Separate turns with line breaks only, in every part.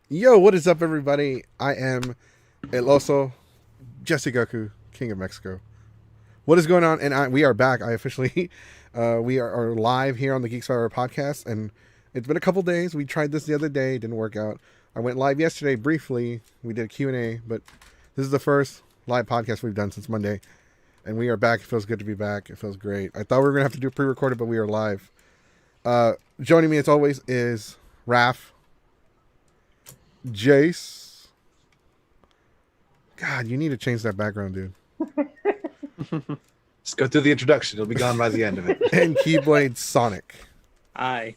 Yo, what is up, everybody? I am El Oso, Jesse Goku, King of Mexico. What is going on? And we are back. I officially, we are live here on the Geeks podcast, and it's been a couple days. We tried this the other day, didn't work out. I went live yesterday briefly. We did a Q&A, but this is the first live podcast we've done since Monday, and we are back. It feels good to be back. It feels great. I thought we were gonna have to do pre-recorded, but we are live. Joining me as always is Raph. Jace. God, you need to change that background, dude.
Just go through the introduction. It'll be gone by the end of it.
And Keyblade Sonic.
Hi.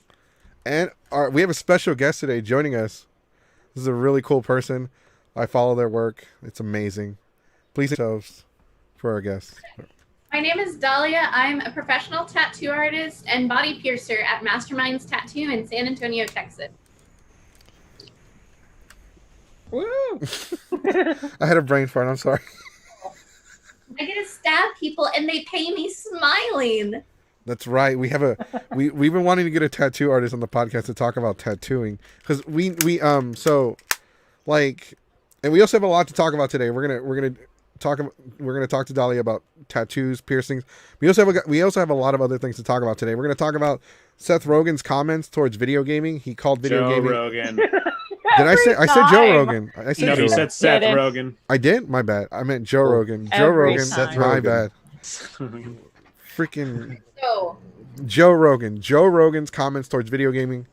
And we have a special guest today joining us. This is a really cool person. I follow their work. It's amazing. Please yourselves for our guest.
My name is Dahlia. I'm a professional tattoo artist and body piercer at Masterminds Tattoo in San Antonio, Texas.
Woo!
I had a brain fart. I'm sorry.
I get to stab people and they pay me smiling.
That's right. We have we've been wanting to get a tattoo artist on the podcast to talk about tattooing because we and we also have a lot to talk about today. We're gonna talk to Dahlia about tattoos, piercings. We also have a lot of other things to talk about today. We're gonna talk about Seth Rogen's comments towards video gaming. He called video
Joe
gaming.
Rogan.
Did I say? I said Joe Rogan. I said
No,
Joe
you
Rogan.
said Seth
Didn't.
Rogan.
I did. My bad. I meant Joe Rogan. Joe
Every
Rogan.
time.
My
Rogan.
bad. Freaking
So,
Joe Rogan. Joe Rogan's comments towards video gaming,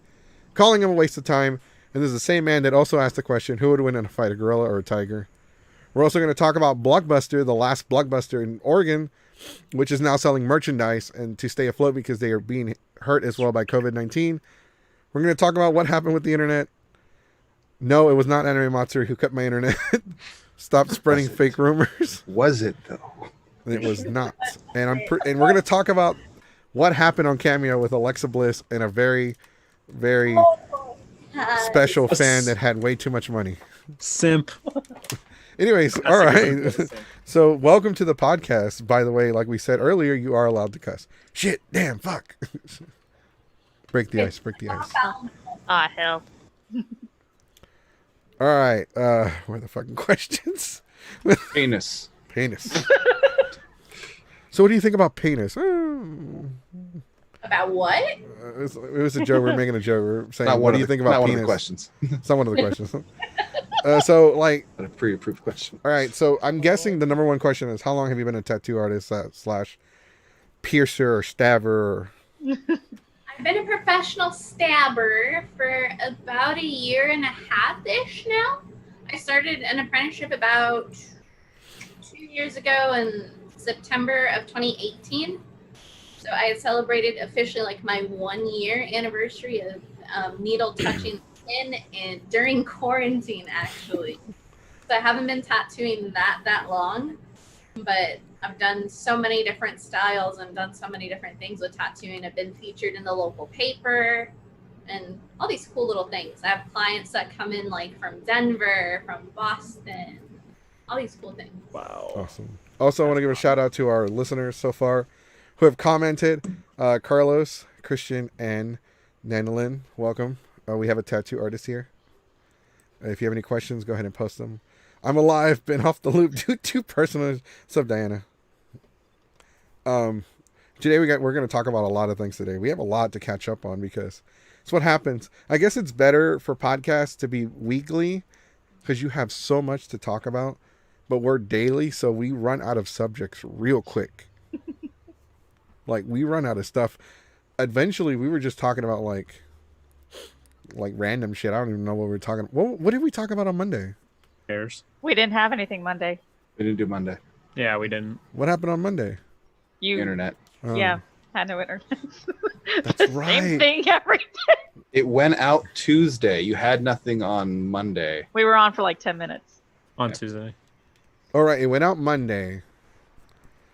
calling him a waste of time. And this is the same man that also asked the question, who would win in a fight, a gorilla or a tiger? We're also going to talk about Blockbuster, the last Blockbuster in Oregon, which is now selling merchandise and to stay afloat because they are being hurt as well by COVID-19. We're going to talk about what happened with the internet. No, it was not Anime Matsuri who cut my internet. Stop spreading fake rumors.
Was it though?
It was not. And and we're going to talk about what happened on Cameo with Alexa Bliss and a very, very special fan that had way too much money.
Simp.
Anyways, all right. So welcome to the podcast. By the way, like we said earlier, you are allowed to cuss. Shit, damn, fuck. Break the ice, break the ice.
Ah, hell.
All right. Where are the fucking questions?
Penis.
Penis. So what do you think about penis?
about what?
It was a joke. We're making a joke. We're saying,
Not
what
one
do
of
you
the-
think about
not
penis?
one of the questions.
It's not one of the questions. So, like,
Not a pre-approved question.
all right. So I'm guessing the number one question is, how long have you been a tattoo artist slash piercer or stabber?
I've been a professional stabber for about a year and a half-ish now. I started an apprenticeship about 2 years ago in September of 2018. So I had celebrated officially like my 1 year anniversary of needle touching skin and during quarantine actually. So I haven't been tattooing that long, but I've done so many different styles and done so many different things with tattooing. I've been featured in the local paper and all these cool little things. I have clients that come in like from Denver, from Boston, all these cool things.
Wow.
Awesome. Also, I want to give a shout out to our listeners so far who have commented. Carlos, Christian, and Nanolin, welcome. We have a tattoo artist here. If you have any questions, go ahead and post them. I'm alive, been off the loop, too personal. What's up, Diana? Today we're going to talk about a lot of things today. We have a lot to catch up on because it's what happens. I guess it's better for podcasts to be weekly because you have so much to talk about, but we're daily, so we run out of subjects real quick. Like, we run out of stuff. Eventually, we were just talking about like random shit. I don't even know what we were talking. What did we talk about on Monday?
Cares.
We didn't have anything Monday.
We didn't do Monday.
Yeah, we didn't.
What happened on Monday?
You,
Internet.
yeah, had no internet.
That's
The
right.
Same thing every day.
It went out Tuesday. You had nothing on Monday.
We were on for like 10 minutes.
On
Yeah.
Tuesday.
All right, it went out Monday.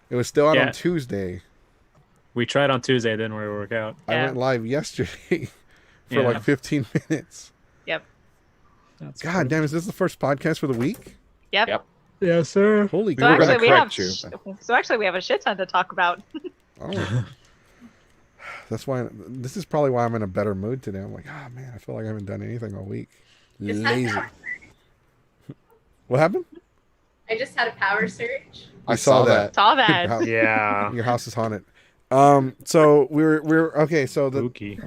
It was still out
Yeah.
on Tuesday.
We tried on Tuesday, it didn't really work out.
I
Yeah.
went live yesterday for
Yeah.
like 15 minutes.
Yep.
That's
God damn, is this the first podcast for the week?
Yep.
Yep.
Yes, sir.
Holy
So
were gonna
crap.
actually, we have
correct you,
a shit ton to talk about.
Oh. That's why this is probably why I'm in a better mood today. I'm like, oh man, I feel like I haven't done anything all week.
Just had
Lazy.
power-
What happened?
I just had a power surge.
I saw that.
Saw that.
How-
Yeah.
Your house is haunted. So we're okay. So the
Spooky.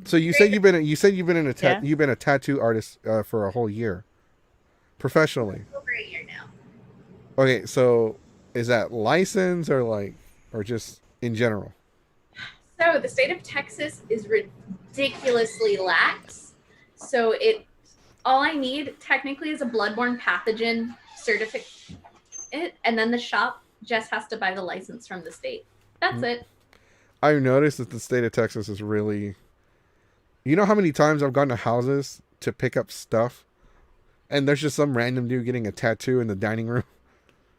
so you said you've been
Yeah.
you've been a tattoo artist for a whole year, professionally.
Over a year now.
Okay, so is that license or just in general?
So the state of Texas is ridiculously lax. So all I need technically is a bloodborne pathogen certificate, and then the shop just has to buy the license from the state. That's it.
I've noticed that the state of Texas is really. You know how many times I've gone to houses to pick up stuff, and there's just some random dude getting a tattoo in the dining room.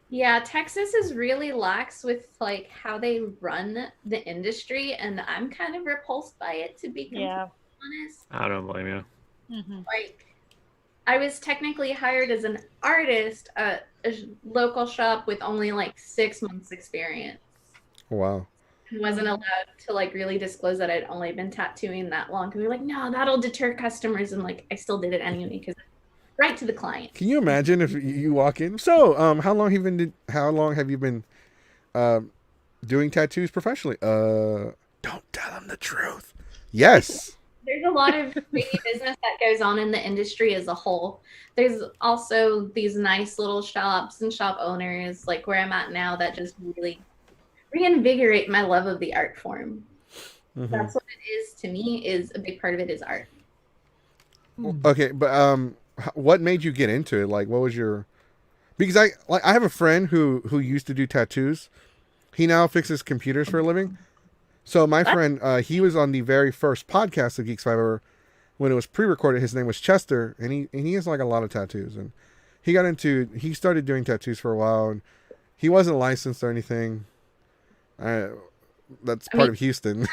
Yeah, Texas is really lax with like how they run the industry, and I'm kind of repulsed by it, to be completely
Yeah.
honest.
I don't blame you.
Mhm.
Like, I was technically hired as an artist at a local shop with only like 6 months experience.
Wow.
I wasn't allowed to like really disclose that I'd only been tattooing that long, because we were like, no, that'll deter customers, and like I still did it anyway because right to the client.
Can you imagine if you walk in? So, how long have you been doing tattoos professionally? Don't tell them the truth. Yes.
There's a lot of shady business that goes on in the industry as a whole. There's also these nice little shops and shop owners, like where I'm at now, that just really reinvigorate my love of the art form.
Mhm.
That's what it is to me. Is a big part of it is art.
Okay, but what made you get into it? Like, what was your? Because I have a friend who used to do tattoos. He now fixes computers for a living. So my friend, he was on the very first podcast of Geeks 5 Hour when it was pre-recorded. His name was Chester, and he has like a lot of tattoos, and he started doing tattoos for a while, and he wasn't licensed or anything. That's part of Houston.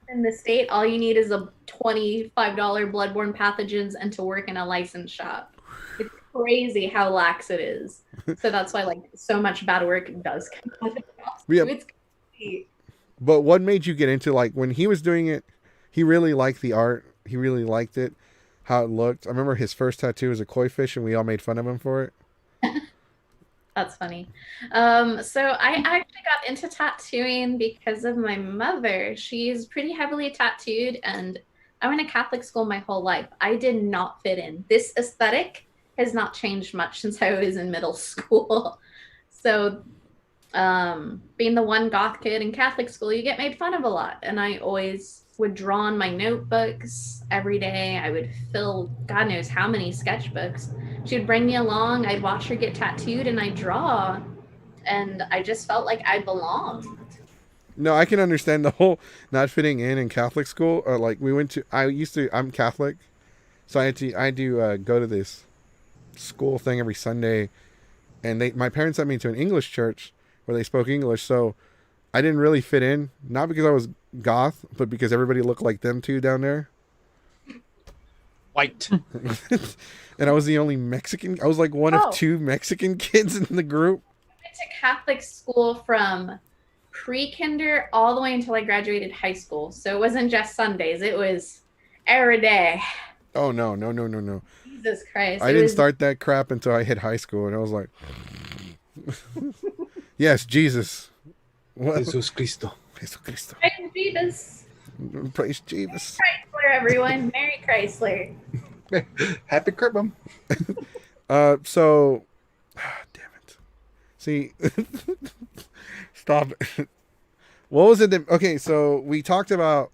In the state, all you need is a $25 bloodborne pathogens and to work in a licensed shop. It's crazy how lax it is. So that's why like so much bad work does come out of it.
Yeah.
It's crazy.
But what made you get into, like, when he was doing it, he really liked the art. He really liked it, how it looked. I remember his first tattoo was a koi fish, and we all made fun of him for it.
That's funny. So I actually got into tattooing because of my mother. She's pretty heavily tattooed, and I went to Catholic school my whole life. I did not fit in. This aesthetic has not changed much since I was in middle school. So being the one goth kid in Catholic school, you get made fun of a lot. And I always would draw on my notebooks every day. I would fill God knows how many sketchbooks. She would bring me along. I'd watch her get tattooed, and I'd draw. And I just felt like I belonged.
No, I can understand the whole not fitting in Catholic school. Like, I'm Catholic, so I do go to this school thing every Sunday, and my parents sent me to an English church where they spoke English, so I didn't really fit in, not because I was goth, but because everybody looked like them two down there.
White.
And I was the only Mexican. I was like one
Oh.
of two Mexican kids in the group.
I went to Catholic school from pre-kinder all the way until I graduated high school. So it wasn't just Sundays. It was every day.
Oh, no.
Jesus Christ.
I
It
didn't
was-
start that crap until I hit high school, and I was like, yes, Jesus. What?
Jesus Cristo.
Jesucristo.
Praise Jesus.
Praise Jesus.
Chrysler, everyone. Merry Chrysler.
Happy Christmas.
So, damn it. See, stop it. What was it that, okay, so we talked about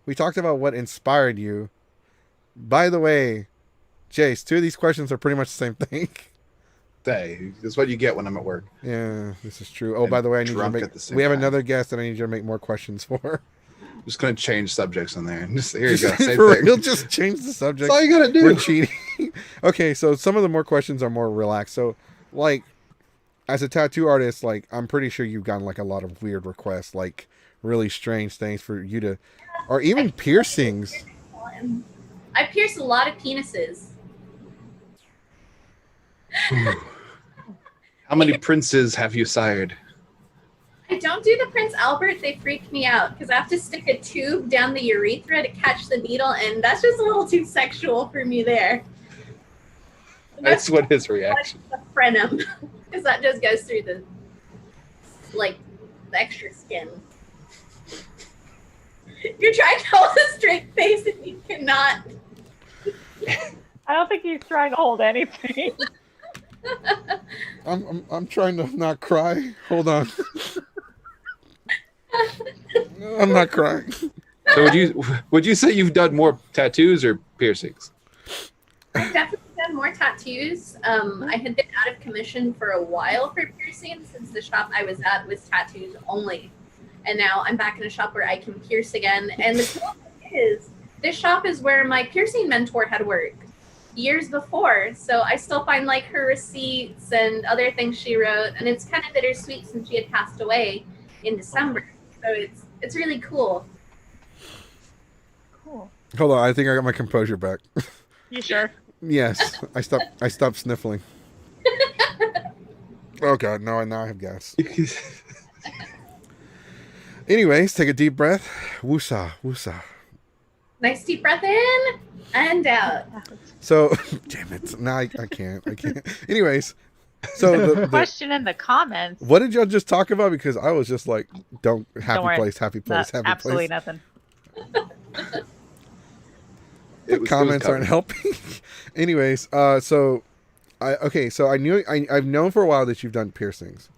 what inspired you. By the way, Jace, two of these questions are pretty much the same thing.
Hey, that's what you get when I'm at work.
Yeah, this is true. Oh,
And
by the way, I need you to
drunk
make,
at the same
we have
time.
another guest that I need you to make more questions for.
I'm just gonna change subjects in there. Just here you go. Same
For
thing.
real, just change the subject.
That's all you gotta do.
We're cheating. Okay, so some of the more questions are more relaxed. So, like, as a tattoo artist, like, I'm pretty sure you've gotten like a lot of weird requests, like really strange things for you to, or even piercings.
I pierced a lot of penises.
How many princes have you sired?
I don't do the Prince Albert. They freak me out because I have to stick a tube down the urethra to catch the needle, and that's just a little too sexual for me there.
That's what his reaction.
The frenum, because that just goes through the extra skin. You're trying to hold a straight face and you cannot.
I don't think he's trying to hold anything.
I'm trying to not cry. Hold on. I'm not crying.
So would you say you've done more tattoos or piercings?
I've definitely done more tattoos. I had been out of commission for a while for piercing since the shop I was at was tattoos only. And now I'm back in a shop where I can pierce again. And the cool thing is, this shop is where my piercing mentor had worked years before. So I still find like her receipts and other things she wrote. And it's kind of bittersweet since she had passed away in December. So it's really cool.
Cool.
Hold on, I think I got my composure back.
You sure?
Yes, I stopped sniffling. Oh god, no, now I have gas. Anyways, take a deep breath. Woosah, woosah.
Nice deep breath in and out.
So, damn it, no, I can't. Anyways, so the
Question in the comments.
what did y'all just talk about? Because I was just like, happy
worry.
place, happy place, happy
Absolutely
place.
nothing.
The comments aren't helping. Anyways, so I've known for a while that you've done piercings.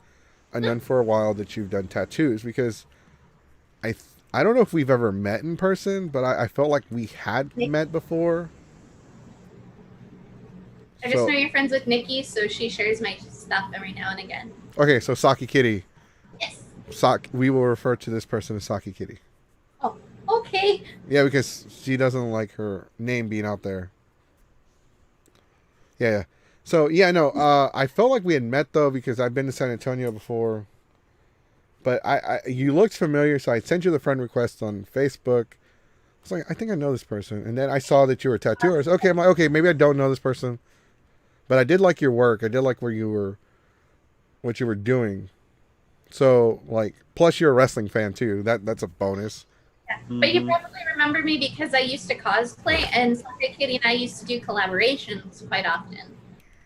I've known for a while that you've done tattoos because I don't know if we've ever met in person, but I felt like we had met before.
I just know you're friends with Nikki, so she shares my stuff every now and again.
Okay, so Saki Kitty.
Yes.
We will refer to this person as Saki Kitty.
Oh, okay.
Yeah, because she doesn't like her name being out there. Yeah. So, yeah, no, I felt like we had met, though, because I've been to San Antonio before. But you looked familiar, so I sent you the friend request on Facebook. I was like, I think I know this person. And then I saw that you were a tattooer. So, okay, I'm like, okay, maybe I don't know this person. But I did like your work. I did like what you were doing. So, like, plus you're a wrestling fan, too. That's a bonus.
Yeah. But you probably remember me because I used to cosplay, and Sunday Kitty and I used to do collaborations quite often.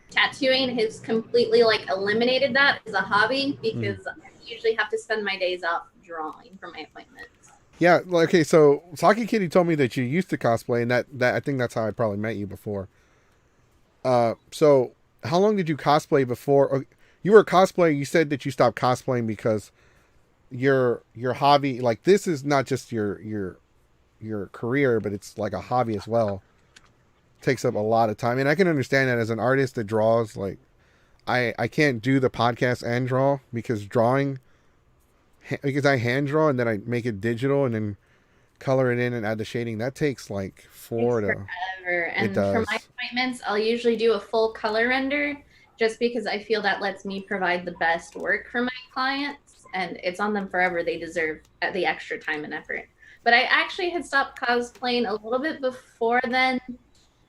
Tattooing has completely eliminated that as a hobby because I usually have to spend my days off drawing for my appointments.
Yeah, okay, so Saki Kitty told me that you used to cosplay, and that I think that's how I probably met you before. So how long did you cosplay before? You were a cosplayer. You said that you stopped cosplaying because your hobby, this is not just your career, but it's like a hobby as well. Takes up a lot of time, and I can understand that as an artist that draws. I can't do the podcast and draw because I hand draw and then I make it digital and then color it in and add the shading. That takes forever.
And for my appointments, I'll usually do a full color render just because I feel that lets me provide the best work for my clients, and it's on them forever. They deserve the extra time and effort. But I actually had stopped cosplaying a little bit before then.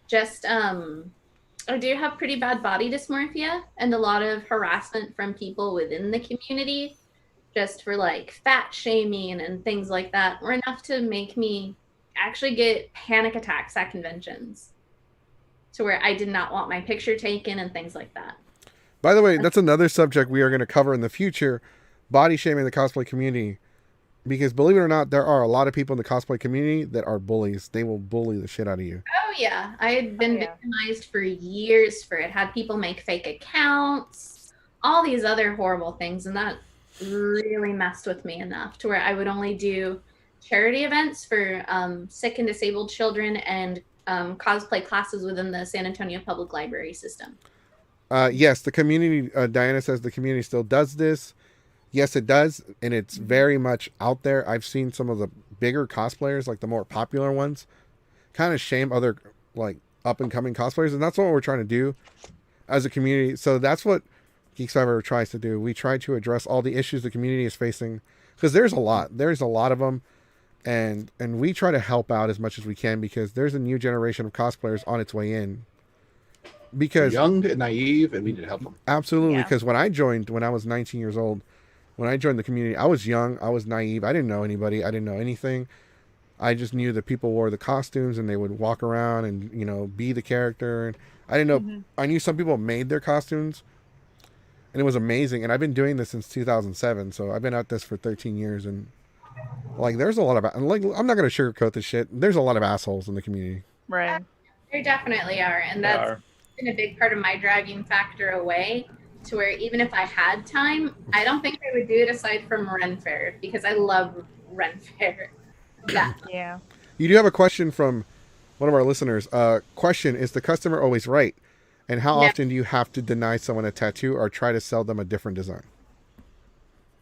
Just I do have pretty bad body dysmorphia and a lot of harassment from people within the community just for fat shaming and things like that were enough to make me actually get panic attacks at conventions to where I did not want my picture taken and things like that.
By the way, that's another subject we are going to cover in the future, body shaming in the cosplay community. Because believe it or not, there are a lot of people in the cosplay community that are bullies. They will bully the shit out of you.
Oh, yeah. I had been victimized for years for it. Had people make fake accounts, all these other horrible things. And that really messed with me enough to where I would only do charity events for sick and disabled children and cosplay classes within the San Antonio Public Library system.
Yes, the community, Diana says the community still does this. Yes, it does, and it's very much out there. I've seen some of the bigger cosplayers, the more popular ones, kind of shame other, up-and-coming cosplayers, and that's what we're trying to do as a community. So that's what Geeks Forever tries to do. We try to address all the issues the community is facing, because there's a lot. There's a lot of them, and we try to help out as much as we can, because there's a new generation of cosplayers on its way in. Because
young and naive, and we need to help them.
Absolutely,
Yeah.
because when I joined, when I was 19 years old, when I joined the community, I was young, I was naive, I didn't know anybody, I didn't know anything. I just knew that people wore the costumes and they would walk around and, you know, be the character. And I didn't know, I knew some people made their costumes and it was amazing. And I've been doing this since 2007. So I've been at this for 13 years. And like, there's a lot of, like, I'm not going to sugarcoat this shit. There's a lot of assholes in the community.
Right.
There definitely are, and that's been a big part of my dragging factor away. To where even if I had time, I don't think I would do it aside from Ren Fair because I love Ren Fair.
Yeah.
You do have a question from one of our listeners. Question: is the customer always right? And how often do you have to deny someone a tattoo or try to sell them a different design?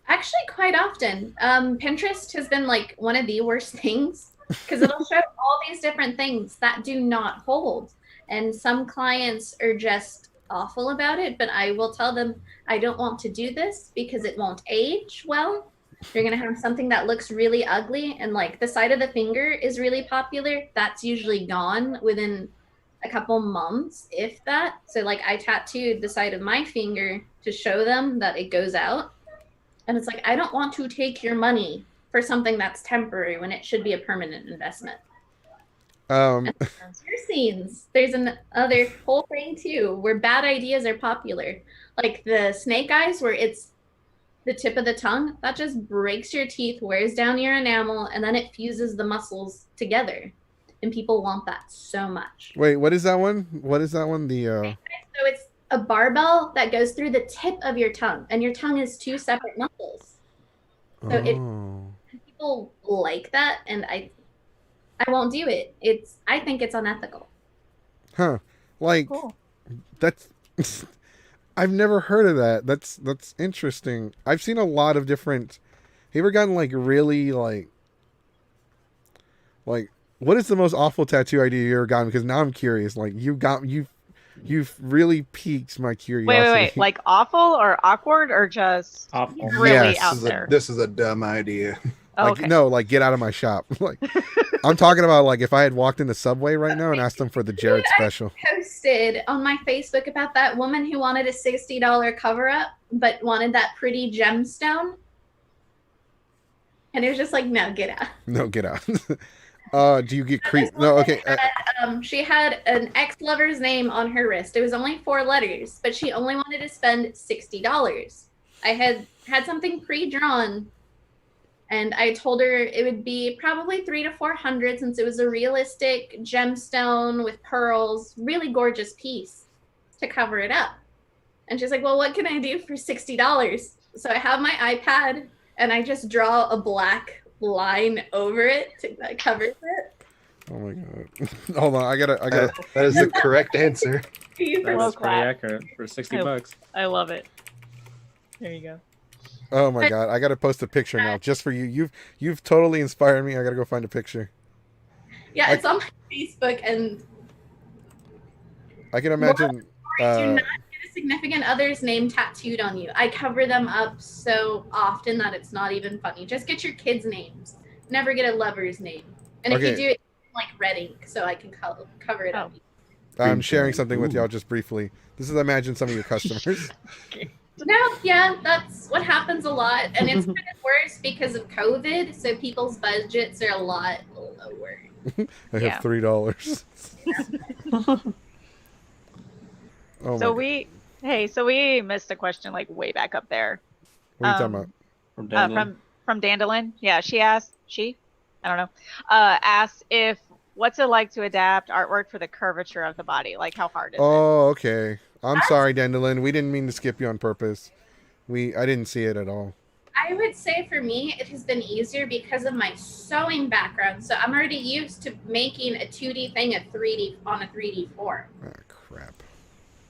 Actually, quite often. Pinterest has been like one of the worst things because it'll show all these different things that do not hold. And some clients are just awful about it, but I will tell them I don't want to do this because it won't age well. You're going to have something that looks really ugly, and like the side of the finger is really popular. That's usually gone within a couple months, if that. So like I tattooed the side of my finger to show them that it goes out. And it's like, I don't want to take your money for something that's temporary when it should be a permanent investment. Scenes. There's another whole thing too, where bad ideas are popular. Like the snake eyes, where it's the tip of the tongue, that just breaks your teeth, wears down your enamel, and then it fuses the muscles together. And people want that so much.
Wait, what is that one? What is that one?
So it's a barbell that goes through the tip of your tongue, and your tongue is two separate muscles. So people like that, and I won't do it. I think it's unethical.
Huh. Like,
Cool.
that's... I've never heard of that. That's interesting. I've seen a lot of different... Have you ever gotten, like, really, like... What is the most awful tattoo idea you ever gotten? Because now I'm curious. Like, you've really piqued my curiosity.
Wait. Like awful or awkward or just
Awful.
really
Yes.
out there?
This is a dumb idea.
Like,
Okay.
no, like, get out of my shop. Like, I'm talking about, like, if I had walked in the Subway right now and asked them for the Jared special.
Posted on my Facebook about that woman who wanted a $60 cover up but wanted that pretty gemstone, and it was just like, no, get out.
No, get out. Do you get creep? No, okay.
She had an ex-lover's name on her wrist. It was only 4 letters, but she only wanted to spend $60. I had something pre-drawn, and I told her it would be probably $300 to $400 since it was a realistic gemstone with pearls, really gorgeous piece to cover it up. And she's like, well, what can I do for $60? So I have my iPad and I just draw a black line over it that covers it.
Oh my god. Hold on, I gotta.
That is the correct answer.
That's pretty
clap.
accurate for $60.
I love it. There you go.
Oh my god, I gotta post a picture now just for you. You've totally inspired me. I gotta go find a picture.
Yeah, it's on my Facebook, and
I can imagine.
do not get a significant other's name tattooed on you. I cover them up so often that it's not even funny. Just get your kids' names. Never get a lover's name. And if you do it, like red ink, so I can cover it up.
I'm sharing something with y'all just briefly. This is imagine some of your customers.
No, yeah, that's what happens a lot. And it's kind of worse because of COVID, so people's budgets are a lot lower.
I have $3. Oh
So
my
we missed a question like way back up there.
What are you talking about?
From Dandelion.
From Dandelion. Yeah, I don't know. Asked if what's it like to adapt artwork for the curvature of the body? Like how hard is it?
Oh, okay. I'm sorry, Dandelion. We didn't mean to skip you on purpose. I didn't see it at all.
I would say for me, it has been easier because of my sewing background. So I'm already used to making a 2D thing on a 3D form.
Ah, crap.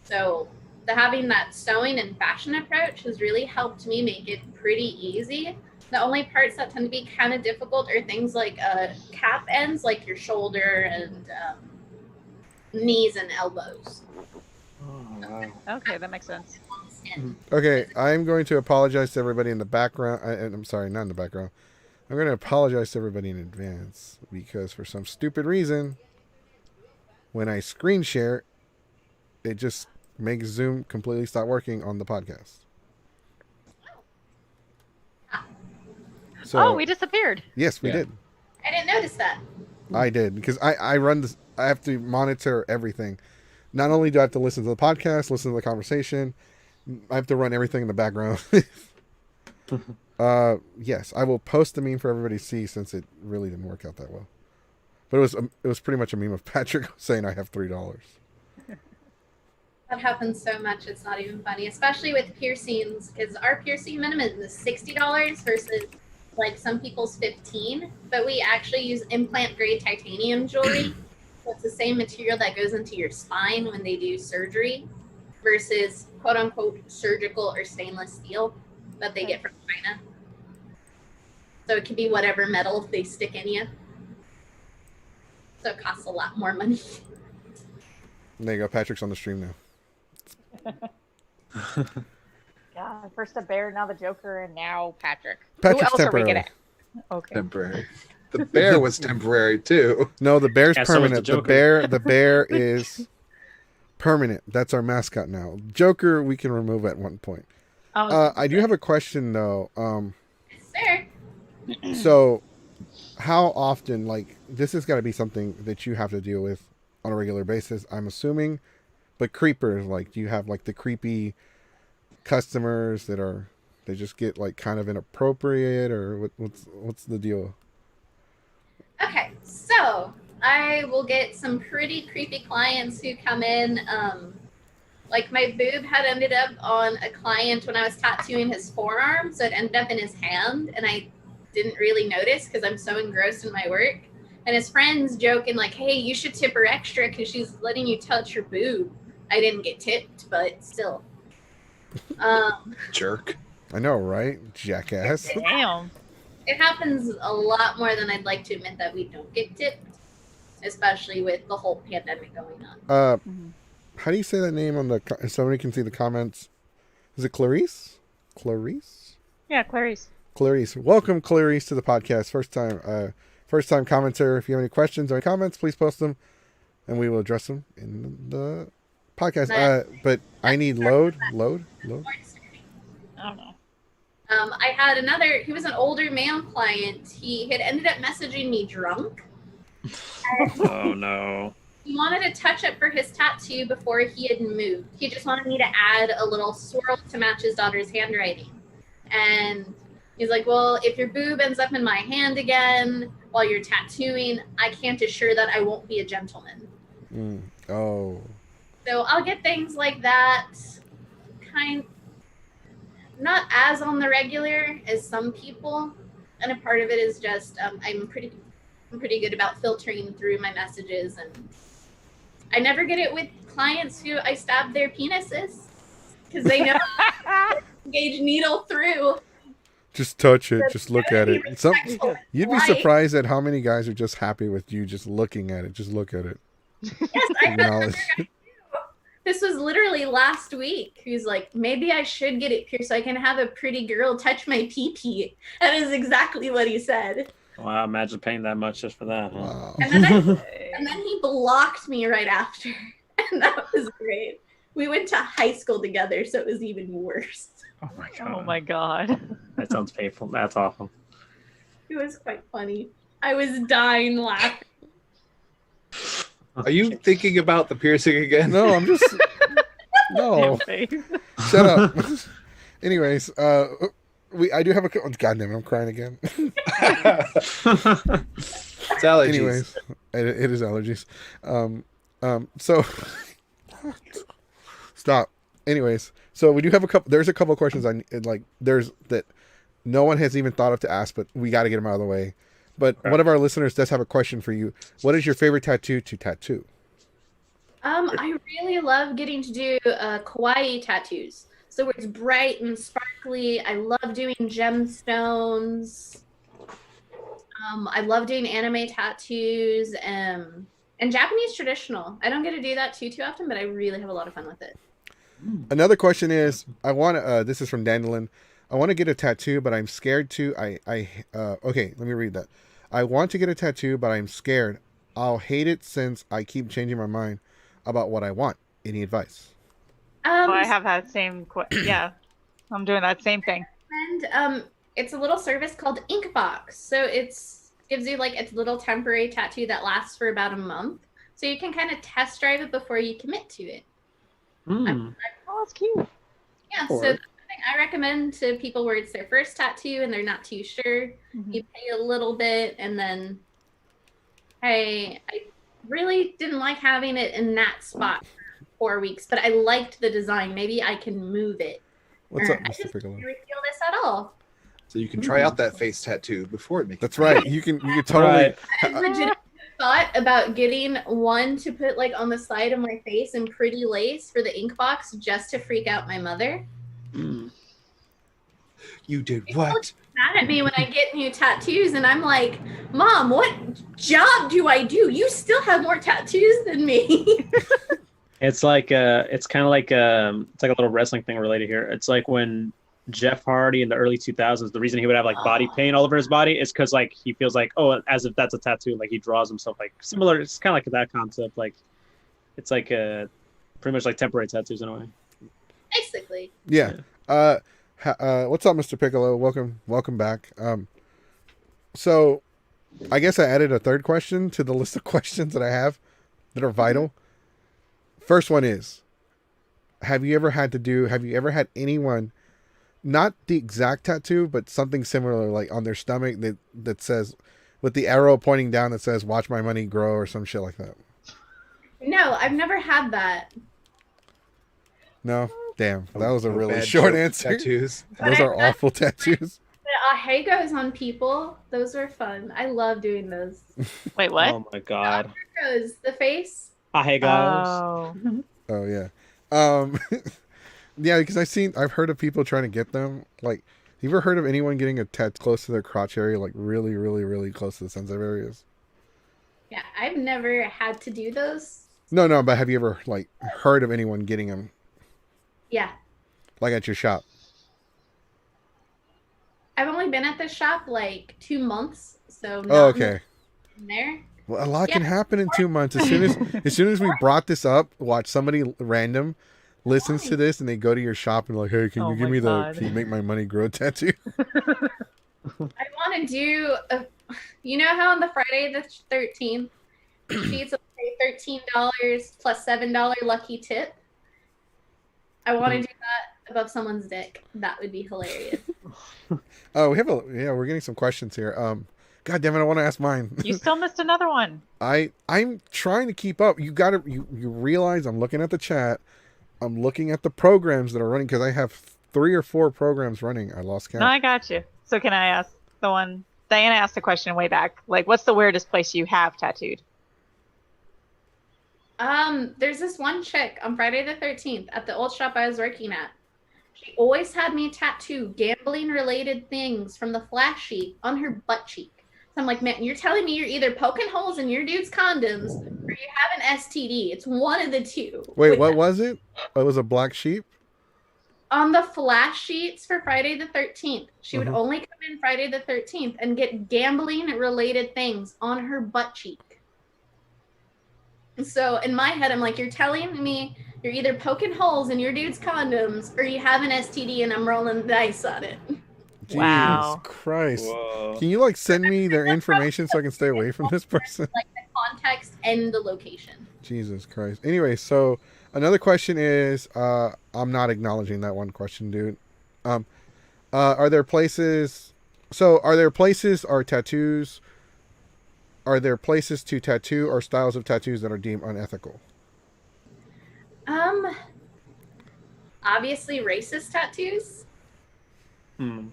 So having that sewing and fashion approach has really helped me make it pretty easy. The only parts that tend to be kind of difficult are things like cap ends, like your shoulder and knees and elbows.
Oh, wow.
Okay, that makes sense.
Okay, I'm going to apologize to everybody in the background. I'm sorry, not in the background. I'm going to apologize to everybody in advance because for some stupid reason, when I screen share, it just makes Zoom completely stop working on the podcast. So
Oh, we disappeared.
yes, we
Yeah.
did.
I didn't notice that.
I did because I run this. I have to monitor everything. Not only do I have to listen to the podcast, listen to the conversation, I have to run everything in the background. Yes, I will post the meme for everybody to see since it really didn't work out that well. But it was pretty much a meme of Patrick saying I have $3.
That happens so much, it's not even funny, especially with piercings, because our piercing minimum is $60 versus like some people's 15, but we actually use implant grade titanium jewelry. So it's the same material that goes into your spine when they do surgery versus quote unquote surgical or stainless steel that they get from China. So it could be whatever metal they stick in you. So it costs a lot more money.
There you go. Patrick's on the stream now.
Yeah, first the bear, now the Joker, and now Patrick.
Patrick's
Who else are we
temporary.
gonna? Okay.
Temporary. The bear was temporary too.
No, the bear's
Yeah, so was the
permanent.
Joker.
The bear is permanent. That's our mascot now. Joker we can remove at one point. I do have a question though.
Sir.
So how often, like, this has got to be something that you have to deal with on a regular basis, I'm assuming, but creepers, like, do you have like the creepy customers that are, they just get like kind of inappropriate, or what's the deal?
Okay, so I will get some pretty creepy clients who come in. Like my boob had ended up on a client when I was tattooing his forearm, so it ended up in his hand, and I didn't really notice because I'm so engrossed in my work. And his friends joking like, "Hey, you should tip her extra because she's letting you touch her boob." I didn't get tipped, but still.
Jerk.
I know, right? Jackass.
Damn.
It happens a lot more than I'd like to admit that we don't get tipped, especially with the whole pandemic going on.
How do you say that name on the? Somebody can see the comments. Is it Clarice? Clarice?
Yeah, Clarice.
Clarice, welcome Clarice to the podcast. First time commenter. If you have any questions or any comments, please post them, and we will address them in the podcast. But I need load.
I don't know.
I had another, he was an older male client. He had ended up messaging me drunk.
Oh no.
He wanted a touch up for his tattoo before he had moved. He just wanted me to add a little swirl to match his daughter's handwriting. And he's like, well, if your boob ends up in my hand again while you're tattooing, I can't assure that I won't be a gentleman.
Oh.
So I'll get things like that, not as on the regular as some people. And a part of it is just I'm pretty good about filtering through my messages, and I never get it with clients who I stab their penises because they know engage needle through.
Just touch it. Just look at it. You'd be
Polite.
surprised at how many guys are just happy with you just looking at it. Just look at it.
Yes, I heard
Acknowledge.
this was literally last week. He's like, maybe I should get it pierced so I can have a pretty girl touch my pee-pee. That is exactly what he said.
Wow, imagine paying that much just for that, huh?
Wow.
And then he blocked me right after. And that was great. We went to high school together, so it was even worse.
Oh my god.
Oh my god.
That sounds painful. That's awful.
It was quite funny. I was dying laughing.
Are you thinking about the piercing again?
No, I'm just. No. Shut up. Anyways, I do have a. Oh, God damn it, I'm crying again.
It's allergies.
Anyways, it is allergies. So stop. Anyways, so we do have a couple. There's a couple of questions there's that no one has even thought of to ask, but we got to get them out of the way. But one of our listeners does have a question for you. What is your favorite tattoo to tattoo?
I really love getting to do kawaii tattoos. So where it's bright and sparkly. I love doing gemstones. I love doing anime tattoos and Japanese traditional. I don't get to do that too often, but I really have a lot of fun with it.
Another question is, I want to. This is from Dandelion. I want to get a tattoo, but I'm scared to. Okay, let me read that. I want to get a tattoo, but I'm scared. I'll hate it since I keep changing my mind about what I want. Any advice?
I have that same. Yeah, I'm doing that same thing.
And it's a little service called Inkbox. So it's gives you like a little temporary tattoo that lasts for about a month. So you can kind of test drive it before you commit to it.
Hmm.
Oh, that's cute.
Yeah,
Or-
so that's something I recommend to people where it's their first tattoo and they're not too sure.
Mhm.
You pay a little bit and then, hey, I really didn't like having it in that spot for 4 weeks, but I liked the design. Maybe I can move it.
What's
Or
up,
I
Mr.
just
Piccolo?
didn't feel this at all.
So you can try out that face tattoo before it makes.
That's right. You can totally.
Right.
I legitimately thought about getting one to put like on the side of my face in pretty lace for the ink box just to freak out my mother.
Hmm.
You did what?
Mad at me when I get new tattoos and I'm like, Mom, what job do I do? You still have more tattoos than me.
It's like it's kind of like it's like a little wrestling thing related here. It's like when Jeff Hardy in the early 2000s, the reason he would have like body paint all over his body is because like he feels like, oh, as if that's a tattoo, like he draws himself like similar. It's kind of like that concept. Like it's like pretty much like temporary tattoos in a way.
Basically.
Yeah. What's up, Mr. Piccolo? Welcome back. So I guess I added a third question to the list of questions that I have that are vital. First one is, have you ever had anyone, not the exact tattoo, but something similar, like on their stomach that says, with the arrow pointing down that says, "Watch my money grow" or some shit like that?
No, I've never had that.
No? Damn. That was a
No
really
bad
short
joke
answer.
Tattoos.
Those are awful tattoos.
The ahegos on people, those were fun. I love doing those.
Wait, what?
Oh my god.
Ahegos, the face.
Hi, hey guys.
Oh.
Oh yeah. Yeah, because I've heard of people trying to get them. Like, you ever heard of anyone getting a tat close to their crotch area, like really, really, really close to the sensitive areas?
Yeah, I've never had to do those.
No, but have you ever like heard of anyone getting them,
Yeah.
like at your shop?
I've only been at this shop like 2 months, so not
Oh, okay.
in there.
Well, a lot can happen in 2 months. As soon as we brought this up, watch somebody random listens to this and they go to your shop and like, hey, can
Oh
you give
my
me
God.
can you make my money grow tattoo?
I want to do you know how on the Friday the 13th, sheets will pay $13 plus $7 lucky tip. I want to do that above someone's dick. That would be hilarious.
Oh, we're getting some questions here. God damn it, I want to ask mine.
You still missed another one.
I'm trying to keep up. You realize I'm looking at the chat. I'm looking at the programs that are running because I have 3 or 4 programs running. I lost count.
No, I got you. So can I ask the one? Diana asked a question way back. Like, what's the weirdest place you have tattooed?
There's this one chick on Friday the 13th at the old shop I was working at. She always had me tattoo gambling related things from the flash sheet on her butt cheek. So I'm like, man, you're telling me you're either poking holes in your dude's condoms or you have an STD. It's one of the two.
Wait, what was it? Oh, it was a black sheep?
On the flash sheets for Friday the 13th, she would
Mhm.
only come in Friday the 13th and get gambling related things on her butt cheek. And so in my head, I'm like, you're telling me you're either poking holes in your dude's condoms or you have an STD and I'm rolling the dice on it.
Jesus
Wow.
Christ.
Whoa.
Can you like send me their information so I can stay away from this person?
Like the context and the location.
Jesus Christ. Anyway, so another question is, I'm not acknowledging that one question, dude. Are there places to tattoo or styles of tattoos that are deemed unethical?
Obviously racist tattoos
Hmm.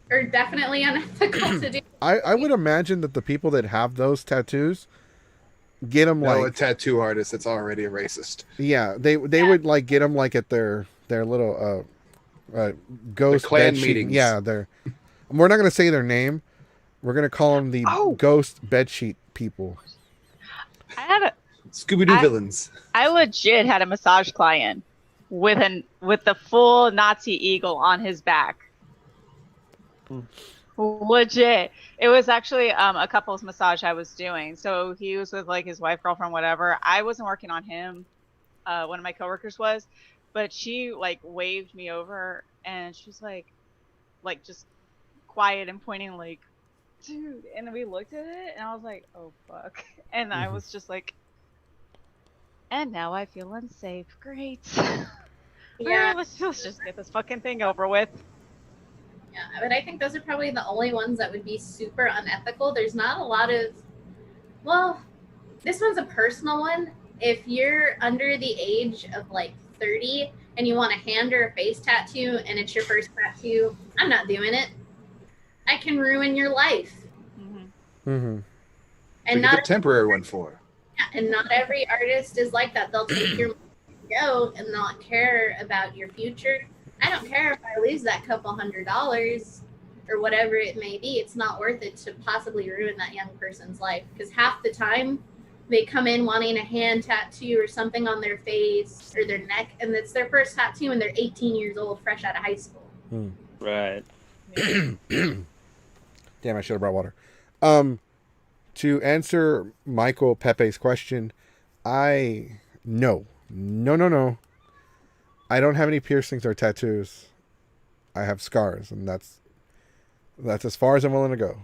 are definitely unethical to do.
I would imagine that the people that have those tattoos get them
No, a
like,
tattoo artist that's already a racist.
yeah, they would like get them like at their little ghost
clan
bed sheet.
meetings.
Yeah, we're not gonna say their name. We're gonna call them the ghost bed sheet people.
I had a,
Scooby Doo
I-
villains.
I legit had a massage client with the full Nazi eagle on his back. Legit. It was actually a couple's massage I was doing. So he was with like his wife, girlfriend, whatever. I wasn't working on him. One of my coworkers was, but she like waved me over and she's like just quiet and pointing like, dude. And we looked at it, and I was like, oh fuck. And I was just like, and now I feel unsafe. Great.
Yeah.
Alright, let's just get this fucking thing over with.
Yeah, but I think those are probably the only ones that would be super unethical. There's not a lot of, well, this one's a personal one. If you're under the age of like 30 and you want a hand or a face tattoo and it's your first tattoo, I'm not doing it. I can ruin your life.
Mm-hmm.
Mm-hmm.
And
Get
not
a temporary one for.
and not every artist is like that. They'll take your money to go and not care about your future. I don't care if I lose that couple $100 or whatever it may be. It's not worth it to possibly ruin that young person's life, because half the time they come in wanting a hand tattoo or something on their face or their neck, and it's their first tattoo and they're 18 years old, fresh out of high school.
Right.
Damn, I should have brought water. To answer Michael Pepe's question, no. I don't have any piercings or tattoos. I have scars, and that's as far as I'm willing to go.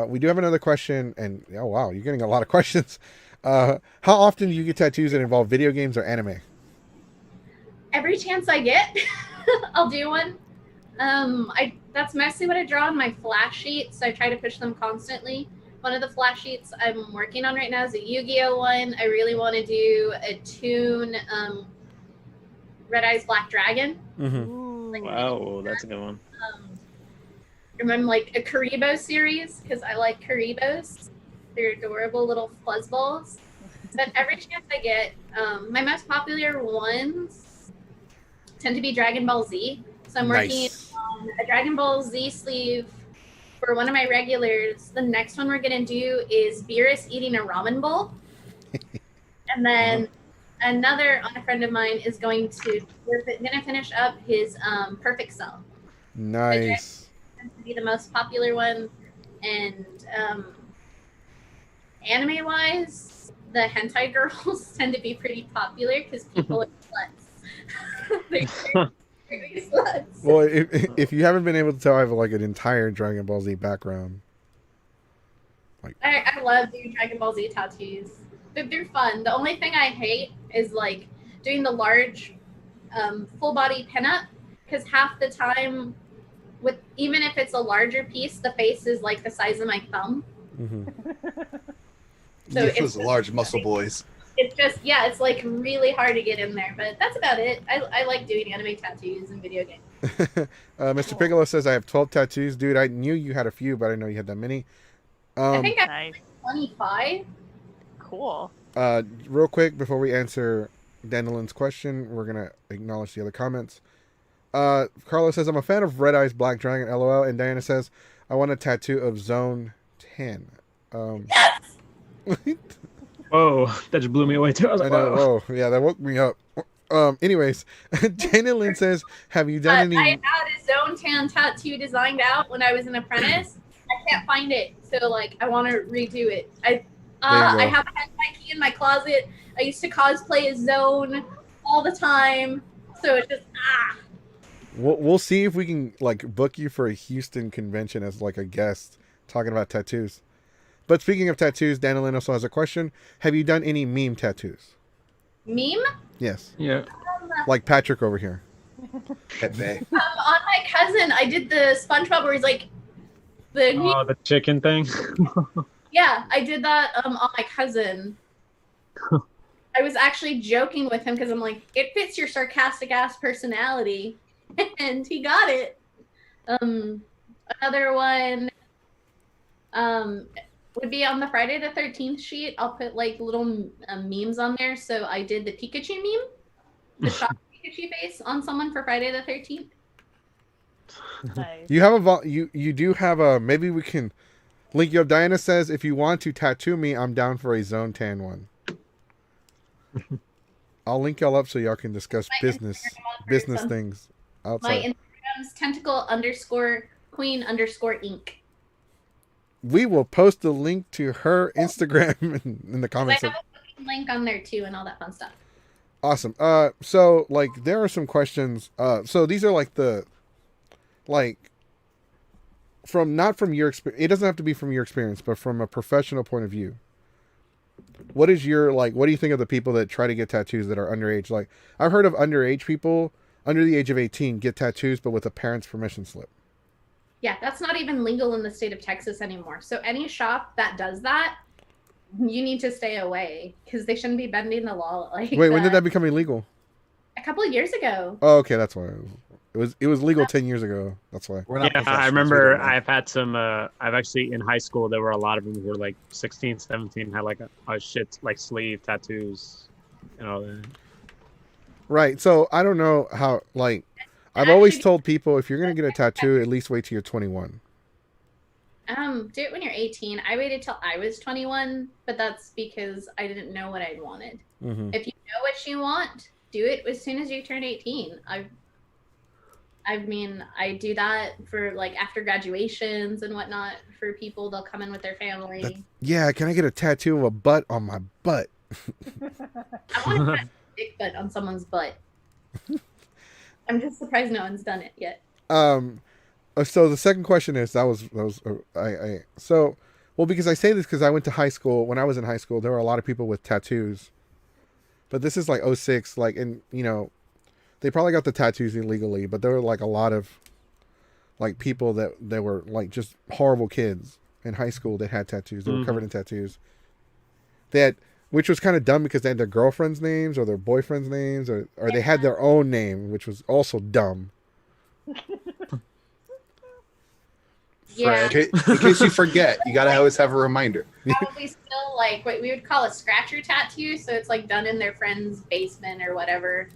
We do have another question, and oh wow, you're getting a lot of questions. How often do you get tattoos that involve video games or anime?
Every chance I get, I'll do one. That's mostly what I draw on my flash sheets. So I try to push them constantly. One of the flash sheets I'm working on right now is a Yu-Gi-Oh one. I really want to do a Toon, Red Eyes Black Dragon.
Mm-hmm.
Like,
Wow, that's a good one.
Remember like a Karibo series, because I like Karibos. They're adorable little fuzzballs. But every chance I get, my most popular ones tend to be Dragon Ball Z. So I'm working on a Dragon Ball Z sleeve for one of my regulars. The next one we're going to do is Beerus eating a ramen bowl. And then another on a friend of mine is we're going to finish up his Perfect Cell.
Nice.
To be the most popular one, and anime wise, the hentai girls tend to be pretty popular because people are sluts. They're sluts.
Well, if you haven't been able to tell, I have like an entire Dragon Ball Z background.
I love doing Dragon Ball Z tattoos. They're fun. The only thing I hate is like doing the large full body pinup, because half the time, even if it's a larger piece, the face is like the size of my thumb.
Mm-hmm.
So
Those large muscle boys.
It's just, yeah, it's like really hard to get in there, but that's about it. I like doing anime tattoos and video games.
Mr. Piccolo says, I have 12 tattoos. Dude, I knew you had a few, but I didn't know you had that many.
I think I'm
Nice.
25.
Cool.
Real quick, before we answer Dandelin's question, we're going to acknowledge the other comments. Carlos says, I'm a fan of Red Eyes Black Dragon, LOL. And Diana says, I want a tattoo of Zone 10.
Yes!
Whoa, that just blew me away too. I was
I
like,
know.
whoa.
Oh, yeah, that woke me up. Anyways, Dandelin says, have you done any...
I had a Zone 10 tattoo designed out when I was an apprentice. I can't find it, so like I want to redo it. I have my key in my closet. I used to cosplay as Zone all the time, so it's just
We'll see if we can like book you for a Houston convention as like a guest talking about tattoos. But speaking of tattoos, Dandelin also has a question. Have you done any meme tattoos?
Meme?
Yes.
Yeah.
Like Patrick over here.
Pepe.
On my cousin, I did the SpongeBob where he's like,
The chicken thing.
yeah, I did that on my cousin. I was actually joking with him because I'm like, it fits your sarcastic ass personality, and he got it. Another one would be on the Friday the 13th sheet. I'll put like little memes on there. So I did the Pikachu meme, the shocked Pikachu face on someone for Friday the 13th.
Nice.
You have you do have a, maybe we can link you up. Diana says, if you want to tattoo me, I'm down for a Zone 10 one. I'll link y'all up so y'all can discuss
My
business
Instagram for
things
My
outside.
Instagram's tentacle_queen_ink.
We will post the link to her Instagram in the
I
comments.
have a booking link on there too and all that fun stuff.
Awesome. So like there are some questions. So these are like the, like not from your experience, it doesn't have to be from your experience, but from a professional point of view. What is your what do you think of the people that try to get tattoos that are underage? Like, I've heard of underage people under the age of 18 get tattoos, but with a parent's permission slip.
Yeah, that's not even legal in the state of Texas anymore. So any shop that does that, you need to stay away because they shouldn't be bending the law like
Wait, when
that.
did that become illegal?
A couple of years ago.
Oh, okay, that's why it was legal 10 years ago. That's why.
We're not
Yeah, I
professionals, we
remember
don't know.
I've had some, I've actually, in high school, there were a lot of them who were like 16, 17, had like a shit, like sleeve tattoos and all that.
Right. So I don't know how, I've always told people if you're going to get a tattoo, at least wait till you're 21.
Do it when you're 18. I waited till I was 21, but that's because I didn't know what I wanted.
Mm-hmm.
If you know what you want, do it as soon as you turn 18. I mean, I do that for like after graduations and whatnot for people. They'll come in with their family.
Yeah, can I get a tattoo of a butt on my butt?
I want to put a big butt on someone's butt. I'm just surprised no one's done it yet.
So the second question is because I say this because I went to high school. When I was in high school, there were a lot of people with tattoos, but this is like 06, and they probably got the tattoos illegally, but there were like a lot of like people that were like just horrible kids in high school that had tattoos. They were covered in tattoos. Which was kind of dumb because they had their girlfriends' names or their boyfriends' names, or they had their own name, which was also dumb.
Yeah.
In case you forget, you gotta always have a reminder.
Probably still like what we would call a scratcher tattoo, so it's like done in their friend's basement or whatever.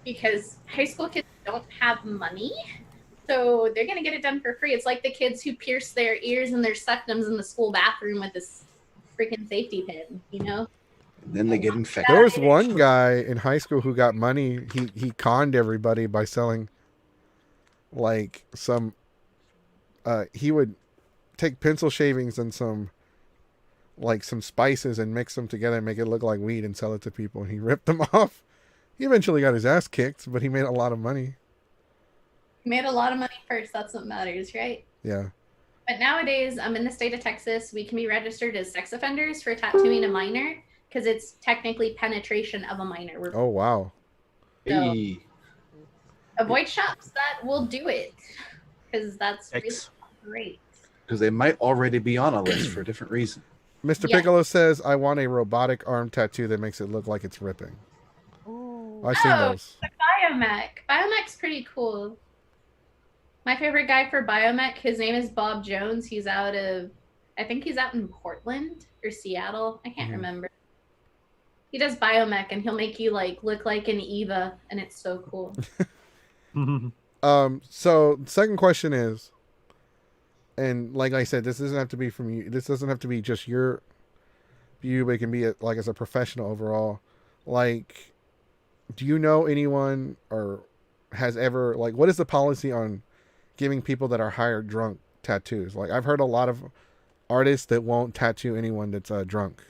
Because high school kids don't have money, so they're gonna get it done for free. It's like the kids who pierce their ears and their septums in the school bathroom with this freaking safety pin,
And then they get infected.
There was one guy in high school who got money. He conned everybody by selling like some. He would take pencil shavings and some spices and mix them together and make it look like weed and sell it to people. And he ripped them off. He eventually got his ass kicked, but he made a lot of money.
He made a lot of money first. That's what matters, right?
Yeah.
But nowadays, in the state of Texas, we can be registered as sex offenders for tattooing a minor because it's technically penetration of a minor.
Oh, wow.
Hey.
Avoid shops that will do it because that's really great.
Because they might already be on a list for a different reason.
Mr.
Yeah.
Piccolo says, I want a robotic arm tattoo that makes it look like it's ripping. I've seen those.
Biomech. Biomech's pretty cool. My favorite guy for Biomech, his name is Bob Jones. He's out in Portland or Seattle. I can't remember. He does Biomech and he'll make you look like an Eva, and it's so cool.
So second question is, and like I said, this doesn't have to be from you. This doesn't have to be just your view, but it can be as a professional overall. Like, do you know anyone or has ever what is the policy on giving people that are hired drunk tattoos? Like, I've heard a lot of artists that won't tattoo anyone that's drunk.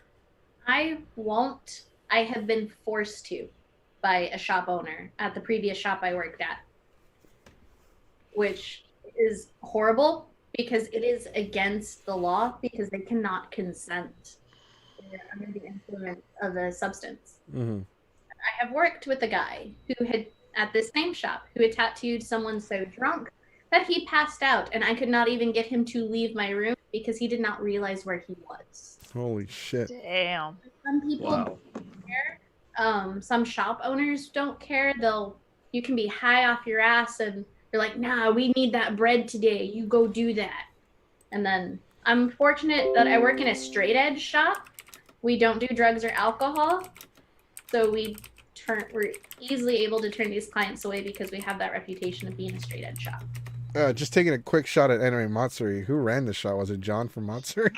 I won't. I have been forced to by a shop owner at the previous shop I worked at, which is horrible because it is against the law because they cannot consent. They're under the influence of a substance.
Mm-hmm.
I have worked with a guy who had, at this same shop, who had tattooed someone so drunk that he passed out, and I could not even get him to leave my room because he did not realize where he was.
Holy shit.
Damn.
Some people don't care. Some shop owners don't care. You can be high off your ass and they're like, nah, we need that bread today. You go do that. And then I'm fortunate that I work in a straight edge shop. We don't do drugs or alcohol. So we're easily able to turn these clients away because we have that reputation of being a straight edge shop.
Just taking a quick shot at Anime Matsuri. Who ran the shot? Was it John from Matsuri?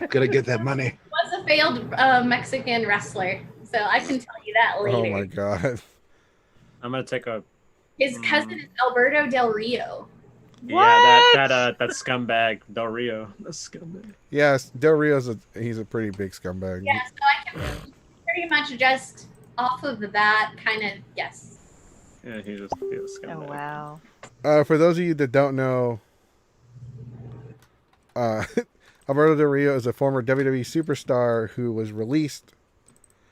Gotta get that money.
He was a failed Mexican wrestler, so I can tell you that later.
Oh my god.
I'm gonna take a.
His cousin is Alberto Del Rio.
Yeah, that scumbag Del Rio. That scumbag.
Yes, Del Rio's he's a pretty big scumbag.
Yeah, so I can pretty much just off of that kind of guess.
Yeah, he's a scumbag.
Oh wow.
For those of you that don't know, Alberto Del Rio is a former WWE superstar who was released,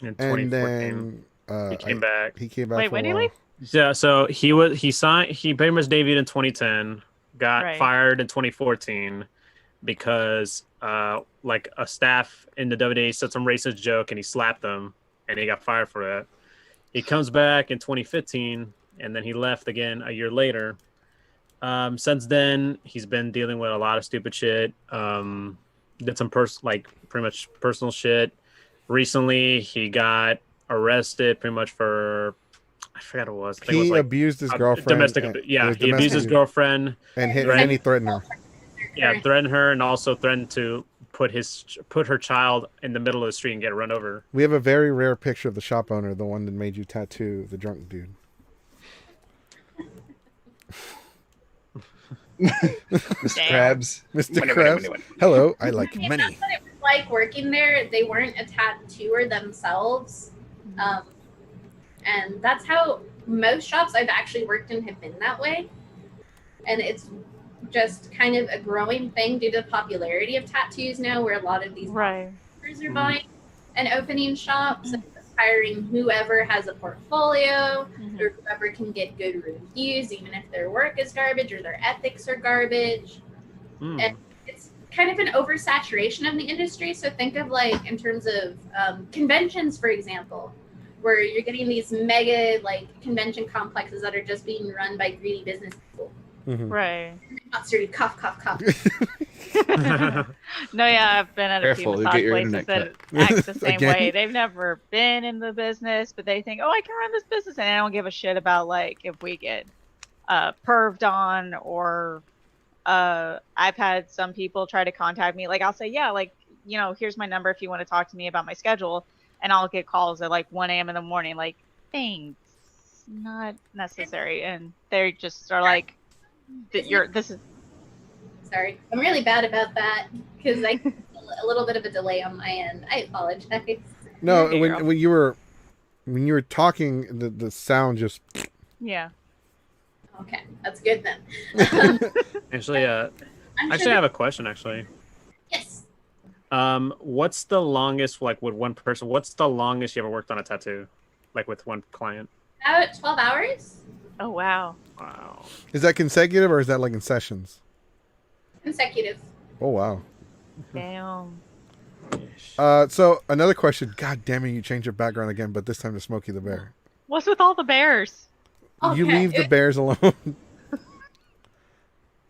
In
and
2014,
then
he came back.
He came back.
Wait,
for
when
a
did he
while.
leave?
Yeah, so he signed. He pretty much debuted in 2010. Got
Right.
fired in 2014 because like a staff in the WWE said some racist joke and he slapped them and he got fired for that. He comes back in 2015 and then he left again a year later. Since then, he's been dealing with a lot of stupid shit. Did some pretty much personal shit. Recently, he got arrested pretty much for I forgot what it was. I think it was
He
like
abused his
a
girlfriend.
domestic.
and- it
Yeah,
was
he abused his
domestic
girlfriend.
and
threatened-
he threatened her.
Yeah, threatened her and also threatened to put her child in the middle of the street and get run over.
We have a very rare picture of the shop owner, the one that made you tattoo the drunk dude.
Mr.
Damn.
Krabs.
Mr.
Winnie,
Krabs.
winnie, winnie.
Hello, I like
Yeah,
many.
that's what it was like working there. They weren't a tattooer themselves. And that's how most shops I've actually worked in have been that way. And it's just kind of a growing thing due to the popularity of tattoos now, where a lot of these
Right.
tattooers are buying and opening shops and hiring whoever has a portfolio
Mhm.
or whoever can get good reviews, even if their work is garbage or their ethics are garbage.
Hmm.
And it's kind of an oversaturation of the industry. So think of like in terms of conventions, for example, where you're getting these mega like convention complexes that are just being run by greedy business people.
Mhm.
Right.
Not sorry, cough, cough, cough.
No, yeah, I've been at a few
Careful, you'll
massage
get your
places
internet
that act the same
Again?
way. They've never been in the business, but they think, oh, I can run this business, and I don't give a shit about like if we get perved on or I've had some people try to contact me. Like I'll say, yeah, like here's my number if you want to talk to me about my schedule, and I'll get calls at like 1 a.m. in the morning, like thanks, not necessary, and they just are like, this is.
Sorry, I'm really bad about that because I a little bit of a delay on my end. I apologize.
No,
Okay, girl.
when you were talking, the sound just.
Yeah.
Okay, that's good then.
Actually,
I'm
I
sure
have a question. Actually,
yes.
what's the longest like with one person? What's the longest you ever worked on a tattoo, like with one client?
About 12 hours
Oh wow.
Wow.
Is that consecutive or is that like in sessions?
consecutive.
Oh wow.
Damn.
So another question. God damn it, you changed your background again, but this time to Smokey the Bear.
What's with all the bears?
You
Okay.
leave the bears alone.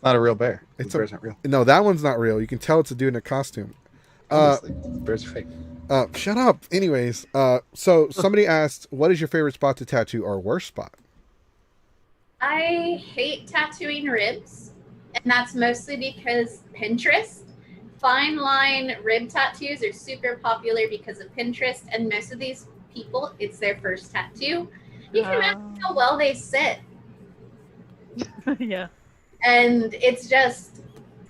Not a real bear.
It's
The bears aren't real.
No, that one's not real. You can tell it's a dude in a costume.
Honestly, bears are fake.
Shut up. Anyways, so somebody asked, what is your favorite spot to tattoo or worst spot?
I hate tattooing ribs, and that's mostly because Pinterest. Fine line rib tattoos are super popular because of Pinterest, and most of these people, it's their first tattoo. You can imagine how well they sit,
Yeah.
and it's just,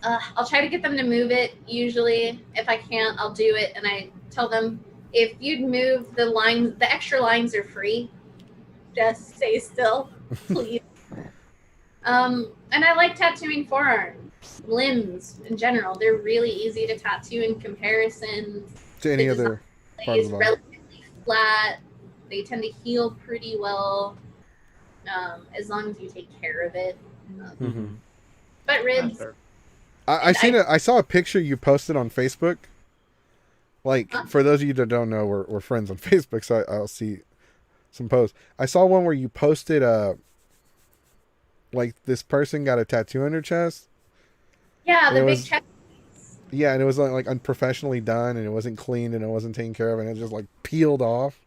I'll try to get them to move it. Usually, if I can't, I'll do it, and I tell them, if you'd move the lines, the extra lines are free. Just stay still, please. And I like tattooing forearms, limbs in general. They're really easy to tattoo in comparison.
To any
The
other part of
It's
the body?
relatively flat. They tend to heal pretty well, as long as you take care of it.
Mhm.
But ribs,
I saw a picture you posted on Facebook. Like,
Huh?
for those of you that don't know, we're friends on Facebook, so I'll see some posts. I saw one where you posted like this person got a tattoo on their chest.
yeah, the
It
big
was-
chest.
Yeah, and it was like unprofessionally done, and it wasn't cleaned, and it wasn't taken care of, and it just like peeled off.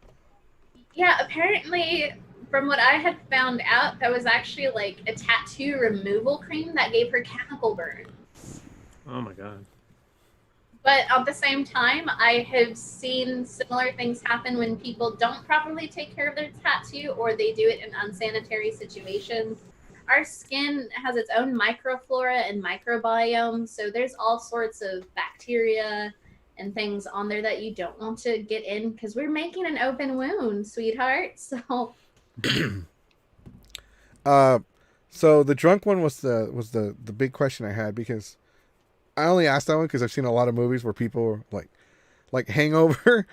Yeah, apparently, from what I had found out, that was actually like a tattoo removal cream that gave her chemical burns.
Oh my god.
But at the same time, I have seen similar things happen when people don't properly take care of their tattoo or they do it in unsanitary situations. Our skin has its own microflora and microbiome, so there's all sorts of bacteria and things on there that you don't want to get in because we're making an open wound, sweetheart. So
So the drunk one was the big question I had, because I only asked that one because I've seen a lot of movies where people like Hangover,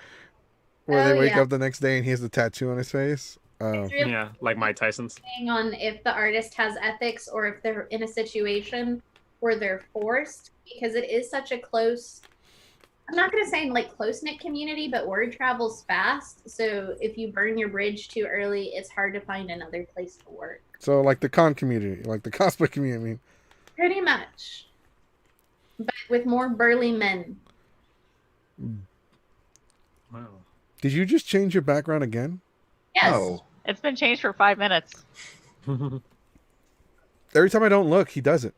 where they
Oh,
wake
yeah.
up the next day and he has the tattoo on his face.
It's really
Yeah, like Mike Tyson's.
depending on if the artist has ethics or if they're in a situation where they're forced, because it is such a close. I'm not going to say like close knit community, but word travels fast. So if you burn your bridge too early, it's hard to find another place to work.
So like the con community, like the cosplay community. I mean,
Pretty much, but with more burly men.
Wow.
did you just change your background again?
Yes.
Oh,
It's been changed for 5 minutes.
Every time I don't look, he does it.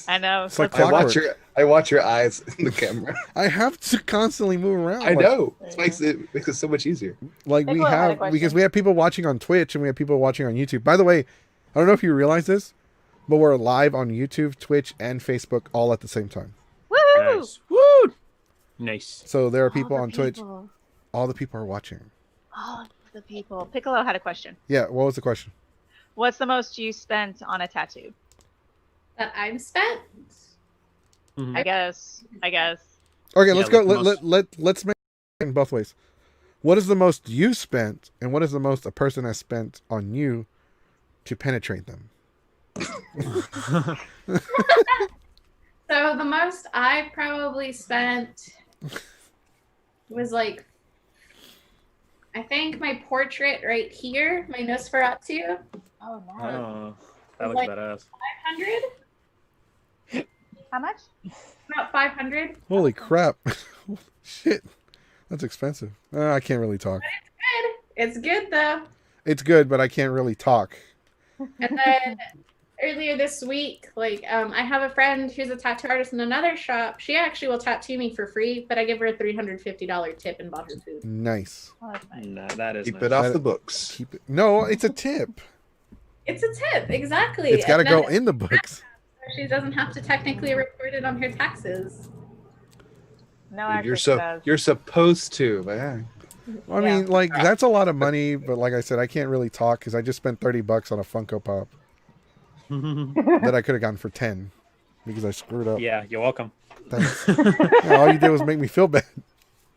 I know.
It's like
I watch
clockwork.
your eyes in the camera.
I have to constantly move around.
I
like-
know. It makes it so much easier.
Like we
Nicola had a
have,
question.
because we have people watching on Twitch and we have people watching on YouTube. By the way, I don't know if you realize this, but we're live on YouTube, Twitch, and Facebook all at the same time.
Woohoo!
Nice. Woo! Nice.
So there are
All
people
the
on Twitch.
people.
All the people are watching.
All the people. Piccolo had a question.
Yeah. What was the question?
What's the most you spent on a tattoo?
That I've spent.
Mhm.
I guess.
Okay, let's go.
like
Let's make it in both ways. What is the most you spent, and what is the most a person has spent on you to penetrate them?
So the most I probably spent was like, I think my portrait right here, my Nosferatu,
Oh no.
Oh, that looks
Like-
badass.
500,
How much?
about 500.
Holy crap! Shit, that's expensive. I can't really talk.
Good. It's good though.
It's good, but I can't really talk.
And then earlier this week, like I have a friend who's a tattoo artist in another shop. She actually will tattoo me for free, but I give her a $350 tip and bought her food.
Nice.
Oh, that's nice.
Nah, that is
Keep
nice.
it off
That-
the books.
Keep it. No, it's a tip.
It's a tip, exactly.
It's got to
And
go
then
in the books.
She doesn't have to technically report it on her taxes.
No, actually,
You're supposed to, man.
I mean, like that's a lot of money, but like I said, I can't really talk because I just spent $30 on a Funko Pop that I could have gotten for 10 because I screwed up.
Yeah, you're welcome.
Thanks. Yeah, all you did was make me feel bad.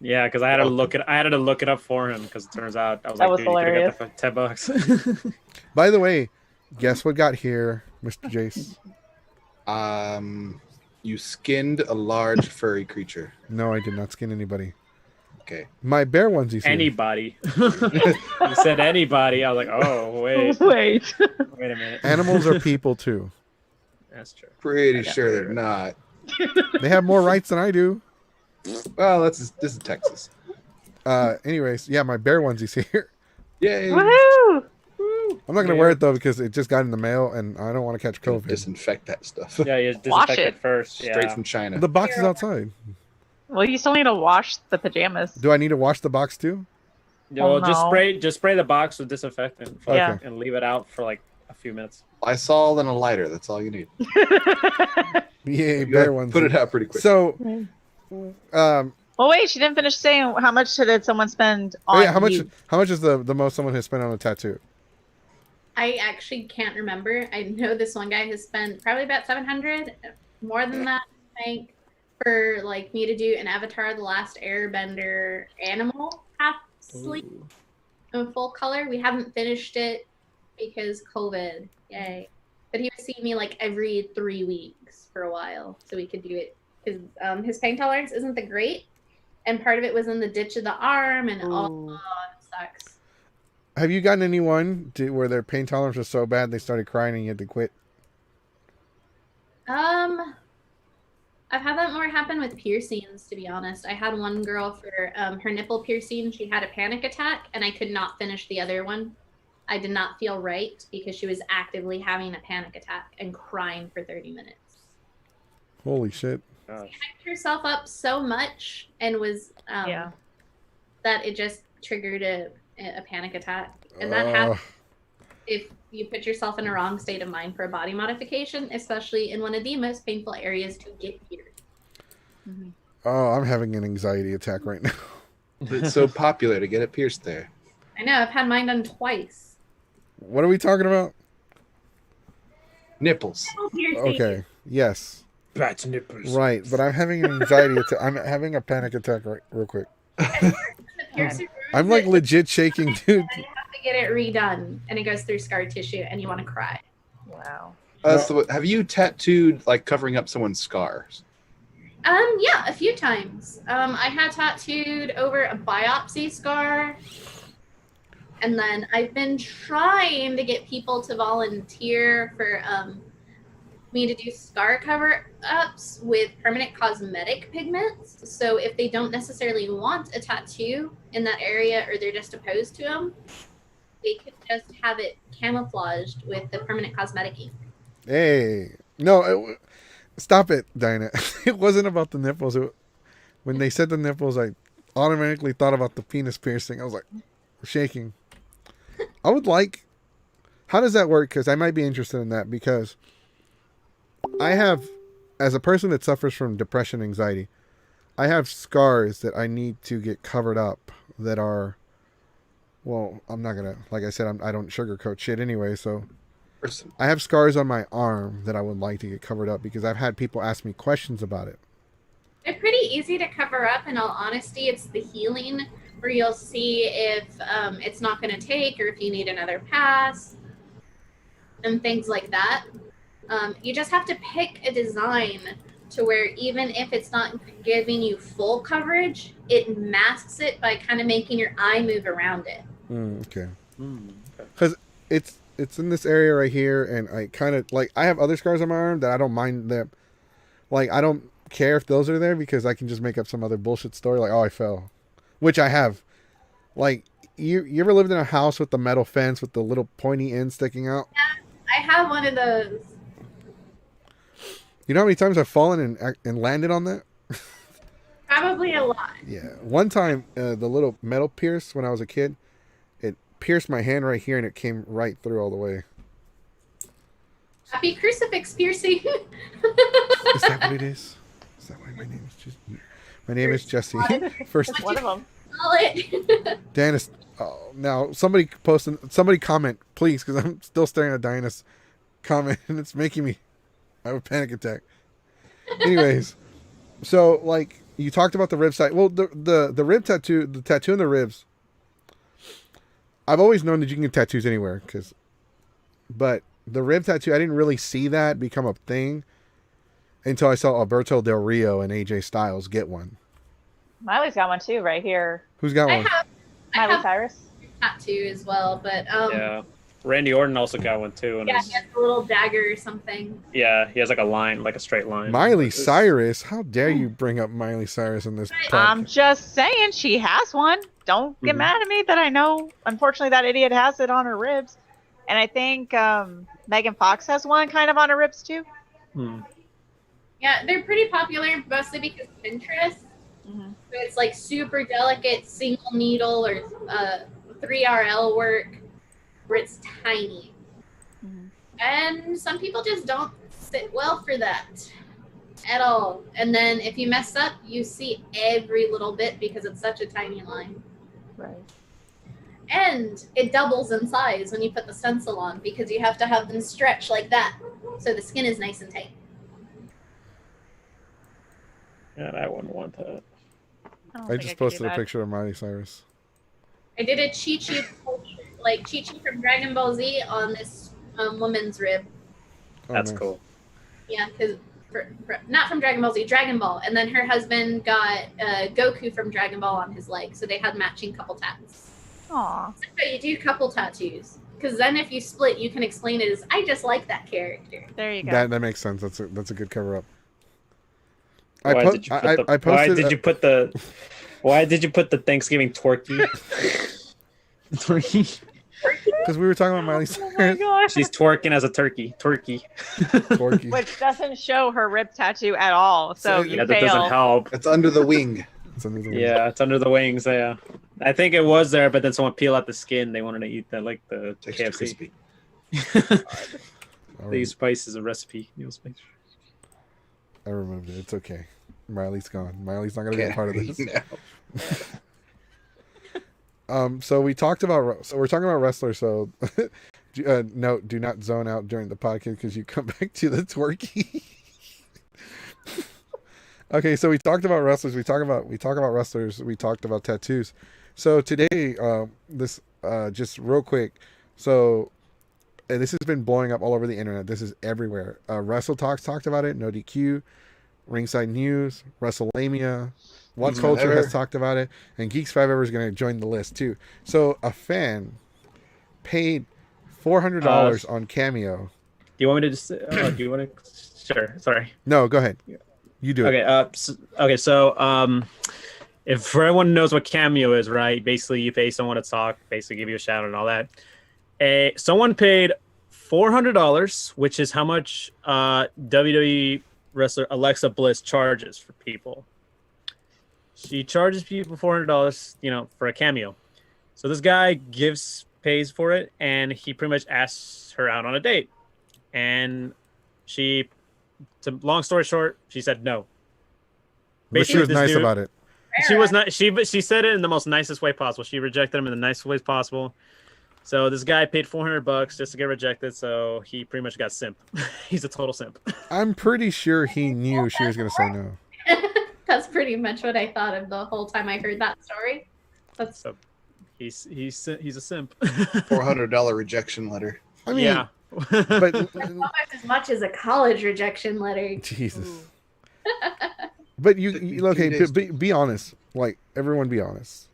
Yeah, because I had to look it up for him because it turns out I was
That
like,
was
dude, you could have got that for $10.
By the way, guess what got here, Mr. Jace?
You skinned a large furry creature.
No, I did not skin anybody.
Okay.
My bear onesies here.
Anybody. You said anybody. I was like, oh wait,
Wait.
wait a minute.
Animals are people too.
That's true.
Pretty
I got
sure
it.
they're not.
They have more rights than I do.
Well, this is Texas.
Anyways, yeah, my bear onesies here.
Yay.
Woohoo!
I'm not gonna wear it though because it just got in the mail and I don't want to catch COVID.
Disinfect that stuff.
Yeah, you
Wash
disinfect
it.
it first.
Straight
Yeah.
from China.
The box is outside.
Well, you still need to wash the pajamas.
Do I need to wash the box too?
Yeah, well,
Oh,
just
no.
spray the box with disinfectant for,
Yeah.
and leave it out for like a few minutes.
Lysol and a lighter. That's all you need.
Yay,
You
bear
gotta
onesies.
put it out pretty quick.
So,
Well, wait, she didn't finish saying how much did someone spend on
oh yeah, how much?
you?
How much is the most someone has spent on a tattoo?
I actually can't remember. I know this one guy has spent probably about 700, more than that, I think, for like me to do an Avatar: The Last Airbender animal half sleeve in full color. We haven't finished it because COVID. Yay! But he was seeing me like every 3 weeks for a while, so we could do it. His pain tolerance isn't the great, and part of it was in the ditch of the arm, and
Ooh.
it sucks.
Have you gotten anyone where their pain tolerance was so bad they started crying and you had to quit?
I've had that more happen with piercings, to be honest. I had one girl for her nipple piercing. She had a panic attack, and I could not finish the other one. I did not feel right because she was actively having a panic attack and crying for 30 minutes.
Holy shit!
Gosh.
Hyped herself up so much and was
Yeah.
that it just triggered a panic attack. And that happens if you put yourself in a wrong state of mind for a body modification, especially in one of the most painful areas to get here.
Oh, I'm having an anxiety attack right now.
It's so popular to get it pierced there.
I know, I've had mine done twice.
What are we talking about?
Nipples.
Okay. Yes.
Bat nippers.
Right. But I'm having an anxiety attack. I'm having a panic attack real quick. I'm like legit shaking, dude.
You have to get it redone, and it goes through scar tissue, and you want to cry.
Wow.
So have you tattooed like covering up someone's scars?
Yeah, a few times. I had tattooed over a biopsy scar. And then I've been trying to get people to volunteer for me to do scar cover-ups with permanent cosmetic pigments. So if they don't necessarily want a tattoo in that area or they're just opposed to them, they could just have it camouflaged with the permanent cosmetic ink.
Hey. No, stop it, Dinah. It wasn't about the nipples. When they said the nipples, I automatically thought about the penis piercing. I was like, shaking. I would like... How does that work? Because I might be interested in that, because I have, as a person that suffers from depression, anxiety, I have scars that I need to get covered up that are, well, I'm not going to, like I said, I don't sugarcoat shit anyway, so I have scars on my arm that I would like to get covered up because I've had people ask me questions about it.
They're pretty easy to cover up, in all honesty. It's the healing where you'll see if it's not going to take or if you need another pass and things like that. You just have to pick a design to where even if it's not giving you full coverage, it masks it by kind of making your eye move around it.
Okay. Because it's in this area right here, and I kind of, like, I have other scars on my arm that I don't mind them. Like, I don't care if those are there because I can just make up some other bullshit story like, oh, I fell. Which I have. Like, you ever lived in a house with the metal fence with the little pointy end sticking out?
Yeah, I have one of those.
You know how many times I've fallen and landed on that?
Probably a lot.
Yeah. One time, the little metal pierce when I was a kid, it pierced my hand right here and it came right through all the way.
Happy crucifix piercing.
Is that what it is? Is that why my name is just... My name is Jesse. First,
One of them.
Call it.
Diana's. Oh, now somebody comment, please, because I'm still staring at Diana's comment and it's making me have a panic attack. Anyways, so like you talked about the rib side. Well, the rib tattoo, the tattoo in the ribs. I've always known that you can get tattoos anywhere, but the rib tattoo, I didn't really see that become a thing until I saw Alberto Del Rio and AJ Styles get one.
Miley's got one too, right here.
Who's got one?
I
Miley
have
Cyrus.
a tattoo as well, but
Yeah. Randy Orton also got one too. And
yeah, he has a little dagger or something.
yeah, he has like a line, like a straight line.
Miley Cyrus? How dare you bring up Miley Cyrus in this
I'm
podcast?
just saying she has one. Don't get
Mhm.
mad at me that I know. Unfortunately, that idiot has it on her ribs. And I think Megan Fox has one kind of on her ribs too.
Yeah, they're pretty popular mostly because of Pinterest.
Mm-hmm.
So it's like super delicate single needle or 3RL work where it's tiny.
Mhm.
And some people just don't sit well for that at all. And then if you mess up, you see every little bit because it's such a tiny line.
Right.
And it doubles in size when you put the stencil on because you have to have them stretch like that so the skin is nice and tight.
Yeah, I wouldn't want that.
I just posted a picture of Miley Cyrus.
I did a Chi-Chi portrait, like Chi-Chi from Dragon Ball Z on this woman's rib.
Oh,
That's
nice.
cool.
Yeah, because not from Dragon Ball Z, Dragon Ball. And then her husband got Goku from Dragon Ball on his leg, so they had matching couple tats.
Aw.
That's how you do couple tattoos. Because then if you split, you can explain it as, I just like that character.
There you go.
That makes sense. That's a good cover up.
Why
I
did
posted.
Why did you put the Thanksgiving turkey? Turkey.
Because we were talking about Miley
Oh my
Cyrus.
gosh.
She's twerking as a turkey. Turkey.
Corky.
Which doesn't show her rib tattoo at all. So
So-
you
Yeah, that doesn't
fail.
help.
It's under the wing.
It's under the wing.
Yeah, it's under the wings. Yeah, I think it was there, but then someone peeled out the skin. They wanted to eat that, like the
Extra
KFC.
crispy.
I
They use spice as a recipe.
I removed it. It's okay. Miley's gone. Miley's not gonna be a part of this.
No.
So we're talking about wrestlers. So Note: do not zone out during the podcast because you come back to the twerky. Okay, so we talked about wrestlers. We talk about wrestlers. We talked about tattoos. So today, this just real quick. So and this has been blowing up all over the internet. This is everywhere. Wrestle Talks talked about it. No DQ, Ringside News, WrestleMania, What Culture has talked about it, and Geeks 5 Ever is going to join the list too. So a fan paid $400 on Cameo.
Do you want me to just? Do you want to? Sure. Sorry.
No, go ahead. You do it.
Okay. So, if for everyone who knows what Cameo is, right? Basically, you pay someone to talk, basically give you a shout out and all that. Someone paid $400, which is how much WWE wrestler Alexa Bliss charges for people. She charges people $400, for a cameo. So this guy pays for it, and he pretty much asks her out on a date. And long story short, she said no.
But she was nice about it.
She was not. She said it in the most nicest way possible. She rejected him in the nicest ways possible. So this guy paid $400 just to get rejected. So he pretty much got simp. He's a total simp.
I'm pretty sure he knew she was going to say no.
That's pretty much what I thought of the whole time I heard that story.
So he's a simp.
$400 rejection letter.
I mean,
yeah.
But
Almost as much as a college rejection letter.
Jesus. But you okay? Be honest. Like everyone, be honest.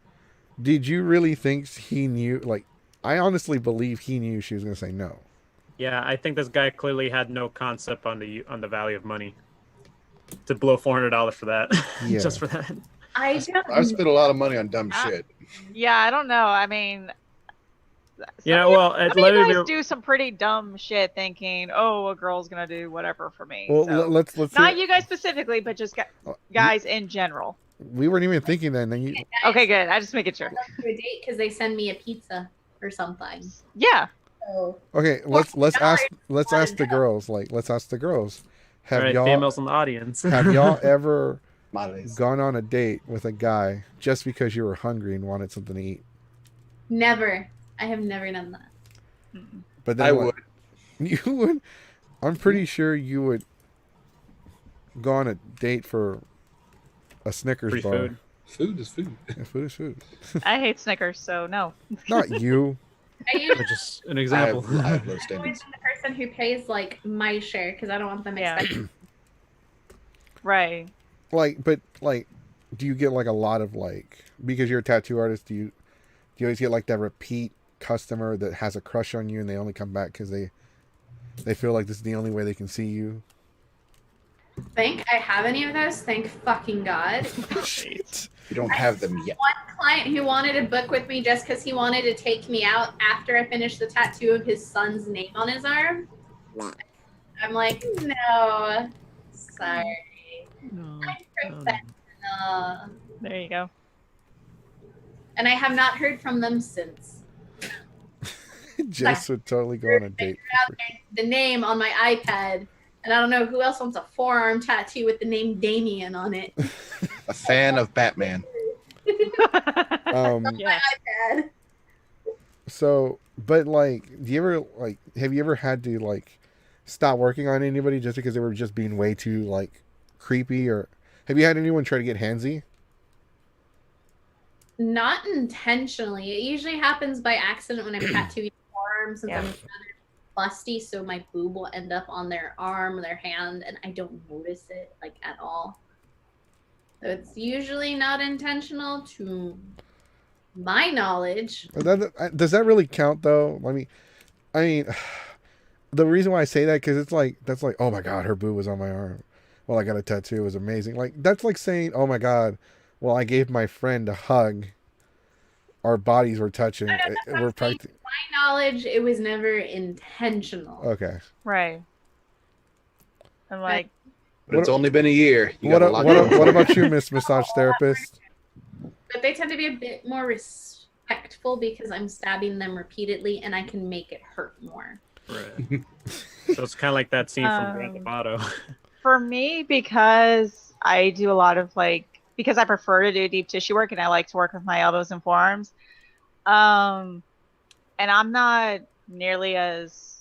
Did you really think he knew? Like, I honestly believe he knew she was going to say no.
Yeah, I think this guy clearly had no concept on the value of money to blow $400 for that.
Yeah.
Just for that.
I spent a lot of money on dumb shit.
Yeah, I don't know. I mean,
Yeah, well,
some of you guys do some pretty dumb shit, thinking, "Oh, a girl's gonna do whatever for me."
Well,
so,
let's
not you guys specifically, but just guys in general.
We weren't even thinking that. And then you.
Okay, good. I just make it sure.
To a date because they send me a pizza or something.
Yeah.
So,
Okay, let's ask the girls. Like, let's ask the girls. Have
right,
y'all
females in the audience?
have y'all ever
Madres.
gone on a date with a guy just because you were hungry and wanted something to eat?
never. I have never done that.
But then
I
what?
would.
You would. I'm pretty sure you would go on a date for a Snickers
Free
bar.
food.
Food is food.
Yeah, food is food.
I hate Snickers, so no.
Not you.
I usually
Just an example.
I have low
always
standards.
am the person who pays like my share because I don't want them
Yeah.
expecting.
Right.
But do you get like a lot of like, because you're a tattoo artist? Do you always get like that repeat customer that has a crush on you and they only come back because they feel like this is the only way they can see you?
Think I have any of those? Thank fucking God.
Shit.
You don't have them yet.
One client who wanted to book with me just because he wanted to take me out after I finished the tattoo of his son's name on his arm. I'm like, no, sorry.
No.
I'm professional.
There you go.
And I have not heard from them since.
Jess would totally go on a date.
The name on my iPad, and I don't know who else wants a forearm tattoo with the name Damien on it.
A fan of Batman.
Yeah.
iPad.
So, but like, do you ever like, have you ever had to like stop working on anybody just because they were just being way too like creepy? Or have you had anyone try to get handsy?
Not intentionally. It usually happens by accident when I'm tattooing forearms since
Yeah.
I'm rather busty, so my boob will end up on their arm, their hand, and I don't notice it like at all. So it's usually not intentional to my knowledge.
Does that really count though? I mean, the reason why I say that because it's like that's like, oh my god, her boob was on my arm. Well, I got a tattoo. It was amazing. Like that's like saying, oh my god, well, I gave my friend a hug. Our bodies were touching. We're practicing.
My knowledge, it was never intentional.
Okay.
Right. I'm like,
But it's only been a year. You
What,
got a lot
what,
going
what
for
about
you.
you, Miss Massage Therapist?
But they tend to be a bit more respectful because I'm stabbing them repeatedly and I can make it hurt more.
Right. So it's kind of like that scene from Grand Theft Auto.
for me, because I do a lot of because I prefer to do deep tissue work and I like to work with my elbows and forearms. And I'm not nearly as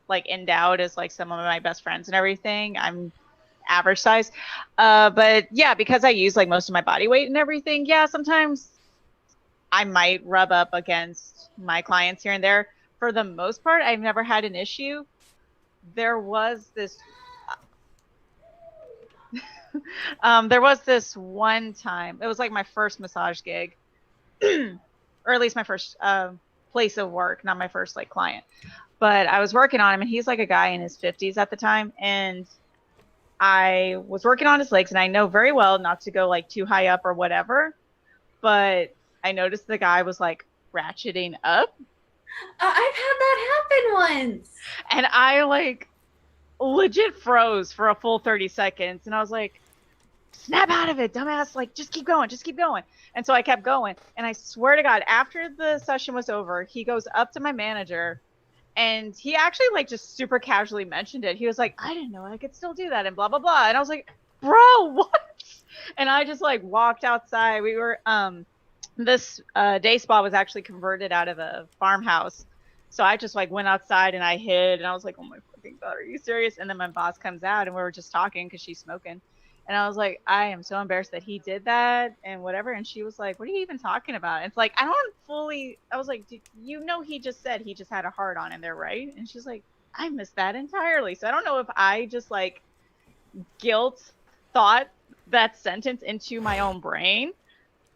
like endowed as like some of my best friends and everything. I'm average size. But yeah, because I use like most of my body weight and everything, yeah, sometimes I might rub up against my clients here and there. For the most part, I've never had an issue. There was this there was this one time, it was like my first massage gig, or at least my first place of work, not my first like client. But I was working on him, and he's like a guy in his 50s at the time, and I was working on his legs, and I know very well not to go like too high up or whatever, but I noticed the guy was like ratcheting up.
I've had that happen once.
And I like legit froze for a full 30 seconds. And I was like, snap out of it, dumbass. Like, just keep going, just keep going. And so I kept going. And I swear to God, after the session was over, he goes up to my manager, and he actually like just super casually mentioned it. He was like, I didn't know I could still do that and blah, blah, blah. And I was like, bro, what? And I just like walked outside. We were, this day spa was actually converted out of a farmhouse. So I just like went outside and I hid, and I was like, oh my fucking God, are you serious? And then my boss comes out, and we were just talking because she's smoking. And I was like, I am so embarrassed that he did that and whatever. And she was like, what are you even talking about? And it's like, I was like, you know, he just said he just had a heart on in there, right? And she's like, I missed that entirely. So I don't know if I just like guilt thought that sentence into my own brain,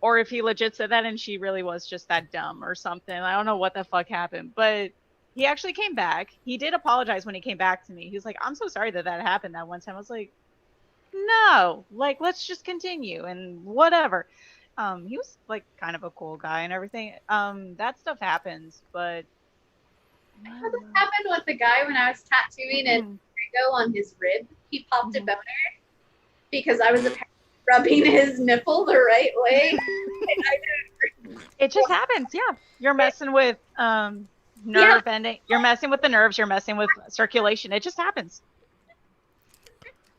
or if he legit said that and she really was just that dumb or something. I don't know what the fuck happened, but he actually came back. He did apologize when he came back to me. He was like, I'm so sorry that happened that one time. I was like, no, like, let's just continue and whatever. He was like kind of a cool guy and everything. That stuff happens, but
I had this happen with the guy when I was tattooing and go on his rib. He popped a boner because I was apparently rubbing his nipple the right way.
It just happens, yeah. You're messing with nerve ending. You're messing with the nerves. You're messing with circulation. It just happens.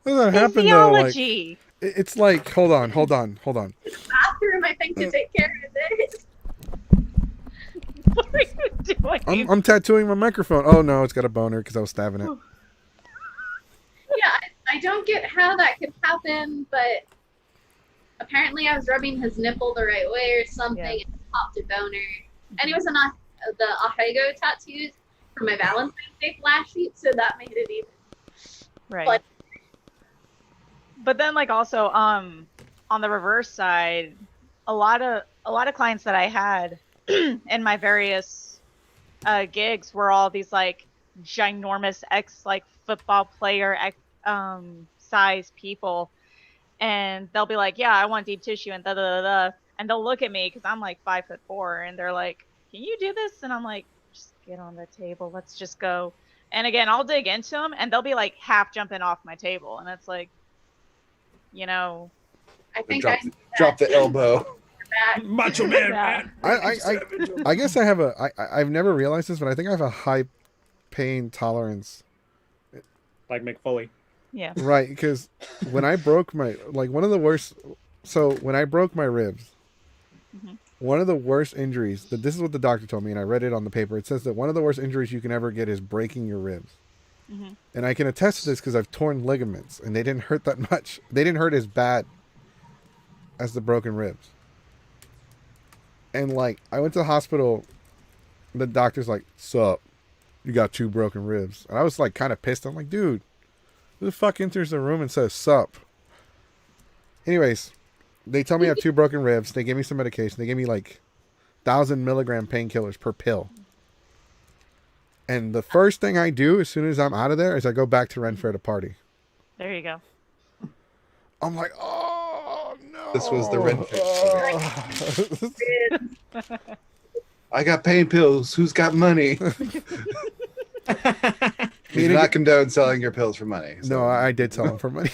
How does that happen though? Like,
Physiology.
it's like, hold on.
Bathroom, I think, to take care of this.
What are you doing?
I'm tattooing my microphone. Oh no, it's got a boner because I was stabbing it.
Yeah, I don't get how that could happen, but apparently I was rubbing his nipple the right way or something, and it popped a boner. And it was the Ahego tattoos for my Valentine's Day flash sheet, so that made it even.
Right. But then, like, also on the reverse side, a lot of clients that I had in my various gigs were all these like ginormous like football player size people, and they'll be like, yeah, I want deep tissue and da da da da, and they'll look at me because I'm like 5'4", and they're like, can you do this? And I'm like, just get on the table, let's just go. And again, I'll dig into them, and they'll be like half jumping off my table, and it's like, you know,
I think
drop the elbow.
Macho man.
Yeah.
I guess I have I've never realized this, but I think I have a high pain tolerance.
Like Mick Foley.
Yeah.
Right, because when I broke my when I broke my ribs, one of the worst injuries, this is what the doctor told me, and I read it on the paper. It says that one of the worst injuries you can ever get is breaking your ribs. And I can attest to this because I've torn ligaments, and they didn't hurt that much. They didn't hurt as bad as the broken ribs. And like, I went to the hospital, the doctor's like, sup, you got 2 broken ribs. And I was like kind of pissed. I'm like, dude, who the fuck enters the room and says sup? Anyways, they tell me I have 2 broken ribs. They gave me some medication. They gave me like 1,000 milligram painkillers per pill. And the first thing I do as soon as I'm out of there is I go back to Renfair to party.
There you go.
I'm like, oh no.
This was the Renfair story. I got pain pills. Who's got money? We do not condone selling your pills for money. So.
No, I did sell them for money.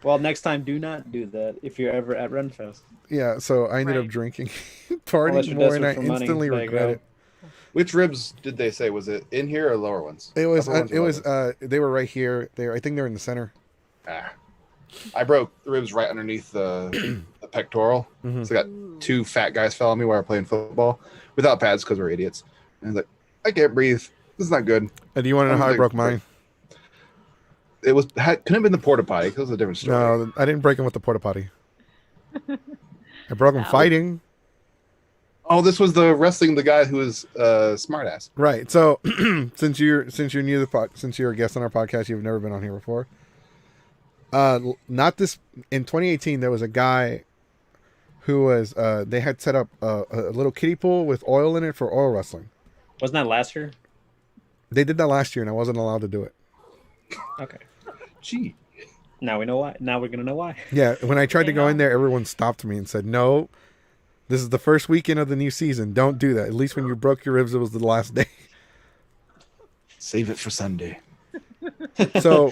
Well, next time, do not do that if you're ever at Renfest.
Yeah, so I ended up drinking,
Unless
partying
you're
more, and I
desperate for money,
instantly
there you
regret
go.
it.
Which ribs did they say? Was it in here or lower ones?
It was.
Upper ones or
It was.
lower ones?
They were right here. I think they're in the center.
Ah.
I broke the ribs right underneath the pectoral.
Mhm.
So I got two fat guys fell on me while we were playing football without pads because we're idiots. And I was like, I can't breathe. This is not good.
And do you want to know how I broke mine?
It couldn't have been the porta potty because it was a different story.
No, I didn't break him with the porta potty. I broke him
Ow.
fighting.
Oh, this was the wrestling the guy who was smartass.
Right. So since you're new to the since you're a guest on our podcast, you've never been on here before. Not this in 2018. There was a guy who was they had set up a little kiddie pool with oil in it for oil wrestling.
Wasn't that last year?
They did that last year, and I wasn't allowed to do it.
Okay.
Gee.
Now we know why. Now we're gonna know why.
Yeah, when I tried to
You
go in
know.
there, everyone stopped me and said, "No, this is the first weekend of the new season. Don't do that. At least when you broke your ribs, it was the last day."
Save it for Sunday.
So,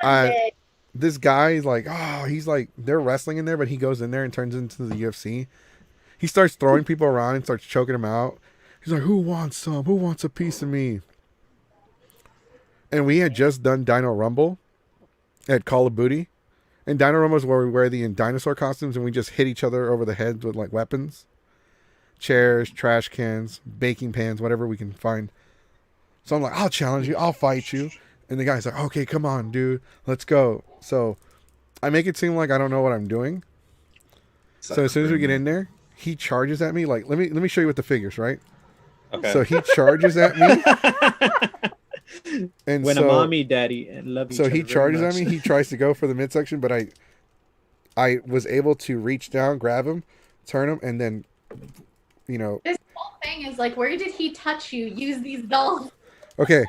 Sunday.
this guy's like, he's like, they're wrestling in there, but he goes in there and turns into the UFC. He starts throwing people around and starts choking them out. He's like, "Who wants some? Who wants a piece of me?" And we had just done Dino Rumble at Call of Booty. And Dino Rumble is where we wear the dinosaur costumes and we just hit each other over the heads with like weapons. Chairs, trash cans, baking pans, whatever we can find. So I'm like, "I'll challenge you. I'll fight you." And the guy's like, "Okay, come on, dude. Let's go." So I make it seem like I don't know what I'm doing. So as soon as we get in there, he charges at me. Like, let me show you with the figures, right?
Okay.
So he charges at me. And
when
so,
a mommy, daddy, and love each
so
other
he
very
charges at
much.
me. He tries to go for the midsection, but I was able to reach down, grab him, turn him, and then,
This whole thing is like, where did he touch you? Use these dolls.
okay.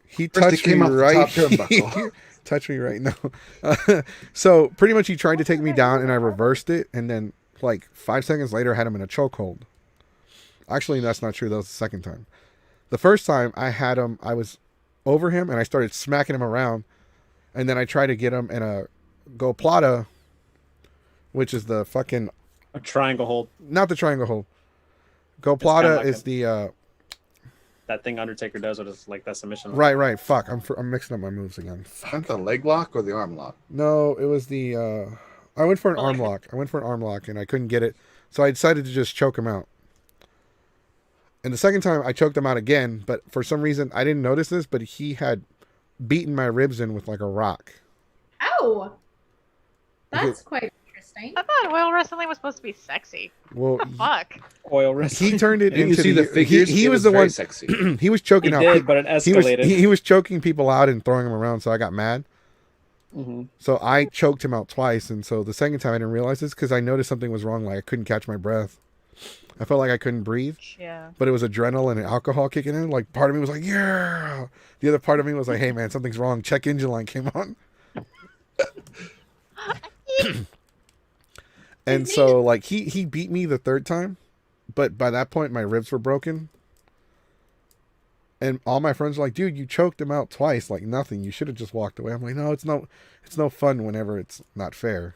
He
First it
touched me
came off the
right
top
here.
turnbuckle.
Touched me right now. So pretty much he tried to take me down, and I reversed it, and then like 5 seconds later, I had him in a chokehold. Actually, that's not true. That was the second time. The first time I had him, I was over him, and I started smacking him around, and then I tried to get him in a go plata, which is the fucking
A triangle hold.
not the triangle hold. Go
kinda
plata
like
is the
That thing Undertaker does with his like that submission.
right. Fuck, I'm mixing up my moves again.
Not the leg lock or the arm lock?
No, it was the I went for an
Oh,
arm
okay.
lock. I went for an arm lock and I couldn't get it. So I decided to just choke him out. And the second time I choked him out again, but for some reason I didn't notice this, but he had beaten my ribs in with like a rock.
Oh, that's quite interesting.
I thought oil wrestling was supposed to be sexy.
Well,
Fuck.
Oil wrestling.
he turned it
Didn't
into
you see the figures?
He
It
was the
very
one
sexy.
he was
He
choking out
did,
people.
but it escalated.
He was choking people out and throwing them around, so I got mad.
Mm-hmm.
So I choked him out twice, and so the second time I didn't realize this because I noticed something was wrong. Like I couldn't catch my breath. I felt like I couldn't breathe,
Yeah.
but it was adrenaline and alcohol kicking in. Like part of me was like, "Yeah." The other part of me was like, "Hey man, something's wrong." Check engine light came on. And so like he beat me the third time, but by that point my ribs were broken. And all my friends were like, "Dude, you choked him out twice, like nothing. You should have just walked away." I'm like, "No, it's no fun whenever it's not fair."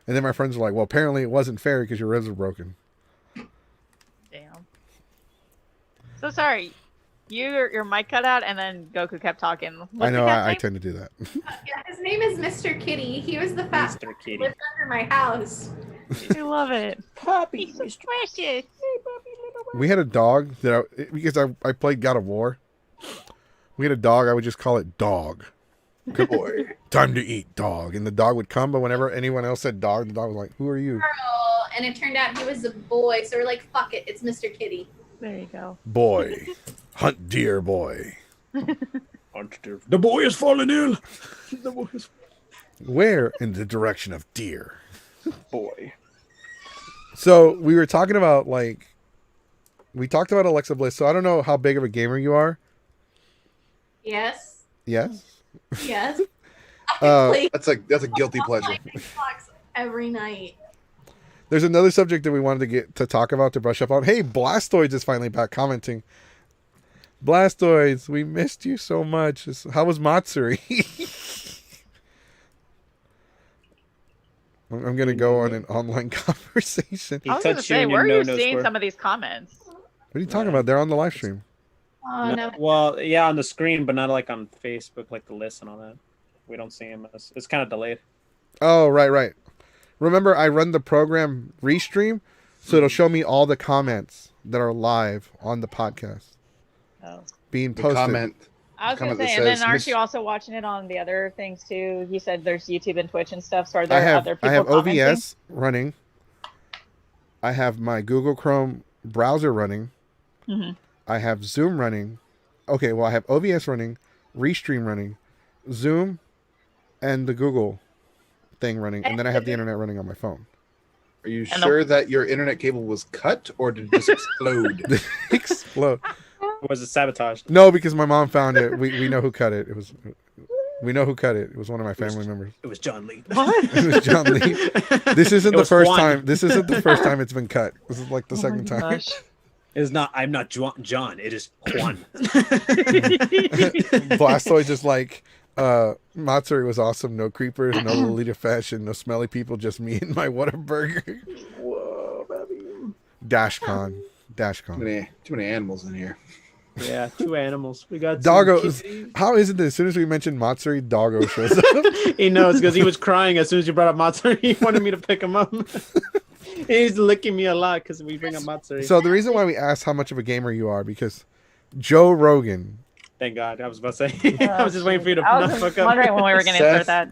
And then my friends were like, "Well, apparently it wasn't fair because your ribs were broken."
Damn. So sorry. Your mic cut out and then Goku kept talking. What's
I know
the cat's
I
name?
tend to do that.
Yeah, his name is Mr. Kitty. He was the fat
Mr. Kitty.
lived under my house.
I love it.
Puppy.
He's so precious.
We had a dog because I played God of War. We had a dog. I would just call it Dog.
Good boy.
Time to eat, dog. And the dog would come, but whenever anyone else said dog, the dog was like, "Who are you?"
Girl, and it turned out he was a boy, so we're like, fuck it, it's Mr. Kitty.
There you go.
Boy. Hunt deer, boy.
The boy is falling ill. The boy is
Where? In the direction of deer.
Boy.
So we were talking about we talked about Alexa Bliss. So I don't know how big of a gamer you are.
Yes.
Yes.
Yes.
Uh,
Like,
That's a guilty pleasure.
Xbox every night.
There's another subject that we wanted to talk about to brush up on. Hey, Blastoids is finally back commenting. Blastoids, we missed you so much. How was Matsuri? I'm gonna go on an online conversation.
He
I was going to
touched you
say,
in
where
your
are you
no-no
seeing
square.
some of these comments?
What are you talking about? They're on the live stream.
Oh no.
Well, yeah, on the screen, but not like on Facebook, like the list and all that.
we don't see him. It's kind of delayed.
Oh, right. Remember, I run the program Restream, so it'll show me all the comments that are live on the podcast
Oh.
being
The
posted.
comment.
I was gonna
Comment that
say, and then
says,
aren't
"Miss-"
you also watching it on the other things too? You said there's YouTube and Twitch and stuff. So are there
I have
other people
I have
commenting?
OBS running. I have my Google Chrome browser running.
Mm-hmm.
I have Zoom running. Okay, well, I have OBS running, Restream running, Zoom, and the Google thing running, and then I have the internet running on my phone.
Are you
And
sure that your internet cable was cut or did it just explode?
Explode.
Was it sabotaged?
No, because my mom found it. We know who cut it. We know who cut it. It was one of my family members.
It was John Lee.
It was John Lee. This isn't
It
the
was
first
Juan.
time. This isn't the first time it's been cut. This is like the second time.
Gosh.
It's not. I'm not John. It is Juan.
Blastoise is like, Matsuri was awesome. No creepers, no Lolita fashion, no smelly people, just me and my Whataburger.
Whoa, baby.
Dashcon.
Too many animals in here.
Yeah, 2 animals. We got
Doggo.
some kitties.
How is it that as soon as we mention Matsuri, Doggo shows up?
He knows because he was crying as soon as you brought up Matsuri. He wanted me to pick him up. He's licking me a lot because we bring up Matsuri.
So the reason why we asked how much of a gamer you are, because Joe Rogan.
Thank God. I was about to say. I was just waiting for you to
I
not
was
fuck up.
wondering when we were going to insert that.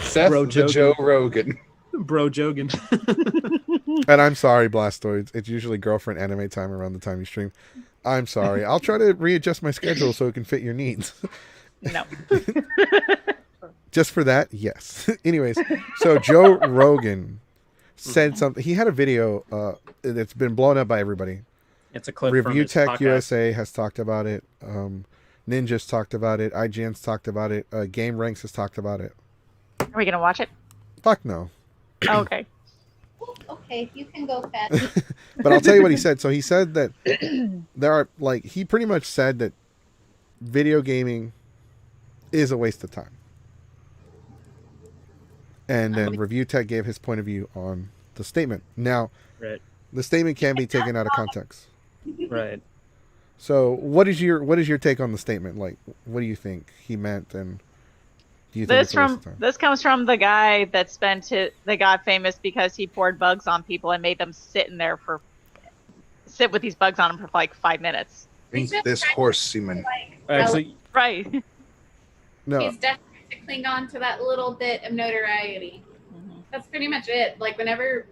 Seth
Bro
the Joe Rogan.
Bro Jogan.
And I'm sorry, Blastoids. It's usually girlfriend anime time around the time you stream. I'm sorry. I'll try to readjust my schedule so it can fit your needs.
No.
Just for that, yes. Anyways, so Joe Rogan said something. He had a video that's been blown up by everybody.
It's a clip
Review
from his
Tech
podcast.
USA has talked about it. Ninja's talked about it. IGN's talked about it. Game Ranks has talked about it.
Are we going to watch it?
Fuck no.
Oh, okay.
Okay, you can go, Pat.
But I'll tell you what he said. So he said that there are, like, he pretty much said that video gaming is a waste of time. And then Review Tech gave his point of view on the statement. Now,
Right.
the statement can be taken out of context.
Right.
So what is your take on the statement? Like, what do you think he meant, and do you think it's a waste of time?
This comes from the guy that got famous because he poured bugs on people and made them sit with these bugs on them for like 5 minutes.
Drink this horse semen.
Like,
Actually,
Right.
No,
he's desperate to cling on to that little bit of notoriety. That's pretty much it. Like, whenever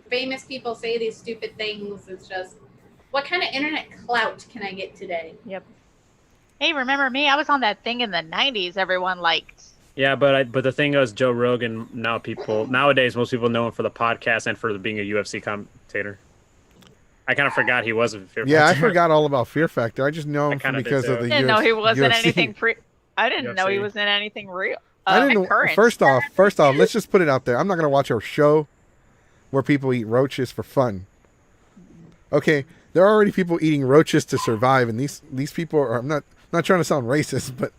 famous people say these stupid things, it's just, what kind of internet clout can I get today?
Yep. Hey, remember me? I was on that thing in the 90s everyone liked.
yeah, but the thing is, Joe Rogan. Nowadays, most people know him for the podcast and for being a UFC commentator. I kind of forgot he was a Fear
yeah, I
Factor.
forgot all about Fear Factor. I just know
I
him
kinda did
because of
too.
the
I didn't know he wasn't
UFC.
anything I didn't know he
UFC.
was in anything real.
I didn't.
Current.
First off, let's just put it out there. I'm not gonna watch a show where people eat roaches for fun. Okay, there are already people eating roaches to survive, and these people are. I'm not trying to sound racist, but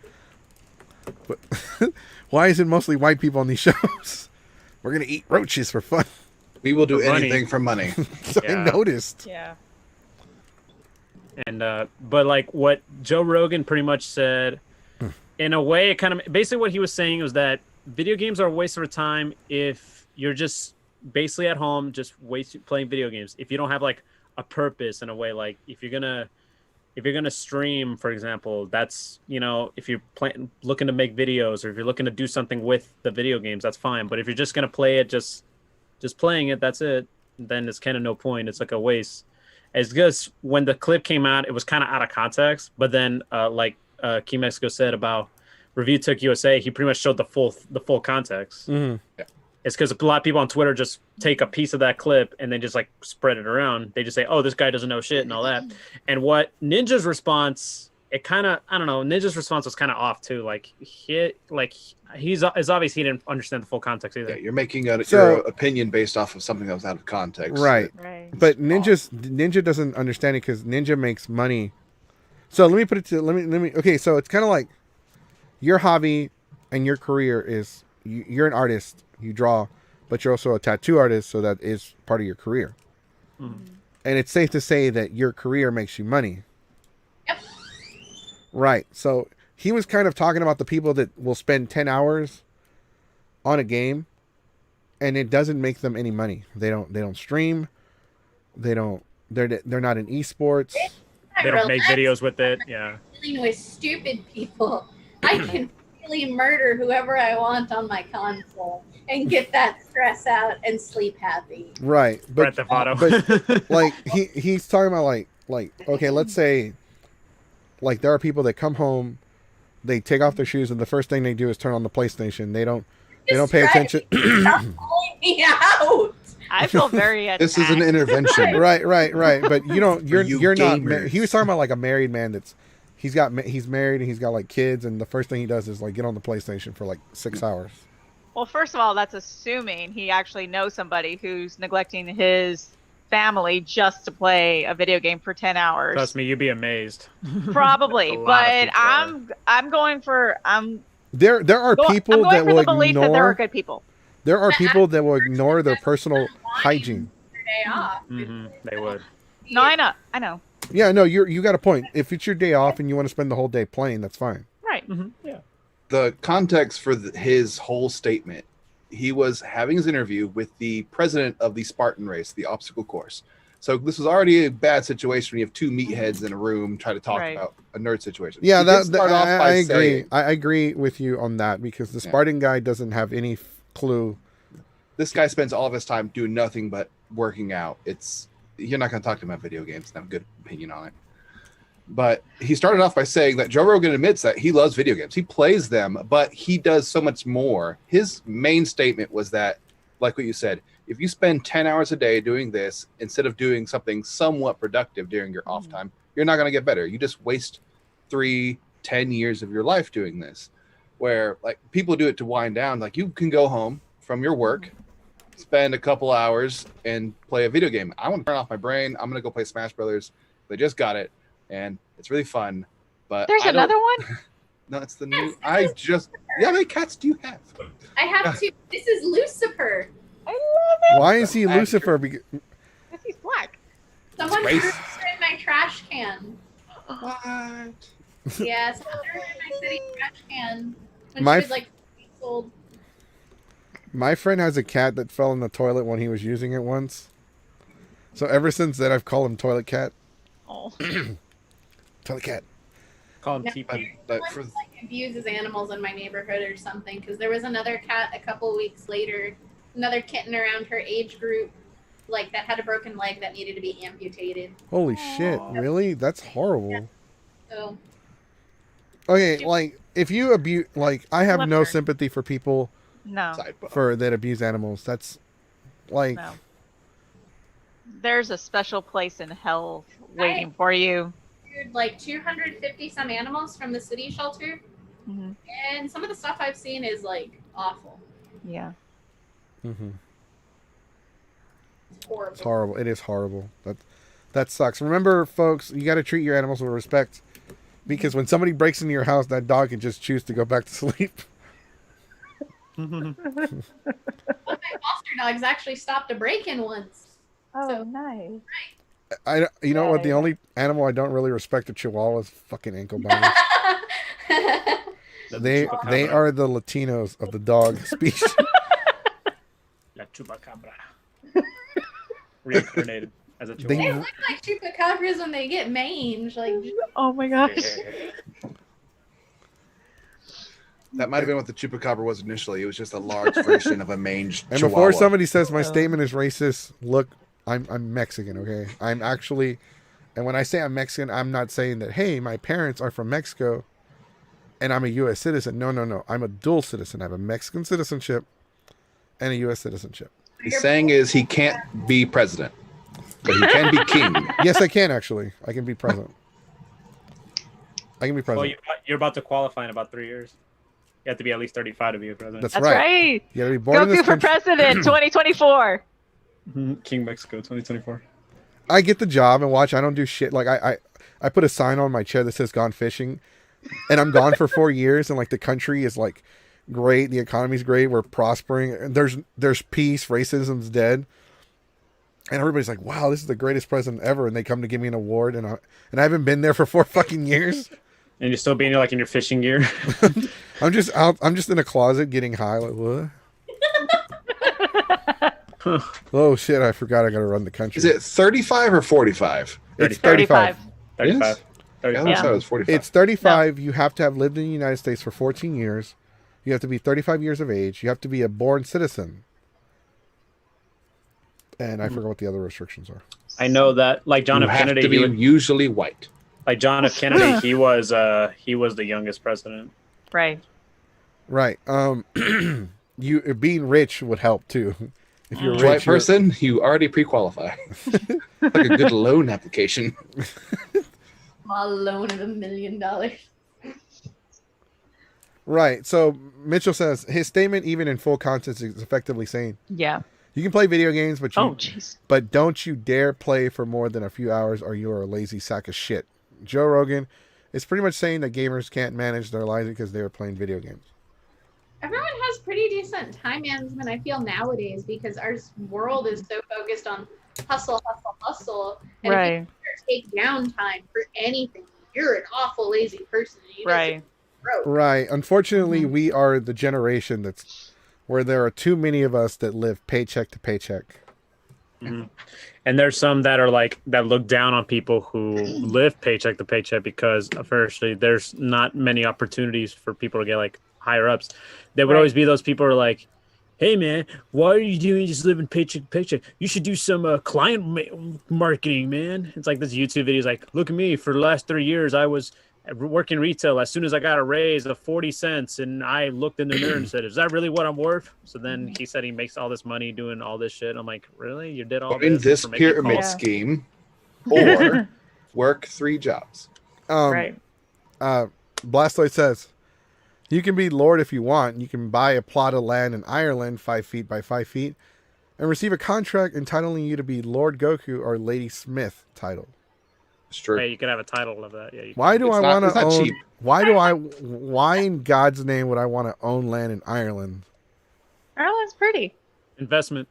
why is it mostly white people on these shows? We're gonna eat roaches for fun.
We will do
For money.
anything for money.
So
Yeah.
I noticed.
Yeah.
And but like what Joe Rogan pretty much said, in a way, it kind of basically what he was saying was that video games are a waste of your time if you're just basically at home just playing video games. If you don't have like a purpose in a way, like if you're gonna stream, for example, that's, you know, if you're looking to make videos, or if you're looking to do something with the video games, that's fine. But if you're just gonna play it, just playing it, that's it, then it's kind of no point. It's like a waste. As good as when the clip came out, it was kind of out of context. But then, like Key Mexico said about Review Tech USA, he pretty much showed the full context.
Mm-hmm.
It's because a lot of people on Twitter just take a piece of that clip and then just like spread it around. They just say, "Oh, this guy doesn't know shit" and all that. And what Ninja's response, it kind of, I don't know. Ninja's response was kind of off too. Like it's obvious he didn't understand the full context either.
Yeah, you're making your opinion based off of something that was out of context.
Right.
Right.
But Ninja doesn't understand it because Ninja makes money. So let me put it to let me. Okay, so it's kind of like your hobby and your career is you're an artist, you draw, but you're also a tattoo artist, so that is part of your career.
Mm.
And it's safe to say that your career makes you money.
Yep.
Right. So he was kind of talking about the people that will spend 10 hours on a game and it doesn't make them any money. They don't stream. They're not in esports.
They don't make videos with it. Yeah.
Dealing with stupid people. I can really murder whoever I want on my console and get that stress out and sleep happy.
Right.
Grand Theft Auto.
But like he's talking about like okay, let's say like there are people that come home, they take off their shoes and the first thing they do is turn on the PlayStation. They don't pay attention.
Stop calling me out.
I feel very attacked.
This is an intervention.
Right. But you don't. You're not.
gamers.
He was talking about like a married man he's married and he's got like kids, and the first thing he does is like get on the PlayStation for like 6 hours.
Well, first of all, that's assuming he actually knows somebody who's neglecting his family just to play a video game for 10 hours.
Trust me, you'd be amazed.
Probably,
A lot of
but
people
I'm going for
There are people
I'm going
that
for
will
the belief that there are
ignore.
good people.
There are people that will ignore their personal hygiene.
Your day off.
They would.
No, I know.
Yeah, no, you got a point. If it's your day off and you want to spend the whole day playing, that's fine.
Right.
Yeah.
The context for his whole statement, he was having his interview with the president of the Spartan race, the obstacle course. So this was already a bad situation when you have two meatheads in a room trying to talk
Right.
about a nerd situation.
Yeah,
He did
that
start off
I
by
agree.
saying,
I agree with you on that because the
Yeah.
Spartan guy doesn't have any clue.
this guy spends all of his time doing nothing but working out. You're not going to talk to him about video games and have a good opinion on it. But he started off by saying that Joe Rogan admits that he loves video games. He plays them, but he does so much more. His main statement was that, like what you said, if you spend 10 hours a day doing this instead of doing something somewhat productive during your off time, you're not going to get better. You just waste 10 years of your life doing this. Where like people do it to wind down. Like you can go home from your work, spend a couple hours and play a video game. I want to turn off my brain. I'm going to go play Smash Brothers. They just got it. And it's really fun. But
There's another one?
No, it's the new. How many cats do you have?
I have to. This is Lucifer.
I love
Why is he
Actor.
Lucifer?
it. He's black.
Someone
Race.
threw it in my trash can.
What?
Yeah, someone threw it in my city trash can when
My
she was like 2 weeks old.
My friend has a cat that fell in the toilet when he was using it once. So ever since then, I've called him Toilet Cat.
Oh.
Toilet Cat.
Call him
No,
TP.
But
Someone, like abuses animals in my neighborhood or something because there was another cat a couple weeks later, another kitten around her age group, like that had a broken leg that needed to be amputated.
Holy shit!
Aw.
Really? That's horrible.
So
Okay, like if you abuse, like I have no
Flipper.
sympathy for people
No.
sidebar.
that abuse animals. That's like
No. There's a special place in hell waiting for you.
rescued like 250 some animals from the city shelter,
Mhm.
and some of the stuff I've seen is like awful.
Yeah.
mhm.
It's horrible.
It's horrible. It is horrible. That sucks. Remember, folks, you got to treat your animals with respect because when somebody breaks into your house, that dog can just choose to go back to sleep.
One of my foster dogs actually stopped a break-in once.
Oh,
So-
nice.
You know what? The
Yeah.
only animal I don't really respect a Chihuahua is fucking ankle biters. They are the Latinos of the dog species.
La Chupacabra. Reincarnated as a
They-
They
chihuahua.
look like chupacabras when they get mange. Like,
Oh my gosh.
That might have been what the chupacabra was initially. It was just a large version of a mange
And
chihuahua.
before somebody says my
Oh.
statement is racist, look, I'm Mexican, okay? I'm actually, and when I say I'm Mexican, I'm not saying that, hey, my parents are from Mexico and I'm a U.S. citizen. No. I'm a dual citizen. I have a Mexican citizenship and a U.S. citizenship.
He's saying is he can't be president, but he can be king.
Yes, I can actually. I can be president. I can be
Well,
president.
you're about to qualify in about 3 years. You have to be at least 35 to be a president.
That's
That's
right.
right.
You gotta be born in this
Goku for
country.
president 2024.
King Mexico 2024.
I get the job and watch. I don't do shit. Like I put a sign on my chair that says "Gone Fishing," and I'm gone for 4 years. And like the country is like great. The economy's great. We're prospering. And there's peace. Racism's dead. And everybody's like, "Wow, this is the greatest president ever." And they come to give me an award, and I haven't been there for 4 fucking years.
And you're still being like in your fishing gear.
I'm just out. I'm just in a closet getting high. Like what? Oh shit! I forgot I gotta run the country.
Is it 35 or 45?
It's
35.
35.
Yes? I
35.
always
Yeah.
thought it was 45.
It's 35. You have to have lived in the United States for 14 years. You have to be 35 years of age. You have to be a born citizen. And I forgot what the other restrictions are.
I know that, like John
you
F.
have
Kennedy,
to be
he would,
usually white.
like John F. Kennedy, he was the youngest president.
Right.
Right. You being rich would help too. If you're
White
rich, you're-
person, you already pre-qualify. Like a good loan application.
Small loan of $1 million.
Right. So Mitchell says his statement, even in full context, is effectively saying
Yeah.
you can play video games, but
Oh, jeez.
but don't you dare play for more than a few hours, or you are a lazy sack of shit. Joe Rogan is pretty much saying that gamers can't manage their lives because they are playing video games.
Everyone has pretty decent time management, I feel, nowadays, because our world is so focused on hustle, hustle, hustle. And if
Right.
you ever take downtime for anything, you're an awful lazy person. You just
Right.
broke.
Right. Unfortunately,
Mhm.
we are the generation that's where there are too many of us that live paycheck to paycheck.
Mhm. And there's some that are like that look down on people who live paycheck to paycheck because, firstly, there's not many opportunities for people to get like higher ups. There would
Right.
always be those people who are like, "Hey man, why are you doing just living paycheck to paycheck? You should do some marketing, man." It's like this YouTube video is like, "Look at me. For the last 3 years, I was working retail. As soon as I got a raise of 40 cents, and I looked in the mirror and said, is that really what I'm worth?" So then he said he makes all this money doing all this shit. I'm like, really? You did all
In this
for making
pyramid
calls?
Yeah.
scheme, or work 3 jobs.
Right.
Blastoid says, you can be Lord if you want. You can buy a plot of land in Ireland 5 feet by 5 feet and receive a contract entitling you to be Lord Goku or Lady Smith title.
It's true.
Hey, you could have a title of that. Yeah. You
Why do
It's
I
not-
want
it's
to
not
own?
cheap.
Why in God's name would I want to own land in Ireland?
Ireland's pretty.
investment.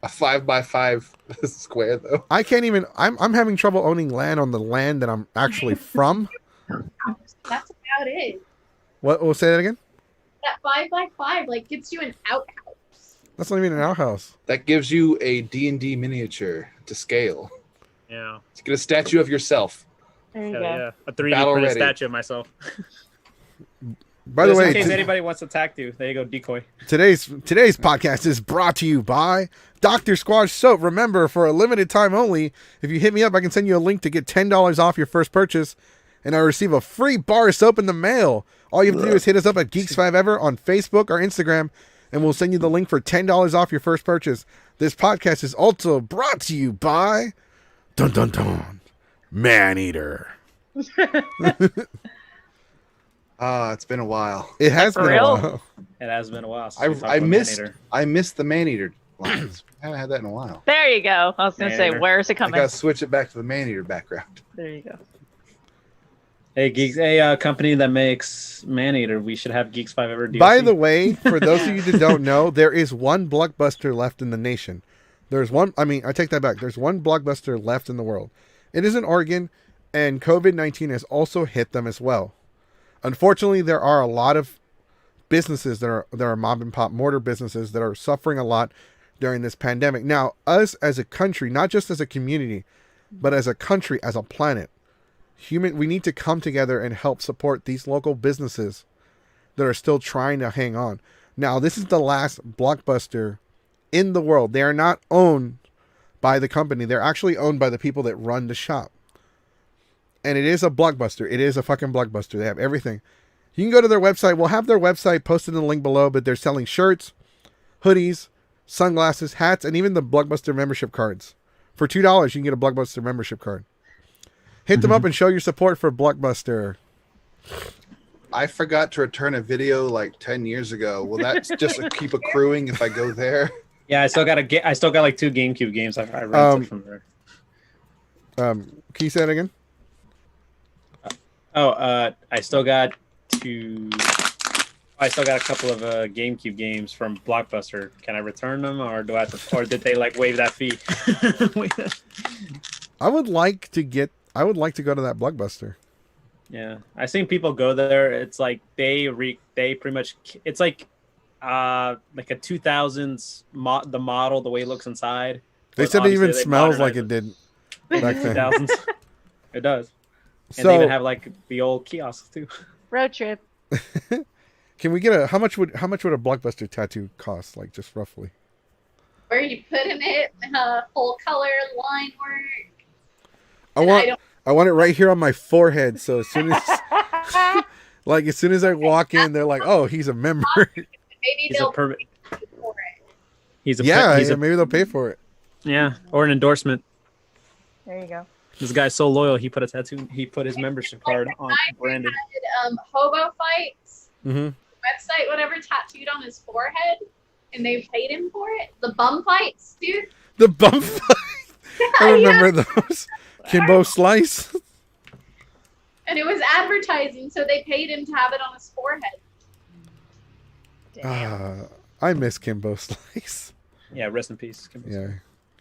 A 5 by 5 square, though.
I can't even. I'm having trouble owning land on the land that I'm actually from.
That's about it.
What? We'll say that again.
That 5 by 5 like gets you an outhouse.
That's not even an outhouse.
That gives you a D&D miniature to scale.
Yeah.
To get a statue of yourself.
There you
Yeah,
go.
yeah. A 3D
Battle
printed
ready.
statue of myself.
By the
Just
way,
in case anybody wants to attack you, there you go, decoy.
today's podcast is brought to you by Dr. Squash Soap. Remember, for a limited time only, if you hit me up, I can send you a link to get $10 off your first purchase, and I receive a free bar of soap in the mail. All you have to do is hit us up at Geeks5Ever on Facebook or Instagram, and we'll send you the link for $10 off your first purchase. This podcast is also brought to you by Dun Dun Dun Maneater.
It's been a while.
It has
For
been
real?
a while.
It has been a while. Since
I,
we talked
I
about
missed
Maneater.
I missed the man-eater lines. I haven't had that in a while.
There you go. I was gonna say,
There.
where's it
I
coming?
gotta switch it back to the man-eater background.
There you go.
Hey, Geeks, a company that makes Maneater. We should have Geeks 5 ever DLC.
By the way, for those of you that don't know, there is one Blockbuster left in the nation. There's one, I take that back. There's one Blockbuster left in the world. It is in Oregon, and COVID-19 has also hit them as well. Unfortunately, there are a lot of businesses that are mom and pop mortar businesses that are suffering a lot during this pandemic. Now, us as a country, not just as a community, but as a country, as a planet, we need to come together and help support these local businesses that are still trying to hang on. Now, this is the last Blockbuster in the world. They are not owned by the company. They're actually owned by the people that run the shop. And it is a Blockbuster. It is a fucking Blockbuster. They have everything. You can go to their website. We'll have their website posted in the link below, but they're selling shirts, hoodies, sunglasses, hats, and even the Blockbuster membership cards. For $2, you can get a Blockbuster membership card. Hit them up and show your support for Blockbuster.
I forgot to return a video like 10 years ago. Will that just keep accruing if I go there?
Yeah, I still got like 2 GameCube games I rented from there.
Can you say that again?
I still got a couple of GameCube games from Blockbuster. Can I return them, or do I have to, or did they like waive that fee?
I would like to go to that Blockbuster.
Yeah, I seen people go there. It's like they pretty much. It's like a 2000s the model, the way it looks inside.
They
But
said it
obviously
even
they
smells like
modernized
it did
in the
back then.
2000s. It does, and they
So
even have like the old kiosks too.
Road trip.
can we get a how much would a blockbuster tattoo cost? Like just roughly.
Where you putting it, full color line work.
I
And
want
I
I want it right here on my forehead. So as soon as as soon as I walk in, they're like, "Oh, he's a member."
Maybe
He's a
they'll
permit.
pay for it.
He's a
Yeah,
he's a
maybe they'll pay for it.
yeah, or an endorsement.
There you go.
This guy's so loyal. He put a tattoo. He put his membership card on branded.
Had, hobo fights
Mm-hmm.
website, whatever, tattooed on his forehead, and they paid him for it. The bum fights, dude.
The bump fight. I remember those. Kimbo Slice.
And it was advertising, so they paid him to have it on his forehead.
Damn.
I miss Kimbo Slice.
Yeah, rest in peace.
Yeah,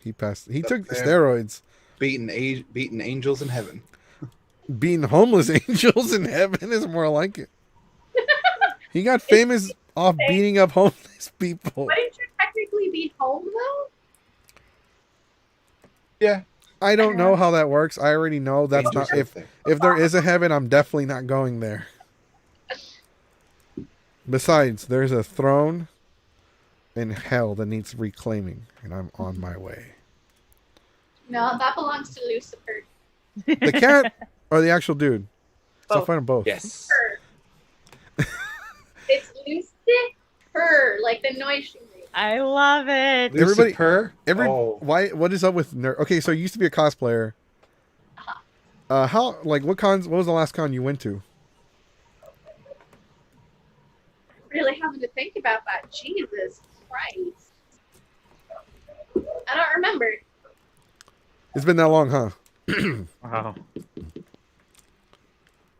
he passed. He took
there.
steroids.
Beating angels in heaven.
Beating homeless angels in heaven is more like it. He got famous off beating up homeless people.
Wouldn't you technically be home though?
Yeah.
I don't know how that works. I already know that's
Angels
not
are
if
there.
there is a heaven, I'm definitely not going there. Besides, there's a throne in hell that needs reclaiming, and I'm on my way.
No, that belongs to Lucifer.
The cat or the actual dude? So I'll
Both.
find them both.
Yes.
It's Lucifer, like the noise you make.
I love it.
Everybody-
Lucifer?
What is up with nerd? Okay, so you used to be a cosplayer. What was the last con you went to?
Really having to think about that. Jesus Christ. I don't remember.
It's been that long, huh?
Wow.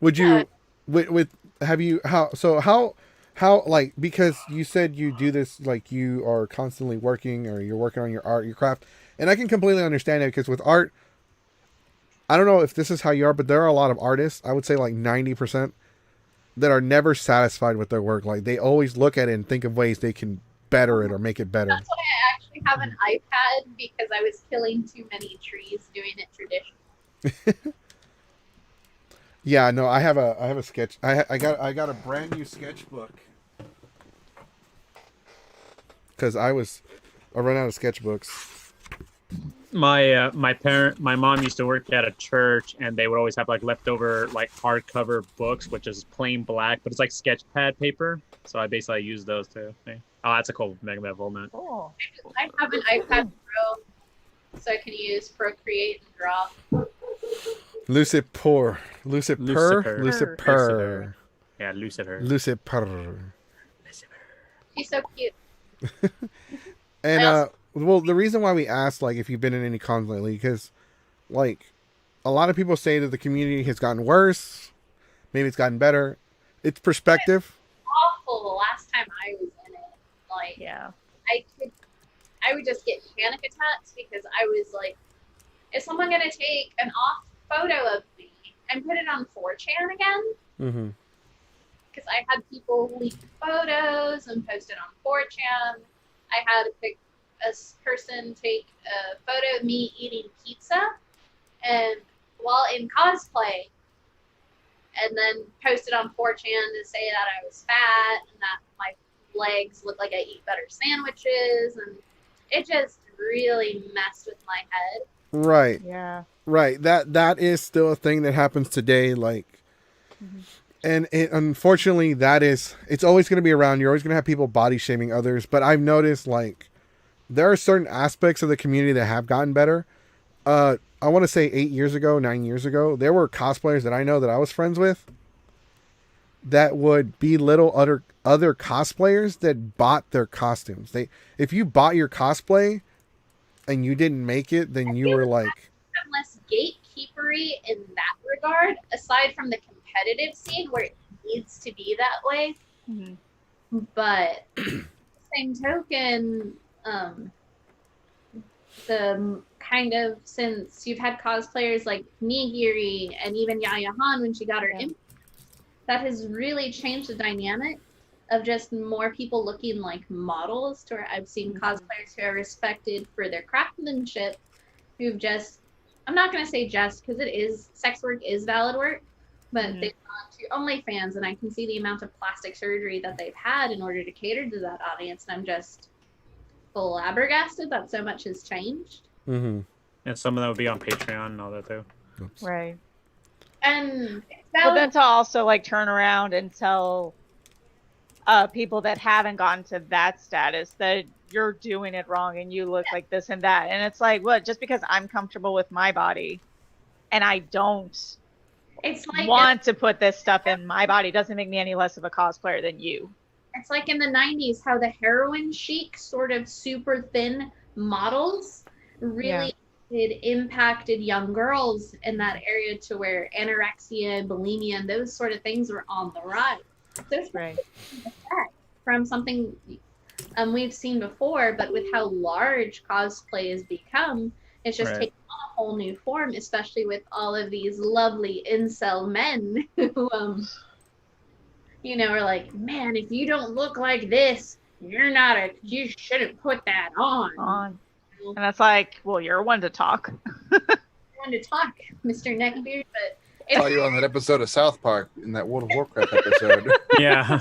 Would you
Yeah.
with have you how like, because you said you do this, like you are constantly working or you're working on your art, your craft, and I can completely understand it because with art, I don't know if this is how you are, but there are a lot of artists, I would say like 90%, that are never satisfied with their work. Like they always look at it and think of ways they can better it or make it better.
That's why I actually have an iPad, because I was killing too many trees doing it traditional.
Yeah, no, I have a sketch. I got a brand new sketchbook because I ran out of sketchbooks.
My my mom used to work at a church, and they would always have like leftover like hardcover books, which is plain black, but it's like sketch pad paper. So I basically use those too. Oh, that's a cool Mega Man Volman.
Cool.
I have an iPad Pro, so I can use Procreate and draw.
Lucifer.
Lucifer. Yeah, Lucifer.
Lucifer.
He's so cute.
And well, the reason why we asked, like, if you've been in any cons lately, because, like, a lot of people say that the community has gotten worse. Maybe it's gotten better. It's perspective.
Awful the last time I was in it. Like,
Yeah.
I would just get panic attacks because I was like, is someone gonna take an off photo of me and put it on 4chan again?
Mm-hmm.
Because I had people leak photos and post it on 4chan. I had a person take a photo of me eating pizza and while in cosplay, and then post it on 4chan to say that I was fat and that my legs look like I eat better sandwiches, and it just really messed with my head.
Right.
Yeah.
Right. That is still a thing that happens today. Like, and unfortunately, it's always going to be around. You're always going to have people body shaming others. But I've noticed, like, there are certain aspects of the community that have gotten better. I want to say 9 years ago, there were cosplayers that I know that I was friends with that would belittle other cosplayers that bought their costumes. If you bought your cosplay and you didn't make it, then you were like,
Less gatekeepery in that regard, aside from the competitive scene where it needs to be that way.
Mm-hmm.
But same token, the kind of, since you've had cosplayers like Nigiri and even Yaya Han when she got her imp, that has really changed the dynamic of just more people looking like models, to where I've seen cosplayers who are respected for their craftsmanship, who've just, I'm not going to say just, because it is, sex work is valid work, but they've gone to OnlyFans, and I can see the amount of plastic surgery that they've had in order to cater to that audience, and I'm just flabbergasted that so much has changed.
And some of that would be on Patreon and all that too.
Right.
And
But then to also like turn around and tell people that haven't gotten to that status that you're doing it wrong and you look like this and that. And it's like, what, just because I'm comfortable with my body and I don't want to put this stuff in my body doesn't make me any less of a cosplayer than you.
It's like in the 90s how the heroin chic sort of super thin models really impacted young girls in that area, to where anorexia, bulimia, and those sort of things were on the rise. There's from something we've seen before, but with how large cosplay has become, it's just taken on a whole new form, especially with all of these lovely incel men who you know, are like, man, if you don't look like this, you shouldn't put that on.
And it's like, well, you're one to talk.
One to talk, Mr. Neckbeard, but
I saw you on that episode of South Park, in that World of Warcraft episode.
Yeah.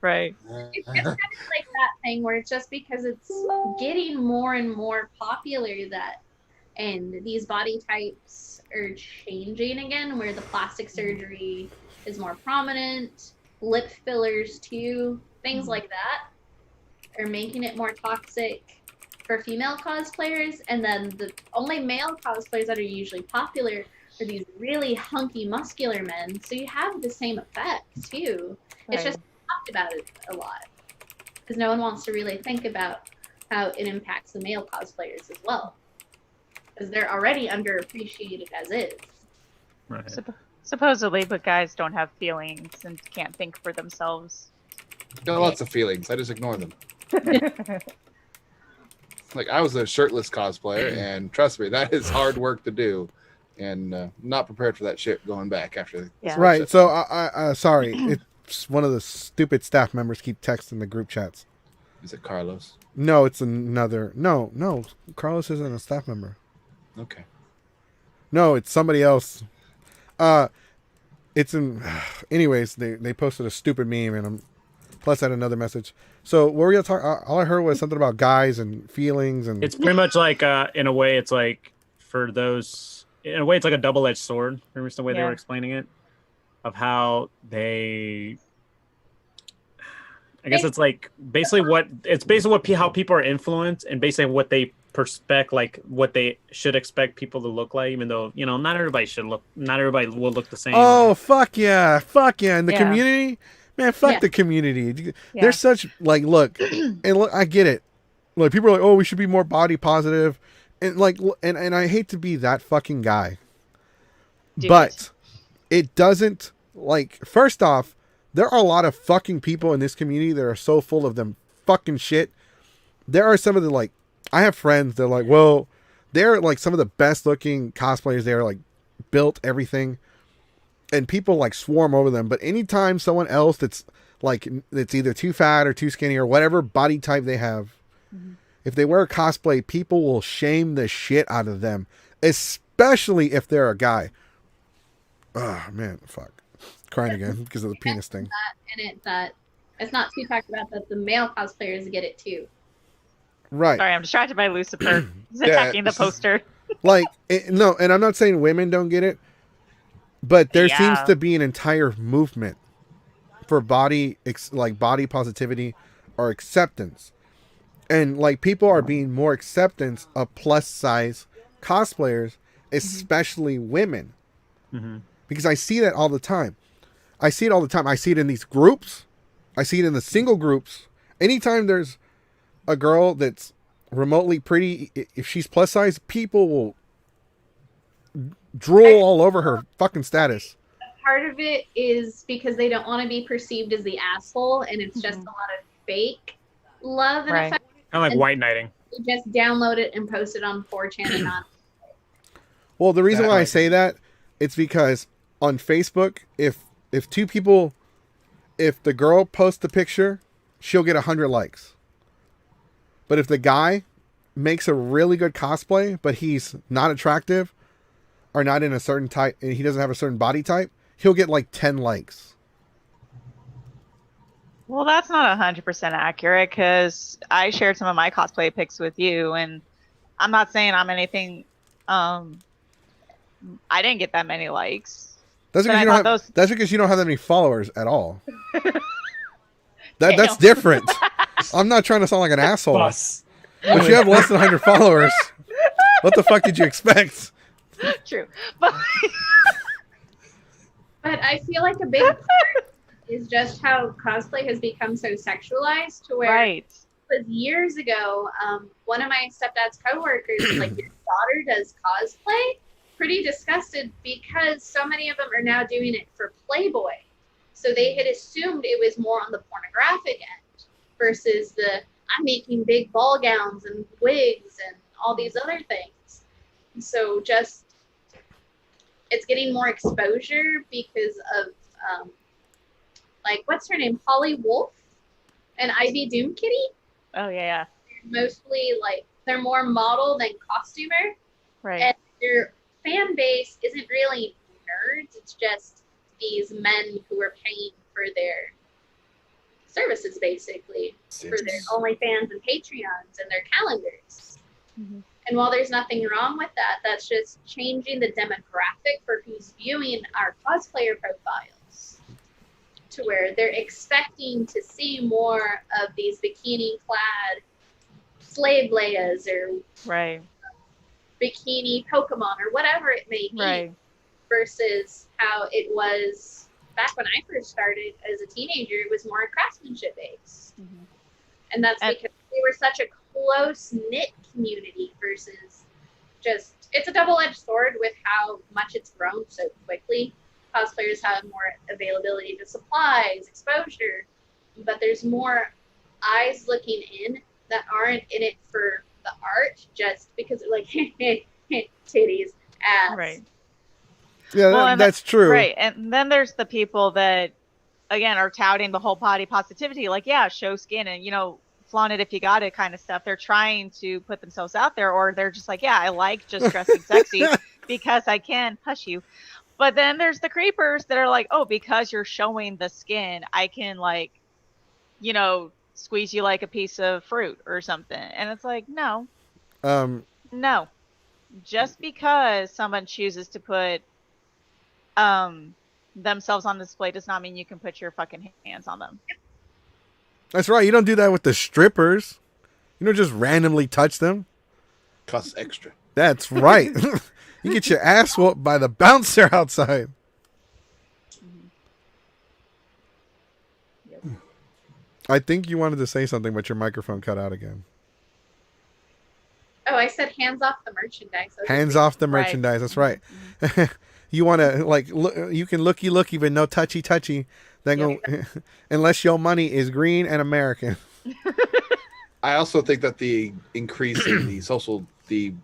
Right.
It's kind of like that thing where it's just because it's getting more and more popular that, and these body types are changing again, where the plastic surgery is more prominent, lip fillers too, things like that are making it more toxic for female cosplayers. And then the only male cosplayers that are usually popular are these really hunky muscular men, so you have the same effect too. It's just talked about it a lot because no one wants to really think about how it impacts the male cosplayers as well, because they're already underappreciated as is.
Right.
Supposedly, but guys don't have feelings and can't think for themselves.
Got lots of feelings. I just ignore them. Like, I was a shirtless cosplayer, and trust me, that is hard work to do, and not prepared for that shit going back after.
Right. So I sorry, it's one of the stupid staff members keep texting the group chats.
Is it Carlos?
No, it's another. No, Carlos isn't a staff member.
Okay.
No, it's somebody else. It's in. Anyways, they posted a stupid meme, and plus I had another message. So what were we gonna talk? All I heard was something about guys and feelings, and
it's pretty much like in a way, it's like for those. In a way, it's like a double-edged sword. Remember the way they were explaining it, of how they. I guess it's like basically how people are influenced, and basically what they perspect, like what they should expect people to look like, even though not everybody will look the same.
Oh, fuck yeah. And the community, man, fuck the community. They're such look, and look, I get it. Like, people are like, oh, we should be more body positive, and and I hate to be that fucking guy, but it doesn't, first off, there are a lot of fucking people in this community that are so full of them fucking shit. There are some of the, I have friends that are like, well, they're some of the best looking cosplayers. They're built everything, and people swarm over them. But anytime someone else that's either too fat or too skinny or whatever body type they have, if they wear cosplay, people will shame the shit out of them, especially if they're a guy. Oh man, fuck. Crying again because of the penis thing.
That it's not too talked about that the male cosplayers get it too.
Right.
Sorry, I'm distracted by Lucifer. He's attacking the poster.
No, and I'm not saying women don't get it, but there seems to be an entire movement for body positivity or acceptance, and people are being more acceptance of plus size cosplayers, especially women, because I see that all the time. I see it in these groups. I see it in the single groups. Anytime there's a girl that's remotely pretty, if she's plus size, people will drool all over her fucking status.
Part of it is because they don't want to be perceived as the asshole, and it's just a lot of fake love and affection.
Kind of like white knighting.
just download it and post it on 4chan and not.
Well, the reason
That
why I
might
say that, it's because on Facebook, if two people, if the girl posts the picture, she'll get 100 likes. But if the guy makes a really good cosplay, but he's not attractive or not in a certain type, and he doesn't have a certain body type, he'll get like 10 likes.
Well, that's not 100% accurate because I shared some of my cosplay pics with you, and I'm not saying I'm anything. I didn't get that many likes.
That's
But
because
I
you don't
thought
have.
those-
That's because you don't have that many followers at all. That's different. I'm not trying to sound like an asshole,
Bus.
but you have less than 100 followers. What the fuck did you expect?
True, but
But I feel like a big part is just how cosplay has become so sexualized to where
right.
it was years ago, one of my stepdad's coworkers was like, your daughter does cosplay? Pretty disgusted because so many of them are now doing it for Playboy. So they had assumed it was more on the pornographic end versus I'm making big ball gowns and wigs and all these other things. So just it's getting more exposure because of like what's her name, Holly Wolf and Ivy Doom Kitty.
Oh yeah,
Mostly like they're more model than costumer,
right.
and their fan base isn't really nerds. It's just these men who are paying for their services, basically for their OnlyFans and Patreons and their calendars.
Mhm.
And while there's nothing wrong with that, that's just changing the demographic for who's viewing our cosplayer profiles to where they're expecting to see more of these bikini-clad slave Leias or
Right.
bikini Pokemon or whatever it may be,
Right.
versus how it was back when I first started as a teenager. It was more craftsmanship based.
Mhm.
And that's
And-
because they were such a close-knit community versus just, it's a double-edged sword with how much it's grown so quickly. Cosplayers have more availability to supplies, exposure, but there's more eyes looking in that aren't in it for the art, just because they're like, titties, ass.
Right.
Yeah,
Well, and
that's true.
Right. And then there's the people that, again, are touting the whole body positivity, like, yeah, show skin and, flaunt it if you got it kind of stuff. They're trying to put themselves out there, or they're just like, yeah, I like just dressing sexy because I can. Hush you. But then there's the creepers that are like, oh, because you're showing the skin, I can, like, squeeze you like a piece of fruit or something. And it's like, no. No. Just because someone chooses to put themselves on display does not mean you can put your fucking hands on them.
That's right. You don't do that with the strippers. You don't just randomly touch them.
Costs extra.
That's right. You get your ass whooped by the bouncer outside.
Yep.
I think you wanted to say something, but your microphone cut out again.
Oh, I said hands off the merchandise.
Hands off the
Right.
merchandise. That's right. You want to look, you can looky, but no touchy. Then go, unless your money is green and American.
I also think that the increase in the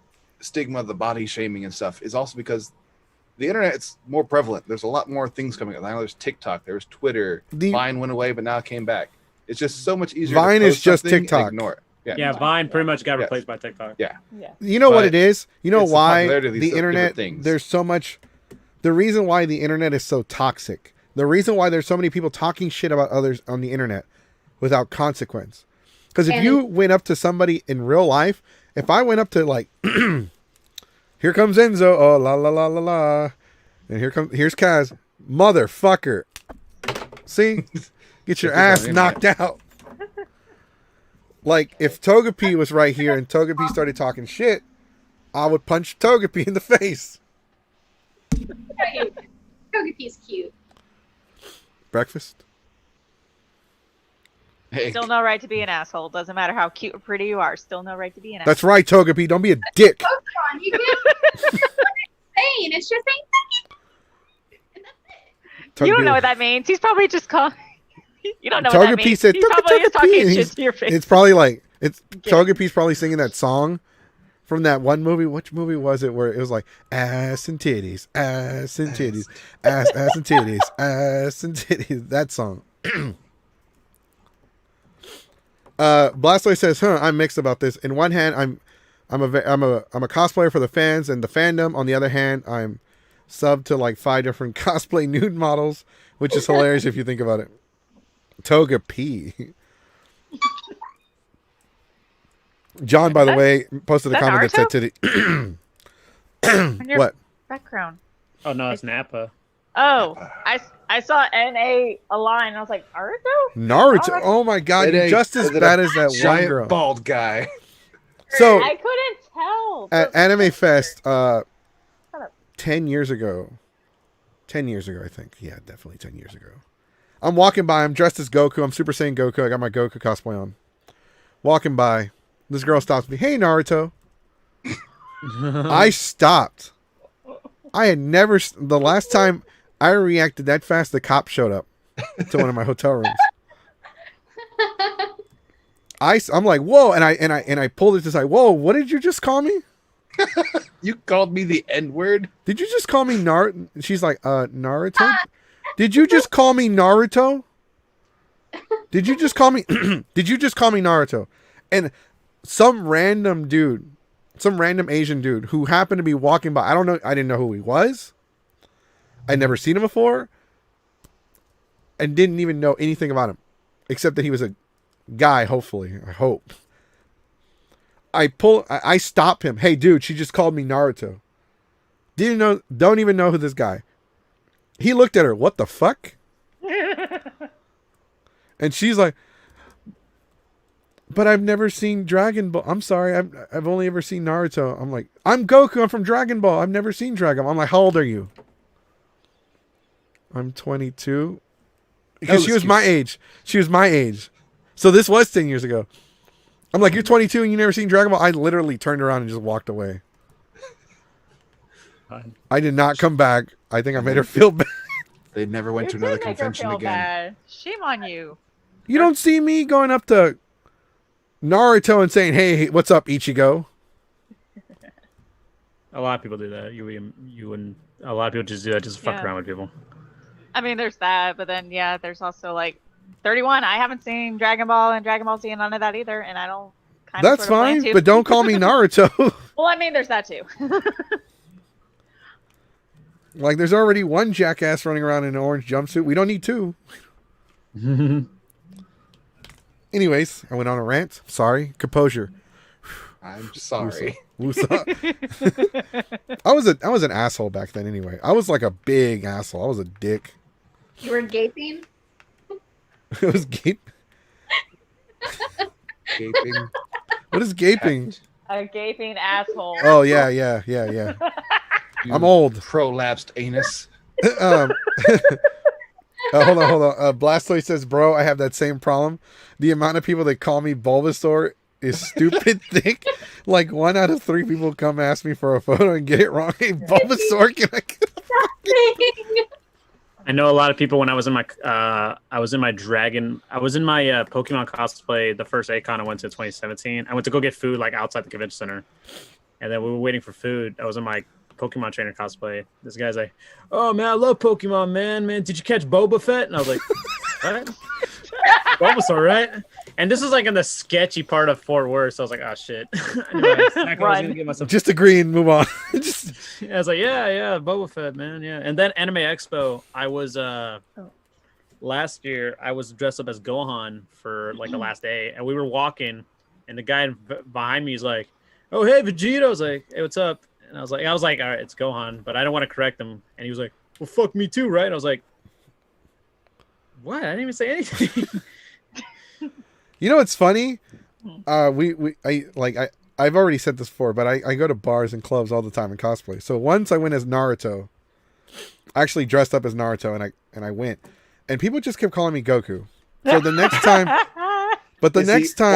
stigma of the body shaming and stuff is also because the internet's more prevalent. There's a lot more things coming up. Now there's TikTok, there's Twitter. Vine went away, but now it came back. It's just so much easier.
Vine
to
is
post
just
something and
TikTok.
Ignore it.
Yeah, Vine pretty much got replaced by TikTok.
Yeah.
You know what
But
it is? You know
it's the
why
popularity of these
the internet,
different things.
there's so much, the reason why the internet is so toxic, the reason why there's so many people talking shit about others on the internet without consequence. Because if you went up to somebody in real life, if I went up to like, here comes Enzo, oh la la la la la, and here's Kaz, motherfucker. See? Get your ass knocked out. Like, if Togepi was right here and Togepi started talking shit, I would punch Togepi in the face.
Togepi's cute.
Breakfast?
Hey,
Still no right to be an asshole. Doesn't matter how cute or pretty you are. Still no right to be an asshole.
That's right, Togepi. Don't be a dick.
Pokemon, you get what it's saying. It's just saying, and that's it.
Togepi,
You don't know what that means. He's probably just calling. You don't know what that
Togepi
means.
said,
He's probably just talking
Togepi.
shit to your face.
It's probably like, It's Togepi's probably singing that song from that one movie. Which movie was it where it was like ass and titties, ass and titties, ass and titties, ass and titties? That song. Blastoise says, I'm mixed about this. In one hand, I'm a cosplayer for the fans and the fandom. On the other hand, I'm subbed to like 5 different cosplay nude models, which is hilarious if you think about it. Togepi. John, by the way, posted a comment that said titty. What?
Background.
Oh no, it's Nappa.
Oh, I saw NA a line. And I was like, Naruto?
Naruto. Oh my god,
It
you're
ain't-
just as
is it
bad
a
as that one
giant
girl.
bald guy.
So
I couldn't tell.
at Anime Fest,
up.
10 years ago, I think. Yeah, definitely 10 years ago. I'm walking by. I'm dressed as Goku. I'm Super Saiyan Goku. I got my Goku cosplay on. Walking by. This girl stops me. Hey, Naruto. I stopped. I had never... The last time I reacted that fast, the cop showed up to one of my hotel rooms. I'm like, whoa. And I pulled it to the side. Whoa, what did you just call me?
You called me the N-word?
Did you just call me Naruto? She's like, Naruto? Did you just call me Naruto? Did you just call me Did you just call me Naruto? And some random Asian dude who happened to be walking by, I don't know, I didn't know who he was. I'd never seen him before. And didn't even know anything about him. Except that he was a guy, hopefully. I hope. I stop him. Hey dude, she just called me Naruto. Don't even know who this guy. He looked at her, what the fuck? And she's like, but I've never seen Dragon Ball. I'm sorry, I've only ever seen Naruto. I'm like, I'm Goku, I'm from Dragon Ball. I've never seen Dragon Ball. I'm like, how old are you? I'm 22. Because she was my age. She was my age. So this was 10 years ago. I'm like, you're 22 and you never seen Dragon Ball? I literally turned around and just walked away. I did not come back. I think I made her feel bad.
They never went to another convention again.
Bad. Shame on you.
You don't see me going up to Naruto and saying, hey, what's up, Ichigo?
A lot of people do that. You wouldn't. A lot of people just do that, just fuck around with people.
I mean, there's that, but then there's also like 31. I haven't seen Dragon Ball and Dragon Ball Z and none of that either, and I don't.
That's fine, but don't call me Naruto.
Well, I mean, there's that too.
Like, there's already one jackass running around in an orange jumpsuit. We don't need two. Anyways, I went on a rant. Sorry. Composure.
I'm sorry.
I was an asshole back then anyway. I was like a big asshole. I was a dick.
You were gaping?
It was gaping.
Gaping.
What is gaping?
A gaping asshole.
Oh, yeah. I'm old.
Prolapsed anus.
Hold on. Blastoise says, bro, I have that same problem. The amount of people that call me Bulbasaur is stupid thick. Like 1 out of 3 people come ask me for a photo and get it wrong. Hey, Bulbasaur, can I get a
I know a lot of people when I was in my Pokemon cosplay, the first ACON I went to in 2017. I went to go get food like outside the convention center. And then we were waiting for food. I was in my Pokemon trainer cosplay. This guy's like, oh man, I love Pokemon, man. Did you catch Boba Fett? And I was like, what? Bulbasaur, right? And this was like in the sketchy part of Fort Worth. So I was like, oh shit. I was gonna get myself...
Just agree and move on.
I was like, yeah, Boba Fett, man, yeah. And then Anime Expo, I was last year I was dressed up as Gohan for like the last day, and we were walking, and the guy behind me is like, oh hey Vegeta. I was like, hey, what's up? And I was like, all right, it's Gohan, but I don't want to correct him. And he was like, well, fuck me too, right? And I was like, what? I didn't even say anything.
You know what's funny? I've already said this before, but I go to bars and clubs all the time in cosplay. So once I went as Naruto, I actually dressed up as Naruto, and I went, and people just kept calling me Goku. So the next time,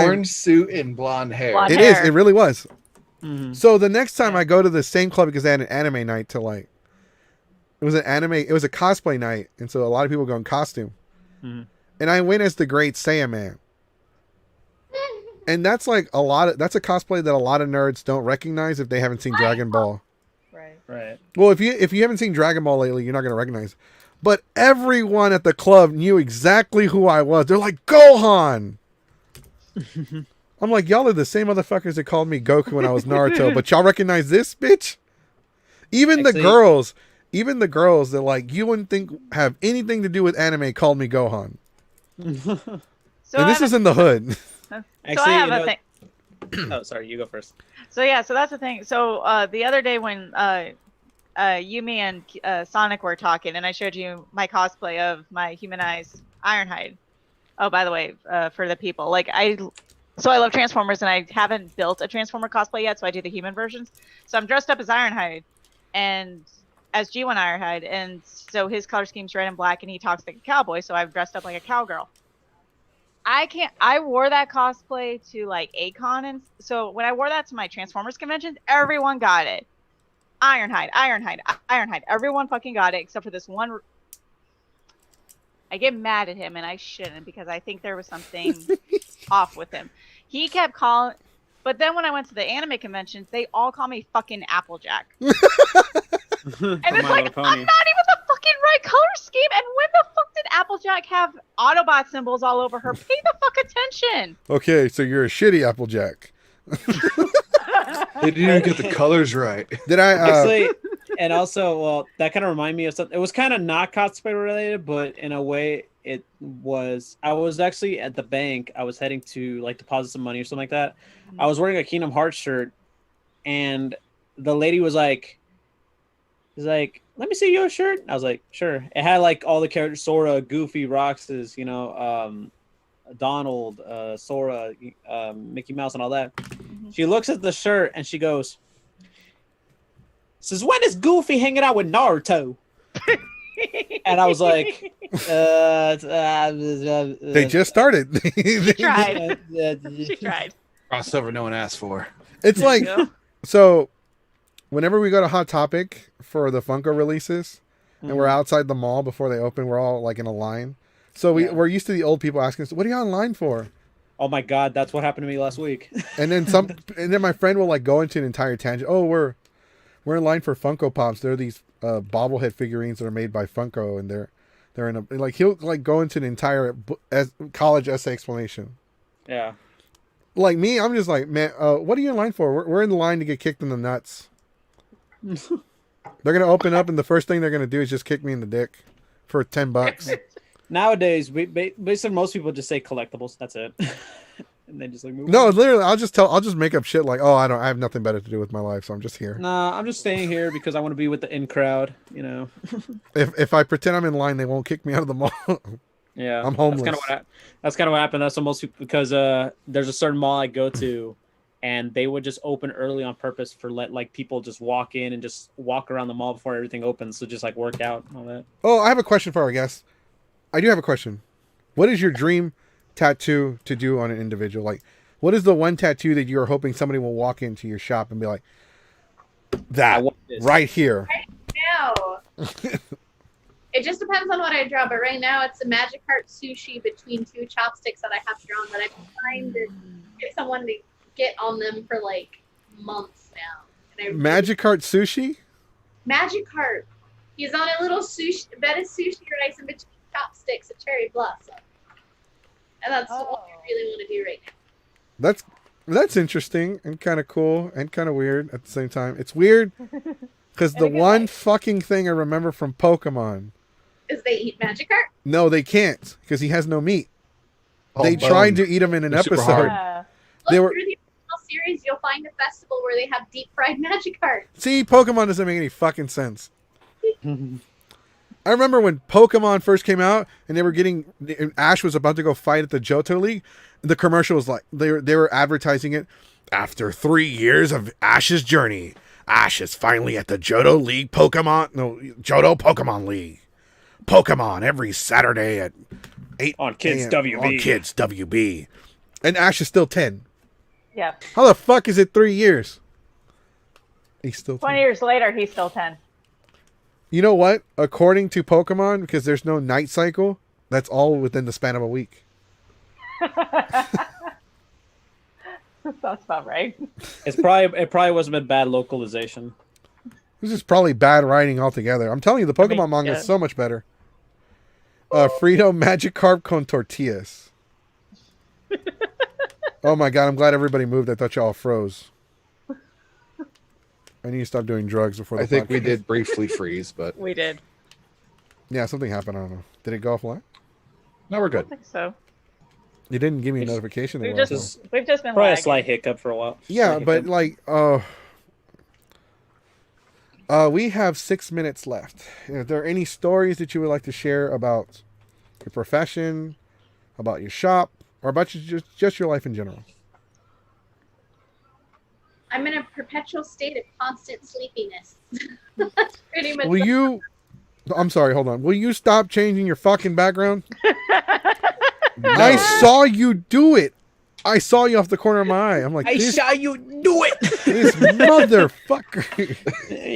orange suit and blonde hair.
It really was.
Mm-hmm.
So the next time I go to the same club, because they had an anime night it was a cosplay night, and so a lot of people go in costume.
Mm-hmm.
And I went as the Great Saiyan Man. And that's like that's a cosplay that a lot of nerds don't recognize if they haven't seen Dragon Ball.
Right.
Right.
Well, if you haven't seen Dragon Ball lately, you're not going to recognize. But everyone at the club knew exactly who I was. They're like, Gohan! I'm like, y'all are the same motherfuckers that called me Goku when I was Naruto, but y'all recognize this bitch? Even the girls that like you wouldn't think have anything to do with anime called me Gohan.
So
And this is in the hood.
So
Actually,
I have a thing.
Oh, sorry, you go first.
So that's the thing. So the other day when Yumi and Sonic were talking, and I showed you my cosplay of my humanized Ironhide. Oh, by the way, for the people, like I love Transformers, and I haven't built a Transformer cosplay yet, so I do the human versions. So I'm dressed up as Ironhide, and as G1 Ironhide, and so his color scheme's red and black, and he talks like a cowboy, so I've dressed up like a cowgirl. I wore that cosplay to like A-Kon, and so when I wore that to my Transformers conventions, everyone got it. Ironhide, Ironhide, Ironhide. Everyone fucking got it except for this one. I get mad at him, and I shouldn't, because I think there was something off with him. He kept calling, but then when I went to the anime conventions, they all call me fucking Applejack. And it's like, I'm not even the fucking right color scheme. And when the fuck did Applejack have Autobot symbols all over her? Pay the fuck attention.
Okay, so you're a shitty Applejack.
They didn't even get the colors right.
Did I?
Actually, and also, well, that kind of reminded me of something. It was kind of not cosplay related, but in a way, it was. I was actually at the bank. I was heading to like deposit some money or something like that. I was wearing a Kingdom Hearts shirt, and the lady was like, "Let me see your shirt." I was like, "Sure." It had like all the characters: Sora, Goofy, Roxas, Donald, Sora, Mickey Mouse, and all that. She looks at the shirt and she goes, "Since when is Goofy hanging out with Naruto?" And I was like,
they just started.
She tried. She tried.
Crossover no one asked for.
It's like, so whenever we go to Hot Topic for the Funko releases, and we're outside the mall before they open, we're all like in a line. So we're used to the old people asking us, "What are you in line for?"
Oh my God, that's what happened to me last week.
And then my friend will like go into an entire tangent. Oh, we're in line for Funko Pops. They're these bobblehead figurines that are made by Funko, and they're in a like he'll like go into an entire college essay explanation.
Yeah.
Like me, I'm just like, man, what are you in line for? We're in the line to get kicked in the nuts. They're gonna open up, and the first thing they're gonna do is just kick me in the dick for $10.
Nowadays, basically most people just say collectibles. That's it, and they just like move.
No,
on.
literally, I'll just make up shit like, oh, I have nothing better to do with my life, so I'm just here.
Nah, I'm just staying here because I want to be with the in crowd.
If I pretend I'm in line, they won't kick me out of the mall.
Yeah,
I'm homeless.
That's kind of what happened. That's what most people, because there's a certain mall I go to, and they would just open early on purpose for like people just walk in and just walk around the mall before everything opens, so just like work out and all that.
Oh, I have a question for our guests. I do have a question. What is your dream tattoo to do on an individual? Like, what is the one tattoo that you're hoping somebody will walk into your shop and be like, that right here?
Right now, it just depends on what I draw, but right now it's a Magic Heart sushi between two chopsticks that I have drawn that I've been trying to get someone to get on them for like months now. And
Magic Heart sushi?
Magic Heart. He's on a little bed of sushi rice in between chopsticks of cherry blossom. And that's what I really want to do right now.
That's interesting and kind of cool and kind of weird at the same time. It's weird because the one fucking thing I remember from Pokemon
is they eat Magic Heart.
No, they can't because he has no meat.
Oh,
they tried to eat him in an episode. They were.
Through the original series, you'll find a festival where they have deep fried Magic Heart.
See, Pokemon doesn't make any fucking sense. I remember when Pokemon first came out and they were Ash was about to go fight at the Johto League. The commercial was like, they were advertising it. After 3 years of Ash's journey, Ash is finally at the Johto Pokemon League. Pokemon every Saturday at 8
on Kids WB.
On Kids WB. And Ash is still 10.
Yeah.
How the fuck is it 3 years? He's still
20 years later, he's still 10.
You know what? According to Pokemon, because there's no night cycle, that's all within the span of a week.
That's about right.
It probably wasn't a bad localization.
This is probably bad writing altogether. I'm telling you, the Pokemon manga
yeah.
is so much better. Frito Magikarp con tortillas. Oh my god, I'm glad everybody moved. I thought y'all froze. I need to stop doing drugs before the
I think we
podcast.
did briefly freeze, but
We did.
Yeah, something happened. I don't know. Did it go offline?
no, we're
I
good.
think so.
You didn't give me a
It's-
notification.
We've
That it
just
was
we've just been
Probably a
lagging.
slight hiccup for a while.
yeah,
Slight
but
hiccup.
like, we have 6 minutes left. Are there any stories that you would like to share about your profession, about your shop, or about just your life in general?
I'm in a perpetual state of constant sleepiness. That's pretty much.
Will you? I'm sorry. Hold on. Will you stop changing your fucking background? I saw you do it. I saw you off the corner of my eye. I'm like, this
you do it.
motherfucker.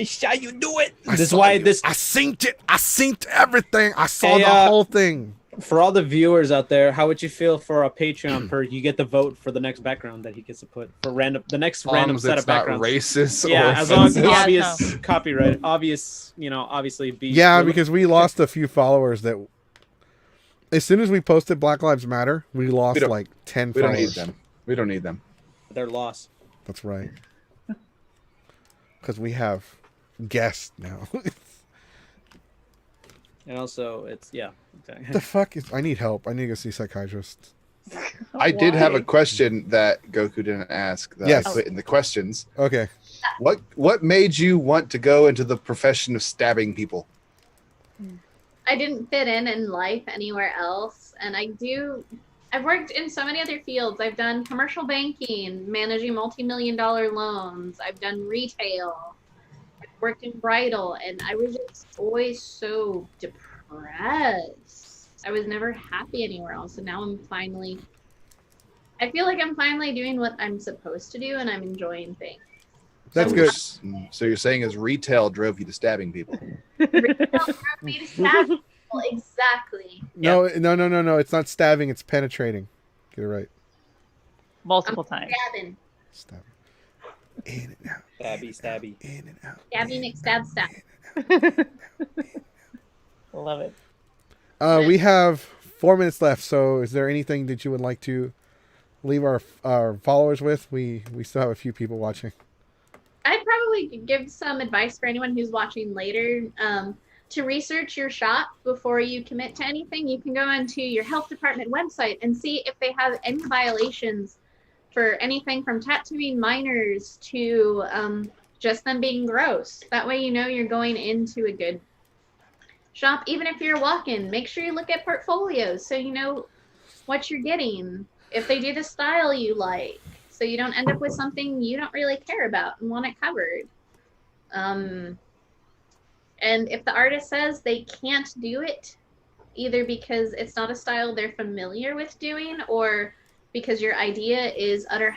I saw you do it.
I
This is
saw
why
you.
this
I synced it. I synced everything. I saw
Hey,
the whole thing.
for all the viewers out there. How would you feel for a Patreon per? You get the vote for the next background that he gets to put for the next
As long
random
as
set
it's
of
not
backgrounds.
racist
Yeah,
or
as long as
offensive.
Yeah,
obvious copyright, obvious, obviously be.
Yeah, because we lost a few followers that. As soon as we posted Black Lives Matter, we lost
don't-
like 10
We don't
followers.
need them. We don't need them.
they're lost.
That's right. Because we have guests now.
And also, it's Okay.
The fuck is? I need help. I need to go see a psychiatrist.
I did have a
Why?
question that Goku didn't ask that
Yes.
I put in the questions.
Okay.
What made you want to go into the profession of stabbing people?
I didn't fit in life anywhere else, and I've worked in so many other fields. I've done commercial banking, managing multi-million-dollar loans. I've done retail. I've worked in bridal, and I was just always so depressed. I was never happy anywhere else, and now I feel like I'm finally doing what I'm supposed to do, and I'm enjoying things.
That's
So
good.
So you're saying is retail drove you to stabbing people?
Retail drove me to stab people. Exactly.
No. It's not stabbing. It's penetrating. Get it right.
Multiple times.
Stabbing.
Stab. In and out.
Stabby.
In and out.
Stabbing, stab.
Love it.
We have 4 minutes left. So, is there anything that you would like to leave our followers with? We still have a few people watching.
I'd probably give some advice for anyone who's watching later to research your shop before you commit to anything. You can go into your health department website and see if they have any violations for anything from tattooing minors to just them being gross. That way you know you're going into a good shop. Even if you're walk-in, make sure you look at portfolios so you know what you're getting. If they do the style you like, so you don't end up with something you don't really care about and want it covered. And if the artist says they can't do it, either because it's not a style they're familiar with doing or because your idea is utter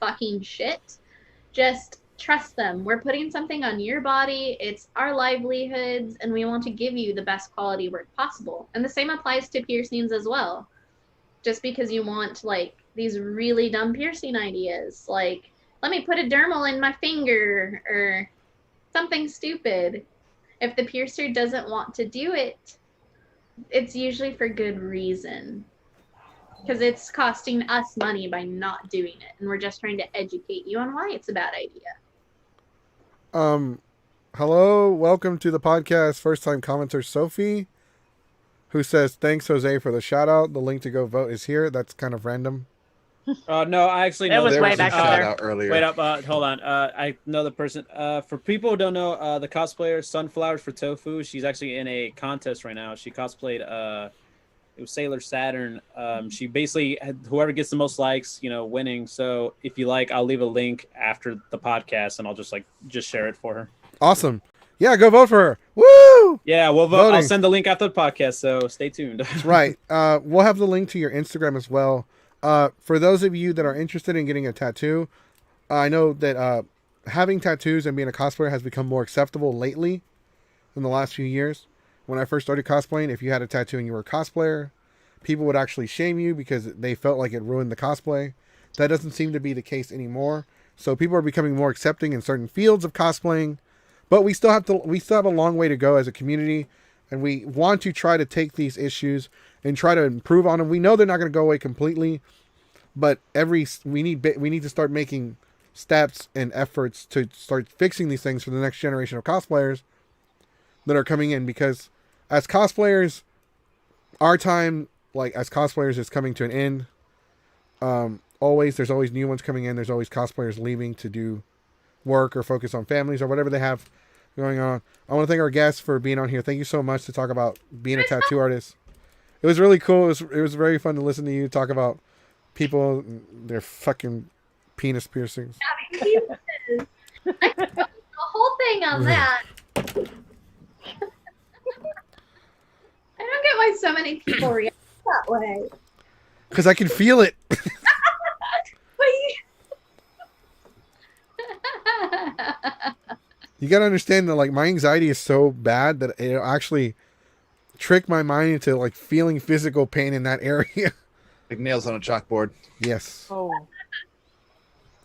fucking shit, just trust them. We're putting something on your body. It's our livelihoods, and we want to give you the best quality work possible. And the same applies to piercings as well. Just because you want like these really dumb piercing ideas, like let me put a dermal in my finger or something stupid. If the piercer doesn't want to do it, it's usually for good reason. Because it's costing us money by not doing it. And we're just trying to educate you on why it's a bad idea.
Hello, welcome to the podcast. First time commenter Sophie, who says, thanks, Jose, for the shout out. The link to go vote is here. That's kind of random.
No, I actually know
It was
There
way
was a
back
shout
there.
out earlier.
Wait up, hold on. I know the person. For people who don't know, the cosplayer Sunflowers for Tofu, she's actually in a contest right now. She cosplayed it was Sailor Saturn. She basically had whoever gets the most likes, winning. So if you like, I'll leave a link after the podcast, and I'll just share it for her.
Awesome. Yeah, go vote for her. Woo!
Yeah, we'll vote.
Voting.
I'll send the link after the podcast. So stay tuned.
Right. We'll have the link to your Instagram as well. For those of you that are interested in getting a tattoo, I know that having tattoos and being a cosplayer has become more acceptable lately in the last few years. When I first started cosplaying, if you had a tattoo and you were a cosplayer, people would actually shame you because they felt like it ruined the cosplay. that doesn't seem to be the case anymore. So people are becoming more accepting in certain fields of cosplaying, but we still have a long way to go as a community, and we want to try to take these issues and try to improve on them. We know they're not going to go away completely, but we need to start making steps and efforts to start fixing these things for the next generation of cosplayers that are coming in, because as cosplayers, our time, like as cosplayers, is coming to an end. There's always new ones coming in. There's always cosplayers leaving to do work or focus on families or whatever they have going on. I want to thank our guests for being on here. Thank you so much to talk about being a tattoo artist. It was really cool. It was very fun to listen to you talk about people, their fucking penis piercings.
The whole thing on that. I don't get why so many people react that way.
Because I can feel it. You gotta understand that, like, my anxiety is so bad that it'll actually trick my mind into like feeling physical pain in that area.
Like nails on a chalkboard.
Yes.
Oh.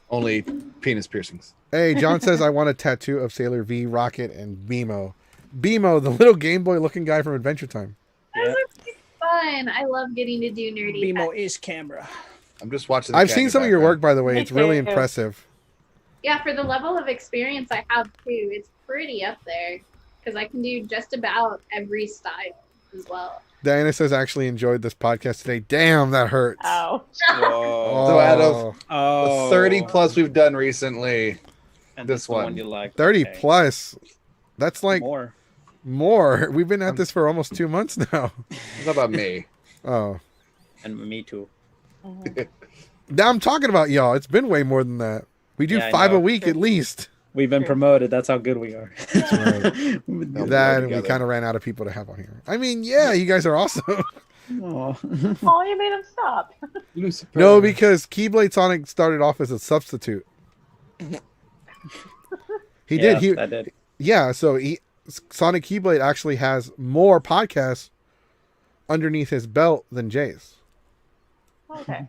Only penis piercings.
Hey, John says I want a tattoo of Sailor V, Rocket, and Beemo. Beemo, the little Game Boy looking guy from Adventure Time.
Those are pretty fun. I love getting to do nerdy.
Bimo is camera.
I'm just watching.
I've seen some of your work, by the way.
Me
It's really
too.
impressive.
Yeah, for the level of experience I have too, it's pretty up there because I can do just about every style as well.
Diana says I actually enjoyed this podcast today. Damn, that hurts.
Ow.
Whoa.
So out of
Oh.
30 plus we've done recently,
And
this
the
one.
you like.
30
Okay.
plus. That's like
More.
more. We've been at this for almost 2 months now.
it's not about me.
Oh.
And me too.
Mhm.
Now I'm talking about y'all. It's been way more than that. We do
Yeah, I
5
know.
a week at least.
We've been promoted. That's how good we are.
That's right.
No,
That and we
together.
kind of ran out of people to have on here. I mean, yeah, you guys are awesome.
Aw.
Oh, you made him stop.
Lucifer.
No, because Keyblade Sonic started off as a substitute. He did.
Yes, I did.
Yeah, so Sonic Keyblade actually has more podcasts underneath his belt than Jay's.
Okay.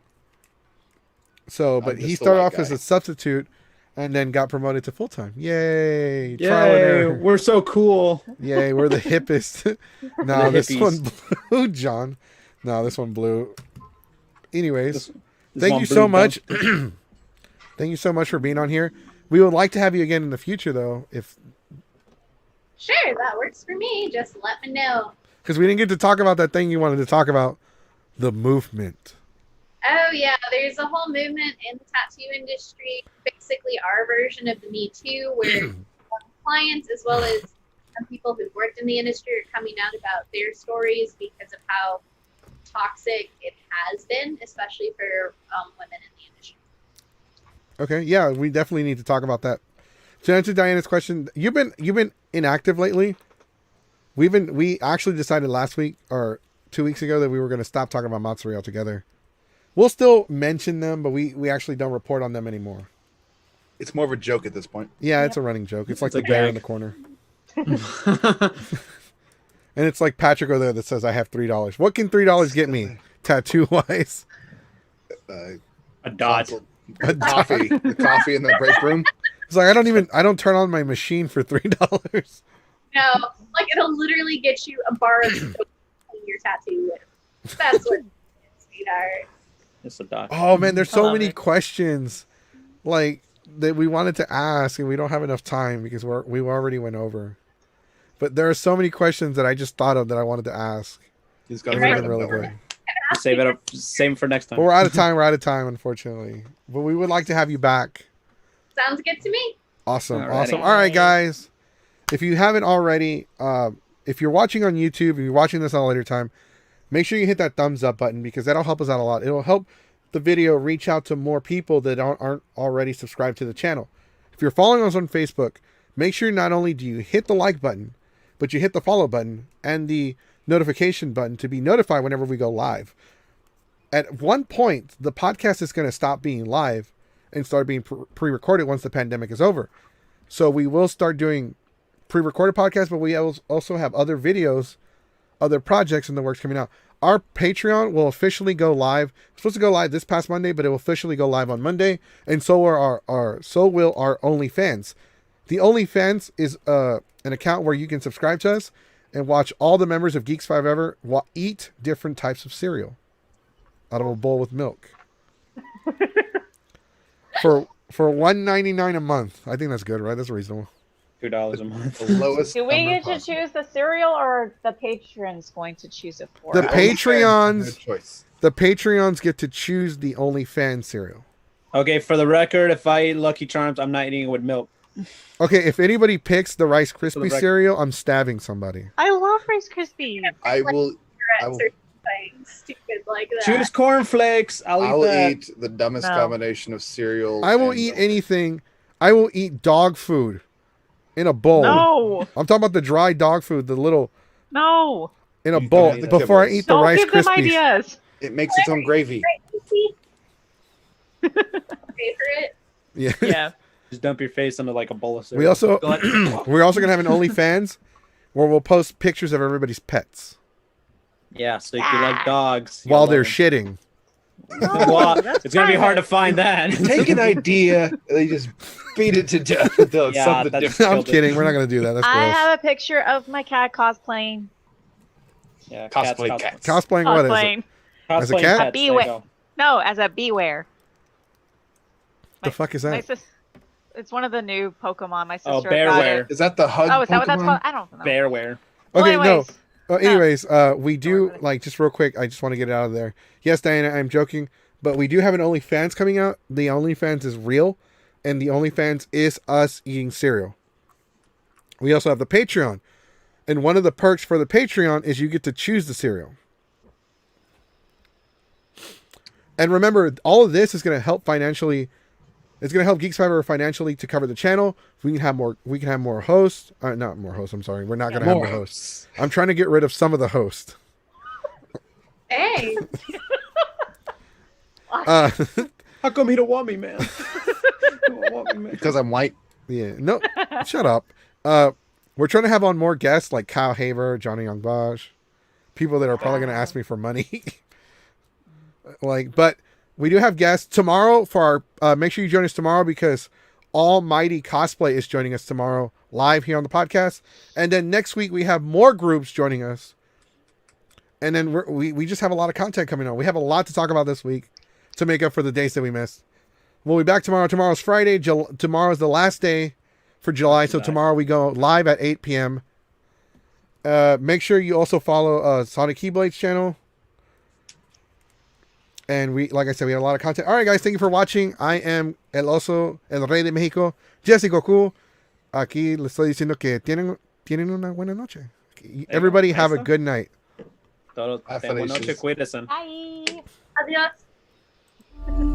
So,
I'm
but he
just the
started
white
off as
guy.
a substitute and then got promoted to full time. Yay! Trial and
Yay,
error.
we're so cool.
Yay, we're the hippest. No,
The
this
hippies.
one blue, John. No, this one blue. Anyways,
This
thank
one
you so
blue
much. Thank you so much for being on here. We would like to have you again in the future, though, if
Sure, that works for me. Just let me know.
because we didn't get to talk about that thing you wanted to talk about, the movement.
Oh yeah, there's a whole movement in the tattoo industry, basically our version of the Me Too, where clients as well as some people who've worked in the industry are coming out about their stories because of how toxic it has been, especially for women in the industry.
Okay, yeah, we definitely need to talk about that. To answer Diana's question, you've been inactive lately. We actually decided last week or 2 weeks ago that we were going to stop talking about Matsuri altogether. We'll still mention them, but we actually don't report on them anymore.
It's more of a joke at this point.
Yeah, it's a running joke. It's like
It's a
the bear in
gag.
the corner. And it's like Patrick over there that says, I have $3. What can $3 get me? Tattoo wise?
Uh,
A dot.
the coffee in the break room.
It's like, I don't turn on my machine for $3.
No, like it'll literally get you a bar of soap to clean your tattoo with. That's what it is, sweetheart.
It's a dot.
Oh man, there's
I
so
love
many
it.
questions like that we wanted to ask and we don't have enough time because we already went over. But there are so many questions that I just thought of that I wanted to ask.
He's got
It
a
would have
random
been really
number.
good.
Save it up. Save it for next time.
But we're out of time. We're out of time, unfortunately. But we would like to have you back.
Sounds good to me.
Awesome.
Alrighty.
Awesome. All right, guys. If you haven't already, if you're watching on YouTube, if you're watching this on a later time, make sure you hit that thumbs up button because that'll help us out a lot. It'll help the video reach out to more people that aren't already subscribed to the channel. If you're following us on Facebook, make sure not only do you hit the like button, but you hit the follow button and the notification button to be notified whenever we go live. At one point, the podcast is going to stop being live and start being pre-recorded once the pandemic is over. So we will start doing pre-recorded podcasts, but we also have other videos, other projects in the works coming out. our Patreon will officially go live. It's supposed to go live this past Monday, but it will officially go live on Monday, and so are so will our OnlyFans. The OnlyFans is an account where you can subscribe to us and watch all the members of Geeks 5 Ever eat different types of cereal out of a bowl with milk. for $1.99 a month. I think that's good, right? That's reasonable.
$2 a month.
The lowest.
Do we
number
get to
possible.
choose the cereal, or are the patrons going to choose it for
The
us?
Patreons-
No choice.
The Patreons get to choose the OnlyFans cereal.
Okay, for the record, if I eat Lucky Charms, I'm not eating it with milk.
Okay, if anybody picks the Rice Krispie
record.
cereal, I'm stabbing somebody.
I love Rice Krispies.
I will. I will,
Something stupid like that.
Choose cornflakes. I'll eat
I will
that.
eat the dumbest
No.
combination of cereal.
I will
and
eat
milk.
anything. I will eat dog food in a bowl.
No,
I'm talking about the dry dog food, the little
no.
in a
You
bowl
don't eat the
before I
kibbles.
eat the
Don't
Rice
give them
Krispies.
ideas.
It makes its own gravy.
Favorite.
Yeah.
Yeah.
Just dump your face into like a bowl of cereal.
We also
Go like-
we're also gonna have an OnlyFans where we'll post pictures of everybody's pets
Yeah, so if you like dogs.
while
you'll
they're
love
shitting.
Well, it's gonna be hard to find that.
Take an idea, they just beat it to death until
Yeah,
something
that's-
different.
I'm kidding. We're not gonna do that. That's
I
gross.
have a picture of my cat cosplaying.
Yeah,
Cosplay cats.
Cosplaying what is it?
Cosplaying.
As a
Cosplaying
cat?
pets, there you
Beware.
go.
No, as a beware.
The fuck is that?
It's one of the new Pokemon. My sister
Oh,
got
Bearware.
it.
Is that the hug?
Oh, is that what that's
Pokemon?
called? I don't know.
Bearware.
Well,
Okay, no.
anyways,
Anyways, we do
about it.
like just real quick. I just want to get it out of there. Yes, Diana, I'm joking, but we do have an OnlyFans coming out. The OnlyFans is real, and the OnlyFans is us eating cereal. We also have the Patreon, and one of the perks for the Patreon is you get to choose the cereal. And remember, all of this is going to help financially. It's going to help Geeks Fiber financially to cover the channel. We can have more. We can have more hosts. Not more hosts. I'm sorry. We're not going to have more hosts. I'm trying to get rid of some of the hosts.
Hey,
Uh,
How come he don't want me, man? He don't want me, man.
Because I'm white.
yeah. No. Shut up. We're trying to have on more guests like Kyle Haver, Johnny Young Bosch, people that are probably going to ask me for money. But we do have guests tomorrow for our. Make sure you join us tomorrow because Almighty Cosplay is joining us tomorrow live here on the podcast, and then next week we have more groups joining us, and then we just have a lot of content coming on. We have a lot to talk about this week to make up for the days that we missed. We'll be back tomorrow. Tomorrow's Friday. Tomorrow's the last day for July, so tomorrow we go live at 8 p.m. Make sure you also follow Sonic Keyblade's channel. And like I said, we had a lot of content. All right, guys, thank you for watching. I am El Oso, El Rey de México, Jesse Goku. Aquí les estoy diciendo que tienen una buena noche. Everybody have a good night.
Todos,
Bye,
buena noche,
Felicias.
cuídense.
Bye.
adiós.